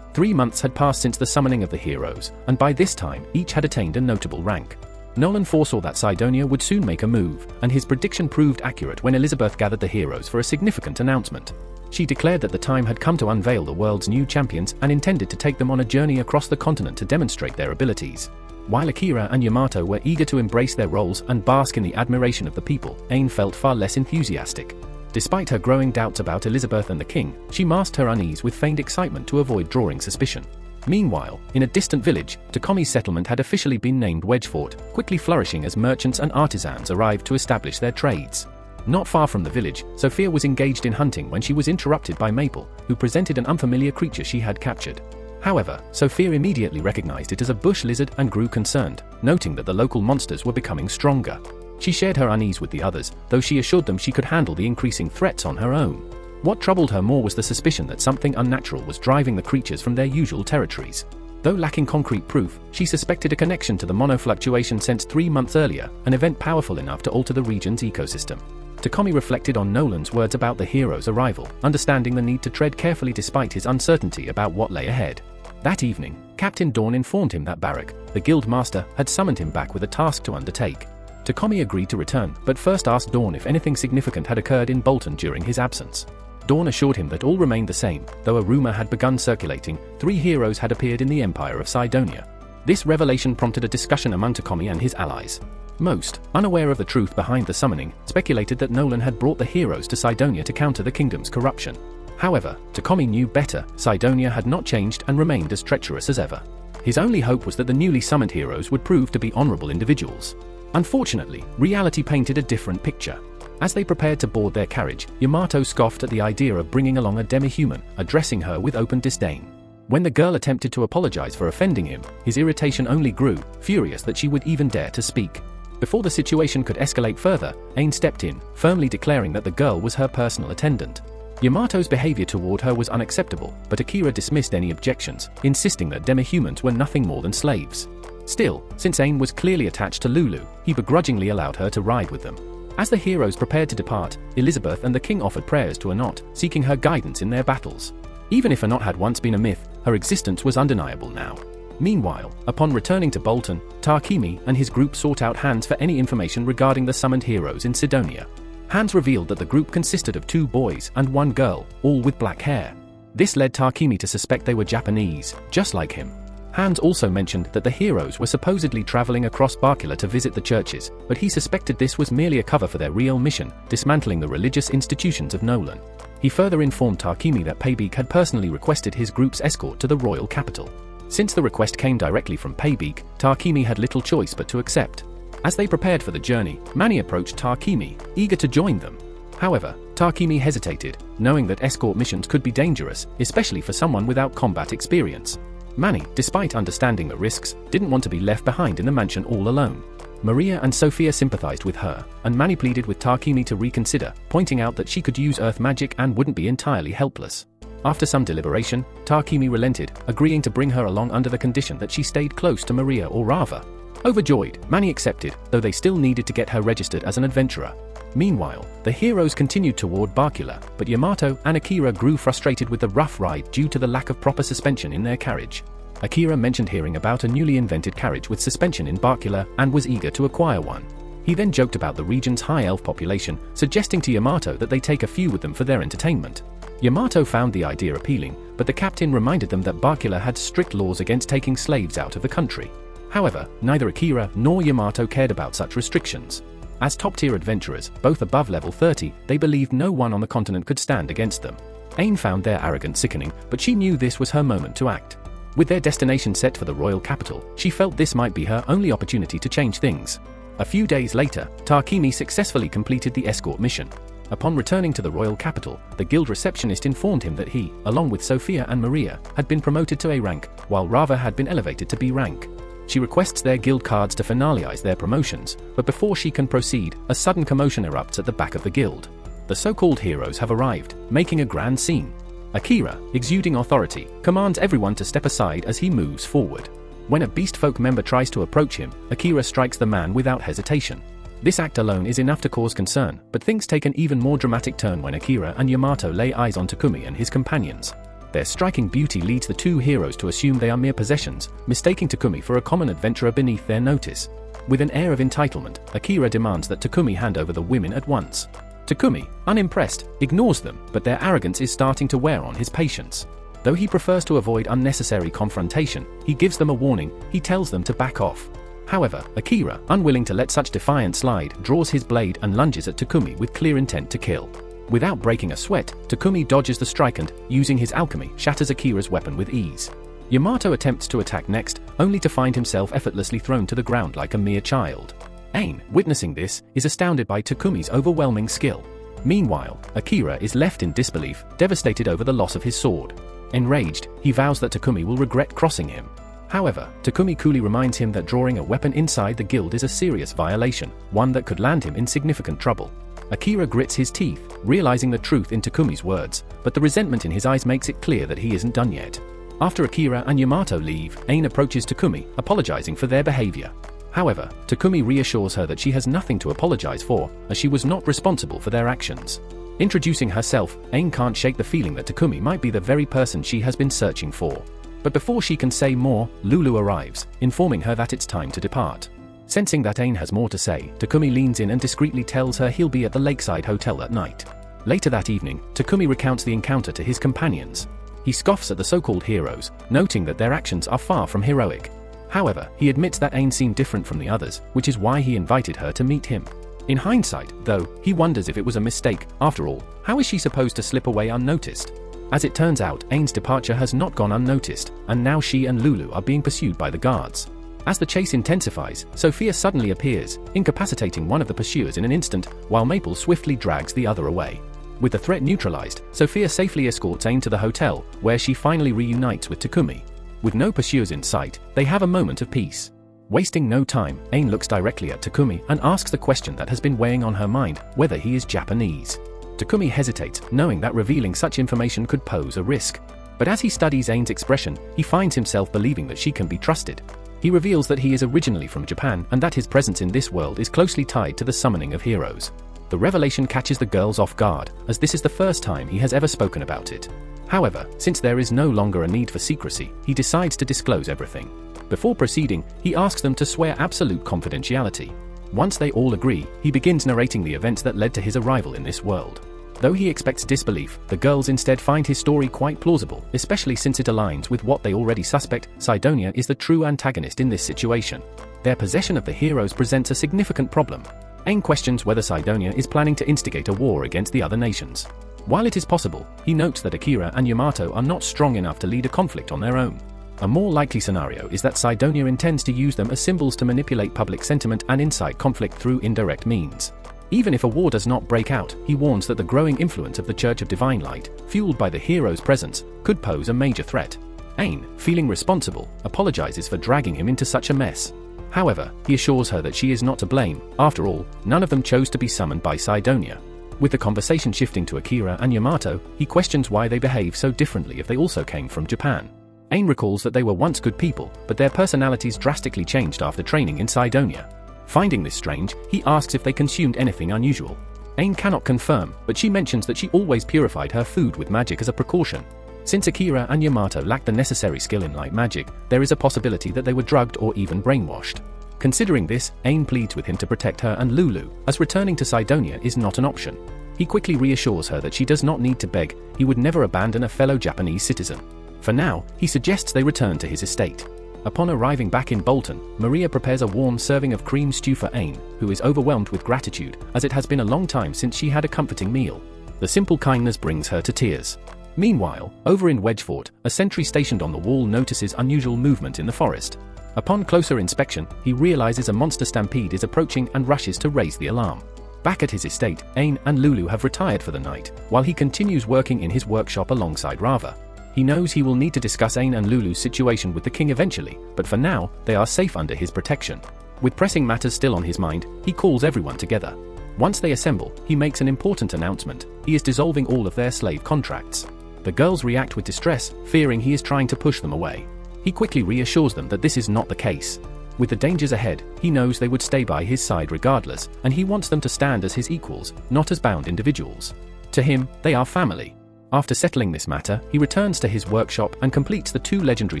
A: 3 months had passed since the summoning of the heroes, and by this time, each had attained a notable rank. Nolan foresaw that Sidonia would soon make a move, and his prediction proved accurate when Elizabeth gathered the heroes for a significant announcement. She declared that the time had come to unveil the world's new champions and intended to take them on a journey across the continent to demonstrate their abilities. While Akira and Yamato were eager to embrace their roles and bask in the admiration of the people, Ain felt far less enthusiastic. Despite her growing doubts about Elizabeth and the king, she masked her unease with feigned excitement to avoid drawing suspicion. Meanwhile, in a distant village, Takomi's settlement had officially been named Wedgefort, quickly flourishing as merchants and artisans arrived to establish their trades. Not far from the village, Sophia was engaged in hunting when she was interrupted by Maple, who presented an unfamiliar creature she had captured. However, Sophia immediately recognized it as a bush lizard and grew concerned, noting that the local monsters were becoming stronger. She shared her unease with the others, though she assured them she could handle the increasing threats on her own. What troubled her more was the suspicion that something unnatural was driving the creatures from their usual territories. Though lacking concrete proof, she suspected a connection to the monofluctuation sensed 3 months earlier, an event powerful enough to alter the region's ecosystem. Takomi reflected on Nolan's words about the hero's arrival, understanding the need to tread carefully despite his uncertainty about what lay ahead. That evening, Captain Dawn informed him that Barak, the guild master, had summoned him back with a task to undertake. Takomi agreed to return, but first asked Dawn if anything significant had occurred in Bolton during his absence. Dawn assured him that all remained the same, though a rumor had begun circulating: 3 heroes had appeared in the Empire of Sidonia. This revelation prompted a discussion among Takomi and his allies. Most, unaware of the truth behind the summoning, speculated that Nolan had brought the heroes to Sidonia to counter the kingdom's corruption. However, Takomi knew better. Sidonia had not changed and remained as treacherous as ever. His only hope was that the newly summoned heroes would prove to be honorable individuals. Unfortunately, reality painted a different picture. As they prepared to board their carriage, Yamato scoffed at the idea of bringing along a demi-human, addressing her with open disdain. When the girl attempted to apologize for offending him, his irritation only grew, furious that she would even dare to speak. Before the situation could escalate further, Ain stepped in, firmly declaring that the girl was her personal attendant. Yamato's behavior toward her was unacceptable, but Akira dismissed any objections, insisting that demihumans were nothing more than slaves. Still, since Ain was clearly attached to Lulu, he begrudgingly allowed her to ride with them. As the heroes prepared to depart, Elizabeth and the king offered prayers to Anat, seeking her guidance in their battles. Even if Anat had once been a myth, her existence was undeniable now. Meanwhile, upon returning to Bolton, Takemi and his group sought out Hans for any information regarding the summoned heroes in Sidonia. Hans revealed that the group consisted of 2 boys and 1 girl, all with black hair. This led Takemi to suspect they were Japanese, just like him. Hans also mentioned that the heroes were supposedly traveling across Barkula to visit the churches, but he suspected this was merely a cover for their real mission, dismantling the religious institutions of Nolan. He further informed Takemi that Paybeek had personally requested his group's escort to the royal capital. Since the request came directly from Paybeek, Takemi had little choice but to accept. As they prepared for the journey, Manny approached Takemi, eager to join them. However, Takemi hesitated, knowing that escort missions could be dangerous, especially for someone without combat experience. Manny, despite understanding the risks, didn't want to be left behind in the mansion all alone. Maria and Sophia sympathized with her, and Manny pleaded with Takemi to reconsider, pointing out that she could use earth magic and wouldn't be entirely helpless. After some deliberation, Takemi relented, agreeing to bring her along under the condition that she stayed close to Maria or Rava. Overjoyed, Manny accepted, though they still needed to get her registered as an adventurer. Meanwhile, the heroes continued toward Barkula, but Yamato and Akira grew frustrated with the rough ride due to the lack of proper suspension in their carriage. Akira mentioned hearing about a newly invented carriage with suspension in Barkula and was eager to acquire one. He then joked about the region's high elf population, suggesting to Yamato that they take a few with them for their entertainment. Yamato found the idea appealing, but the captain reminded them that Barkula had strict laws against taking slaves out of the country. However, neither Akira nor Yamato cared about such restrictions. As top-tier adventurers, both above level 30, they believed no one on the continent could stand against them. Ain found their arrogance sickening, but she knew this was her moment to act. With their destination set for the royal capital, she felt this might be her only opportunity to change things. A few days later, Takemi successfully completed the escort mission. Upon returning to the royal capital, the guild receptionist informed him that he, along with Sophia and Maria, had been promoted to A rank, while Rava had been elevated to B rank. She requests their guild cards to finalize their promotions, but before she can proceed, a sudden commotion erupts at the back of the guild. The so-called heroes have arrived, making a grand scene. Akira, exuding authority, commands everyone to step aside as he moves forward. When a beast folk member tries to approach him, Akira strikes the man without hesitation. This act alone is enough to cause concern, but things take an even more dramatic turn when Akira and Yamato lay eyes on Takumi and his companions. Their striking beauty leads the 2 heroes to assume they are mere possessions, mistaking Takumi for a common adventurer beneath their notice. With an air of entitlement, Akira demands that Takumi hand over the women at once. Takumi, unimpressed, ignores them, but their arrogance is starting to wear on his patience. Though he prefers to avoid unnecessary confrontation, he gives them a warning. He tells them to back off. However, Akira, unwilling to let such defiance slide, draws his blade and lunges at Takumi with clear intent to kill. Without breaking a sweat, Takumi dodges the strike and, using his alchemy, shatters Akira's weapon with ease. Yamato attempts to attack next, only to find himself effortlessly thrown to the ground like a mere child. Ain, witnessing this, is astounded by Takumi's overwhelming skill. Meanwhile, Akira is left in disbelief, devastated over the loss of his sword. Enraged, he vows that Takumi will regret crossing him. However, Takumi coolly reminds him that drawing a weapon inside the guild is a serious violation, one that could land him in significant trouble. Akira grits his teeth, realizing the truth in Takumi's words, but the resentment in his eyes makes it clear that he isn't done yet. After Akira and Yamato leave, Ain approaches Takumi, apologizing for their behavior. However, Takumi reassures her that she has nothing to apologize for, as she was not responsible for their actions. Introducing herself, Ain can't shake the feeling that Takumi might be the very person she has been searching for. But before she can say more, Lulu arrives, informing her that it's time to depart. Sensing that Ain has more to say, Takumi leans in and discreetly tells her he'll be at the lakeside hotel that night. Later that evening, Takumi recounts the encounter to his companions. He scoffs at the so-called heroes, noting that their actions are far from heroic. However, he admits that Ain seemed different from the others, which is why he invited her to meet him. In hindsight, though, he wonders if it was a mistake. After all, how is she supposed to slip away unnoticed? As it turns out, Ain's departure has not gone unnoticed, and now she and Lulu are being pursued by the guards. As the chase intensifies, Sophia suddenly appears, incapacitating one of the pursuers in an instant, while Maple swiftly drags the other away. With the threat neutralized, Sophia safely escorts Ain to the hotel, where she finally reunites with Takumi. With no pursuers in sight, they have a moment of peace. Wasting no time, Ain looks directly at Takumi and asks the question that has been weighing on her mind, whether he is Japanese. Takumi hesitates, knowing that revealing such information could pose a risk. But as he studies Ain's expression, he finds himself believing that she can be trusted. He reveals that he is originally from Japan and that his presence in this world is closely tied to the summoning of heroes. The revelation catches the girls off guard, as this is the first time he has ever spoken about it. However, since there is no longer a need for secrecy, he decides to disclose everything. Before proceeding, he asks them to swear absolute confidentiality. Once they all agree, he begins narrating the events that led to his arrival in this world. Though he expects disbelief, the girls instead find his story quite plausible, especially since it aligns with what they already suspect. Sidonia is the true antagonist in this situation. Their possession of the heroes presents a significant problem. Ain questions whether Sidonia is planning to instigate a war against the other nations. While it is possible, he notes that Akira and Yamato are not strong enough to lead a conflict on their own. A more likely scenario is that Sidonia intends to use them as symbols to manipulate public sentiment and incite conflict through indirect means. Even if a war does not break out, he warns that the growing influence of the Church of Divine Light, fueled by the hero's presence, could pose a major threat. Ain, feeling responsible, apologizes for dragging him into such a mess. However, he assures her that she is not to blame. After all, none of them chose to be summoned by Sidonia. With the conversation shifting to Akira and Yamato, he questions why they behave so differently if they also came from Japan. Ain recalls that they were once good people, but their personalities drastically changed after training in Sidonia. Finding this strange, he asks if they consumed anything unusual. Ain cannot confirm, but she mentions that she always purified her food with magic as a precaution. Since Akira and Yamato lack the necessary skill in light magic, there is a possibility that they were drugged or even brainwashed. Considering this, Ain pleads with him to protect her and Lulu, as returning to Sidonia is not an option. He quickly reassures her that she does not need to beg, he would never abandon a fellow Japanese citizen. For now, he suggests they return to his estate. Upon arriving back in Bolton, Maria prepares a warm serving of cream stew for Ain, who is overwhelmed with gratitude, as it has been a long time since she had a comforting meal. The simple kindness brings her to tears. Meanwhile, over in Wedgefort, a sentry stationed on the wall notices unusual movement in the forest. Upon closer inspection, he realizes a monster stampede is approaching and rushes to raise the alarm. Back at his estate, Ain and Lulu have retired for the night, while he continues working in his workshop alongside Rava. He knows he will need to discuss Ain and Lulu's situation with the king eventually, but for now, they are safe under his protection. With pressing matters still on his mind, he calls everyone together. Once they assemble, he makes an important announcement: he is dissolving all of their slave contracts. The girls react with distress, fearing he is trying to push them away. He quickly reassures them that this is not the case. With the dangers ahead, he knows they would stay by his side regardless, and he wants them to stand as his equals, not as bound individuals. To him, they are family. After settling this matter, he returns to his workshop and completes the 2 legendary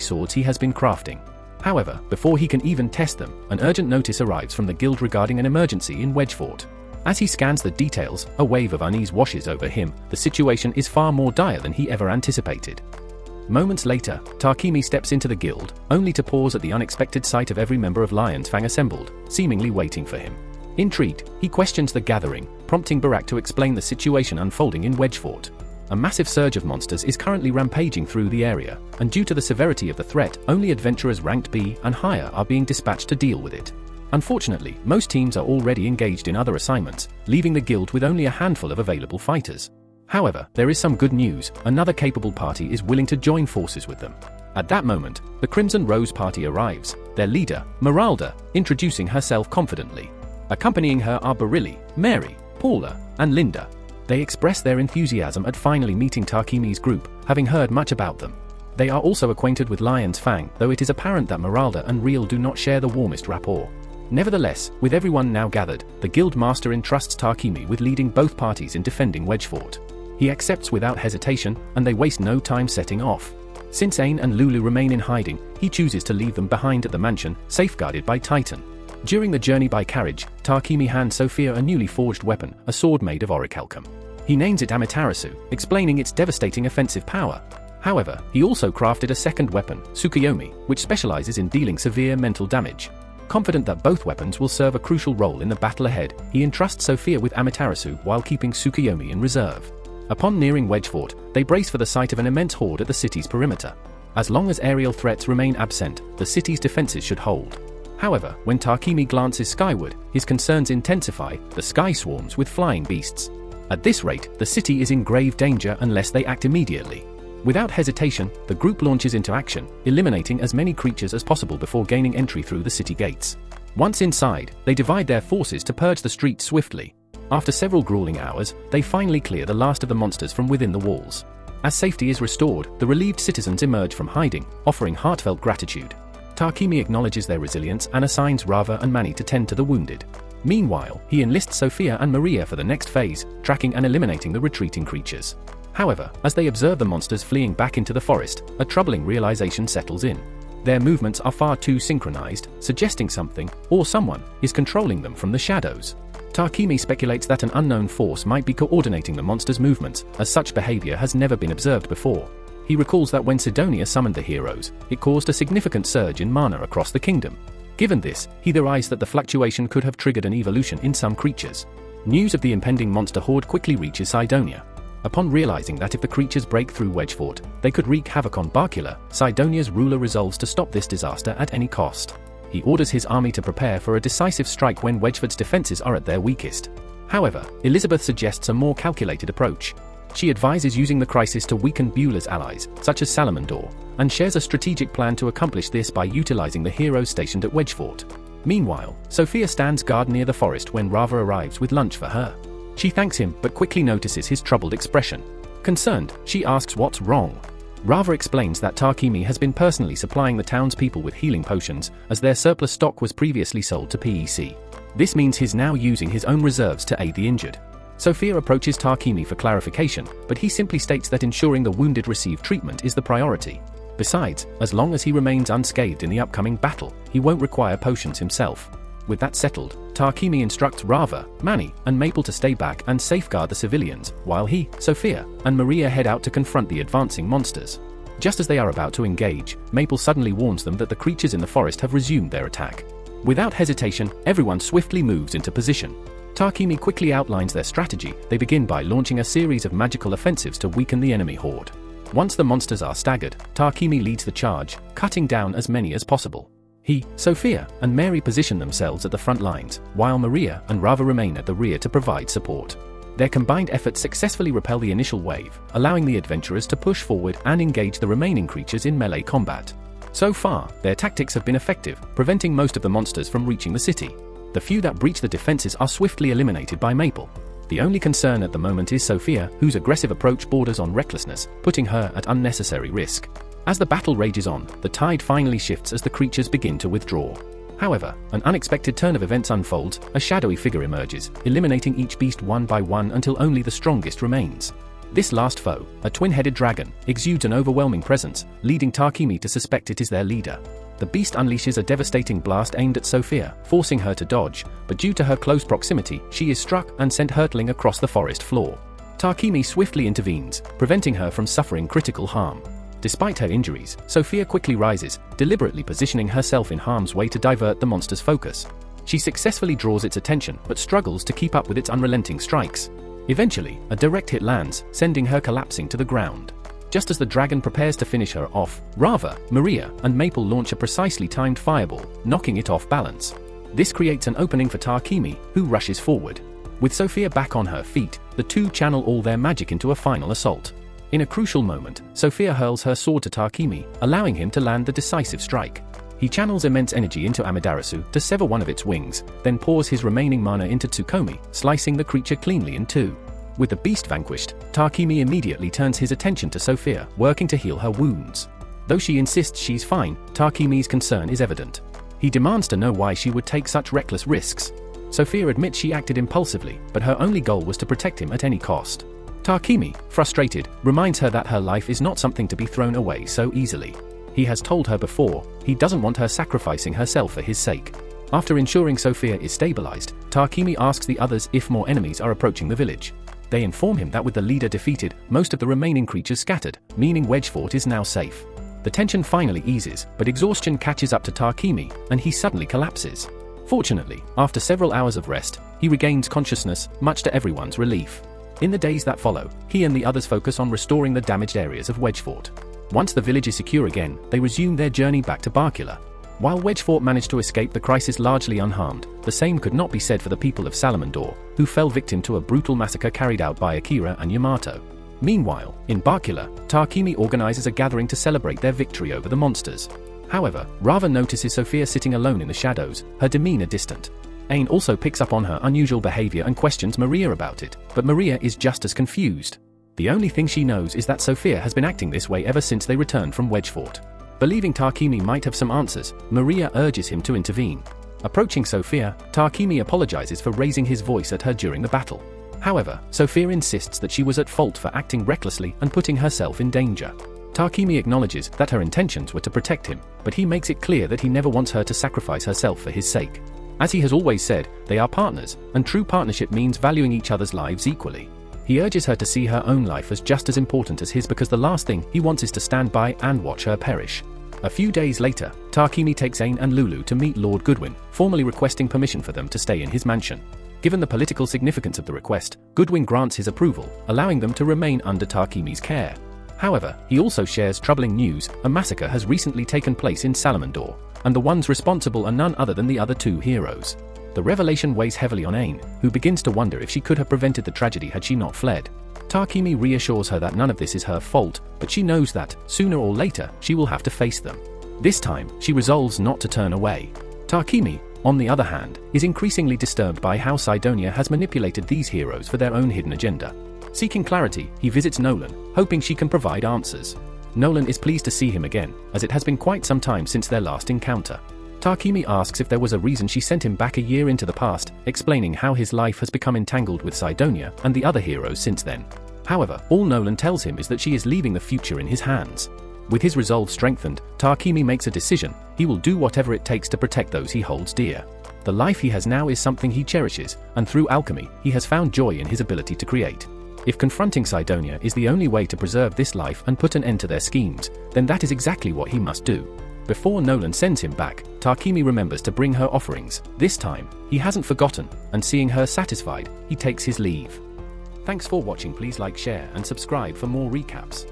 A: swords he has been crafting. However, before he can even test them, an urgent notice arrives from the guild regarding an emergency in Wedgefort. As he scans the details, a wave of unease washes over him. The situation is far more dire than he ever anticipated. Moments later, Takumi steps into the guild, only to pause at the unexpected sight of every member of Lion's Fang assembled, seemingly waiting for him. Intrigued, he questions the gathering, prompting Barak to explain the situation unfolding in Wedgefort. A massive surge of monsters is currently rampaging through the area, and due to the severity of the threat, only adventurers ranked B and higher are being dispatched to deal with it. Unfortunately, most teams are already engaged in other assignments, leaving the guild with only a handful of available fighters. However, there is some good news: another capable party is willing to join forces with them. At that moment, the Crimson Rose party arrives, their leader, Meralda, introducing herself confidently. Accompanying her are Barilli, Mary, Paula, and Linda. They express their enthusiasm at finally meeting Takumi's group, having heard much about them. They are also acquainted with Lion's Fang, though it is apparent that Meralda and Real do not share the warmest rapport. Nevertheless, with everyone now gathered, the guild master entrusts Takumi with leading both parties in defending Wedgefort. He accepts without hesitation, and they waste no time setting off. Since Ain and Lulu remain in hiding, he chooses to leave them behind at the mansion, safeguarded by Titan. During the journey by carriage, Takumi hands Sophia a newly forged weapon, a sword made of orichalcum. He names it Amaterasu, explaining its devastating offensive power. However, he also crafted a second weapon, Tsukuyomi, which specializes in dealing severe mental damage. Confident that both weapons will serve a crucial role in the battle ahead, he entrusts Sophia with Amaterasu while keeping Tsukuyomi in reserve. Upon nearing Wedgefort, they brace for the sight of an immense horde at the city's perimeter. As long as aerial threats remain absent, the city's defenses should hold. However, when Takumi glances skyward, his concerns intensify. The sky swarms with flying beasts. At this rate, the city is in grave danger unless they act immediately. Without hesitation, the group launches into action, eliminating as many creatures as possible before gaining entry through the city gates. Once inside, they divide their forces to purge the streets swiftly. After several grueling hours, they finally clear the last of the monsters from within the walls. As safety is restored, the relieved citizens emerge from hiding, offering heartfelt gratitude. Takemi acknowledges their resilience and assigns Rava and Manny to tend to the wounded. Meanwhile, he enlists Sophia and Maria for the next phase, tracking and eliminating the retreating creatures. However, as they observe the monsters fleeing back into the forest, a troubling realization settles in. Their movements are far too synchronized, suggesting something, or someone, is controlling them from the shadows. Takemi speculates that an unknown force might be coordinating the monsters' movements, as such behavior has never been observed before. He recalls that when Sidonia summoned the heroes, it caused a significant surge in mana across the kingdom. Given this, he theorized that the fluctuation could have triggered an evolution in some creatures. News of the impending monster horde quickly reaches Sidonia. Upon realizing that if the creatures break through Wedgefort, they could wreak havoc on Barkula, Sidonia's ruler resolves to stop this disaster at any cost. He orders his army to prepare for a decisive strike when Wedgefort's defenses are at their weakest. However, Elizabeth suggests a more calculated approach. She advises using the crisis to weaken Beulah's allies, such as Salamandor, and shares a strategic plan to accomplish this by utilizing the heroes stationed at Wedgefort. Meanwhile, Sophia stands guard near the forest when Rava arrives with lunch for her. She thanks him but quickly notices his troubled expression. Concerned, she asks what's wrong. Rava explains that Takemi has been personally supplying the townspeople with healing potions, as their surplus stock was previously sold to PEC. This means he's now using his own reserves to aid the injured. Sophia approaches Takemi for clarification, but he simply states that ensuring the wounded receive treatment is the priority. Besides, as long as he remains unscathed in the upcoming battle, he won't require potions himself. With that settled, Takemi instructs Rava, Manny, and Maple to stay back and safeguard the civilians, while he, Sophia, and Maria head out to confront the advancing monsters. Just as they are about to engage, Maple suddenly warns them that the creatures in the forest have resumed their attack. Without hesitation, everyone swiftly moves into position. Takemi quickly outlines their strategy. They begin by launching a series of magical offensives to weaken the enemy horde. Once the monsters are staggered, Takemi leads the charge, cutting down as many as possible. He, Sophia, and Mary position themselves at the front lines, while Maria and Rava remain at the rear to provide support. Their combined efforts successfully repel the initial wave, allowing the adventurers to push forward and engage the remaining creatures in melee combat. So far, their tactics have been effective, preventing most of the monsters from reaching the city. The few that breach the defenses are swiftly eliminated by Maple. The only concern at the moment is Sophia, whose aggressive approach borders on recklessness, putting her at unnecessary risk. As the battle rages on, the tide finally shifts as the creatures begin to withdraw. However, an unexpected turn of events unfolds. A shadowy figure emerges, eliminating each beast one by one until only the strongest remains. This last foe, a twin-headed dragon, exudes an overwhelming presence, leading Takemi to suspect it is their leader. The beast unleashes a devastating blast aimed at Sophia, forcing her to dodge, but due to her close proximity, she is struck and sent hurtling across the forest floor. Takemi swiftly intervenes, preventing her from suffering critical harm. Despite her injuries, Sophia quickly rises, deliberately positioning herself in harm's way to divert the monster's focus. She successfully draws its attention but struggles to keep up with its unrelenting strikes. Eventually, a direct hit lands, sending her collapsing to the ground. Just as the dragon prepares to finish her off, Rava, Maria, and Maple launch a precisely timed fireball, knocking it off balance. This creates an opening for Takemi, who rushes forward. With Sophia back on her feet, the two channel all their magic into a final assault. In a crucial moment, Sophia hurls her sword to Takemi, allowing him to land the decisive strike. He channels immense energy into Amaterasu to sever one of its wings, then pours his remaining mana into Tsukomi, slicing the creature cleanly in two. With the beast vanquished, Takemi immediately turns his attention to Sophia, working to heal her wounds. Though she insists she's fine, Takemi's concern is evident. He demands to know why she would take such reckless risks. Sophia admits she acted impulsively, but her only goal was to protect him at any cost. Takemi, frustrated, reminds her that her life is not something to be thrown away so easily. He has told her before, he doesn't want her sacrificing herself for his sake. After ensuring Sophia is stabilized, Takemi asks the others if more enemies are approaching the village. They inform him that with the leader defeated, most of the remaining creatures scattered, meaning Wedgefort is now safe. The tension finally eases, but exhaustion catches up to Takemi, and he suddenly collapses. Fortunately, after several hours of rest, he regains consciousness, much to everyone's relief. In the days that follow, he and the others focus on restoring the damaged areas of Wedgefort. Once the village is secure again, they resume their journey back to Barkula. While Wedgefort managed to escape the crisis largely unharmed, the same could not be said for the people of Salamandor, who fell victim to a brutal massacre carried out by Akira and Yamato. Meanwhile, in Barkula, Takemi organizes a gathering to celebrate their victory over the monsters. However, Rava notices Sophia sitting alone in the shadows, her demeanor distant. Ain also picks up on her unusual behavior and questions Maria about it, but Maria is just as confused. The only thing she knows is that Sophia has been acting this way ever since they returned from Wedgefort. Believing Tarquini might have some answers, Maria urges him to intervene. Approaching Sophia, Tarquini apologizes for raising his voice at her during the battle. However, Sophia insists that she was at fault for acting recklessly and putting herself in danger. Tarquini acknowledges that her intentions were to protect him, but he makes it clear that he never wants her to sacrifice herself for his sake. As he has always said, they are partners, and true partnership means valuing each other's lives equally. He urges her to see her own life as just as important as his because the last thing he wants is to stand by and watch her perish. A few days later, Tarquini takes Ain and Lulu to meet Lord Goodwin, formally requesting permission for them to stay in his mansion. Given the political significance of the request, Goodwin grants his approval, allowing them to remain under Tarquini's care. However, he also shares troubling news: a massacre has recently taken place in Salamandor, and the ones responsible are none other than the other two heroes. The revelation weighs heavily on Ain, who begins to wonder if she could have prevented the tragedy had she not fled. Tarquini reassures her that none of this is her fault, but she knows that, sooner or later, she will have to face them. This time, she resolves not to turn away. Tarquini, on the other hand, is increasingly disturbed by how Sidonia has manipulated these heroes for their own hidden agenda. Seeking clarity, he visits Nolan, hoping she can provide answers. Nolan is pleased to see him again, as it has been quite some time since their last encounter. Tarquini asks if there was a reason she sent him back a year into the past, explaining how his life has become entangled with Sidonia and the other heroes since then. However, all Nolan tells him is that she is leaving the future in his hands. With his resolve strengthened, Tarquini makes a decision: he will do whatever it takes to protect those he holds dear. The life he has now is something he cherishes, and through alchemy, he has found joy in his ability to create. If confronting Sidonia is the only way to preserve this life and put an end to their schemes, then that is exactly what he must do. Before Nolan sends him back, Tarquini remembers to bring her offerings. This time, he hasn't forgotten, and seeing her satisfied, he takes his leave. Thanks for watching. Please like, share, and subscribe for more recaps.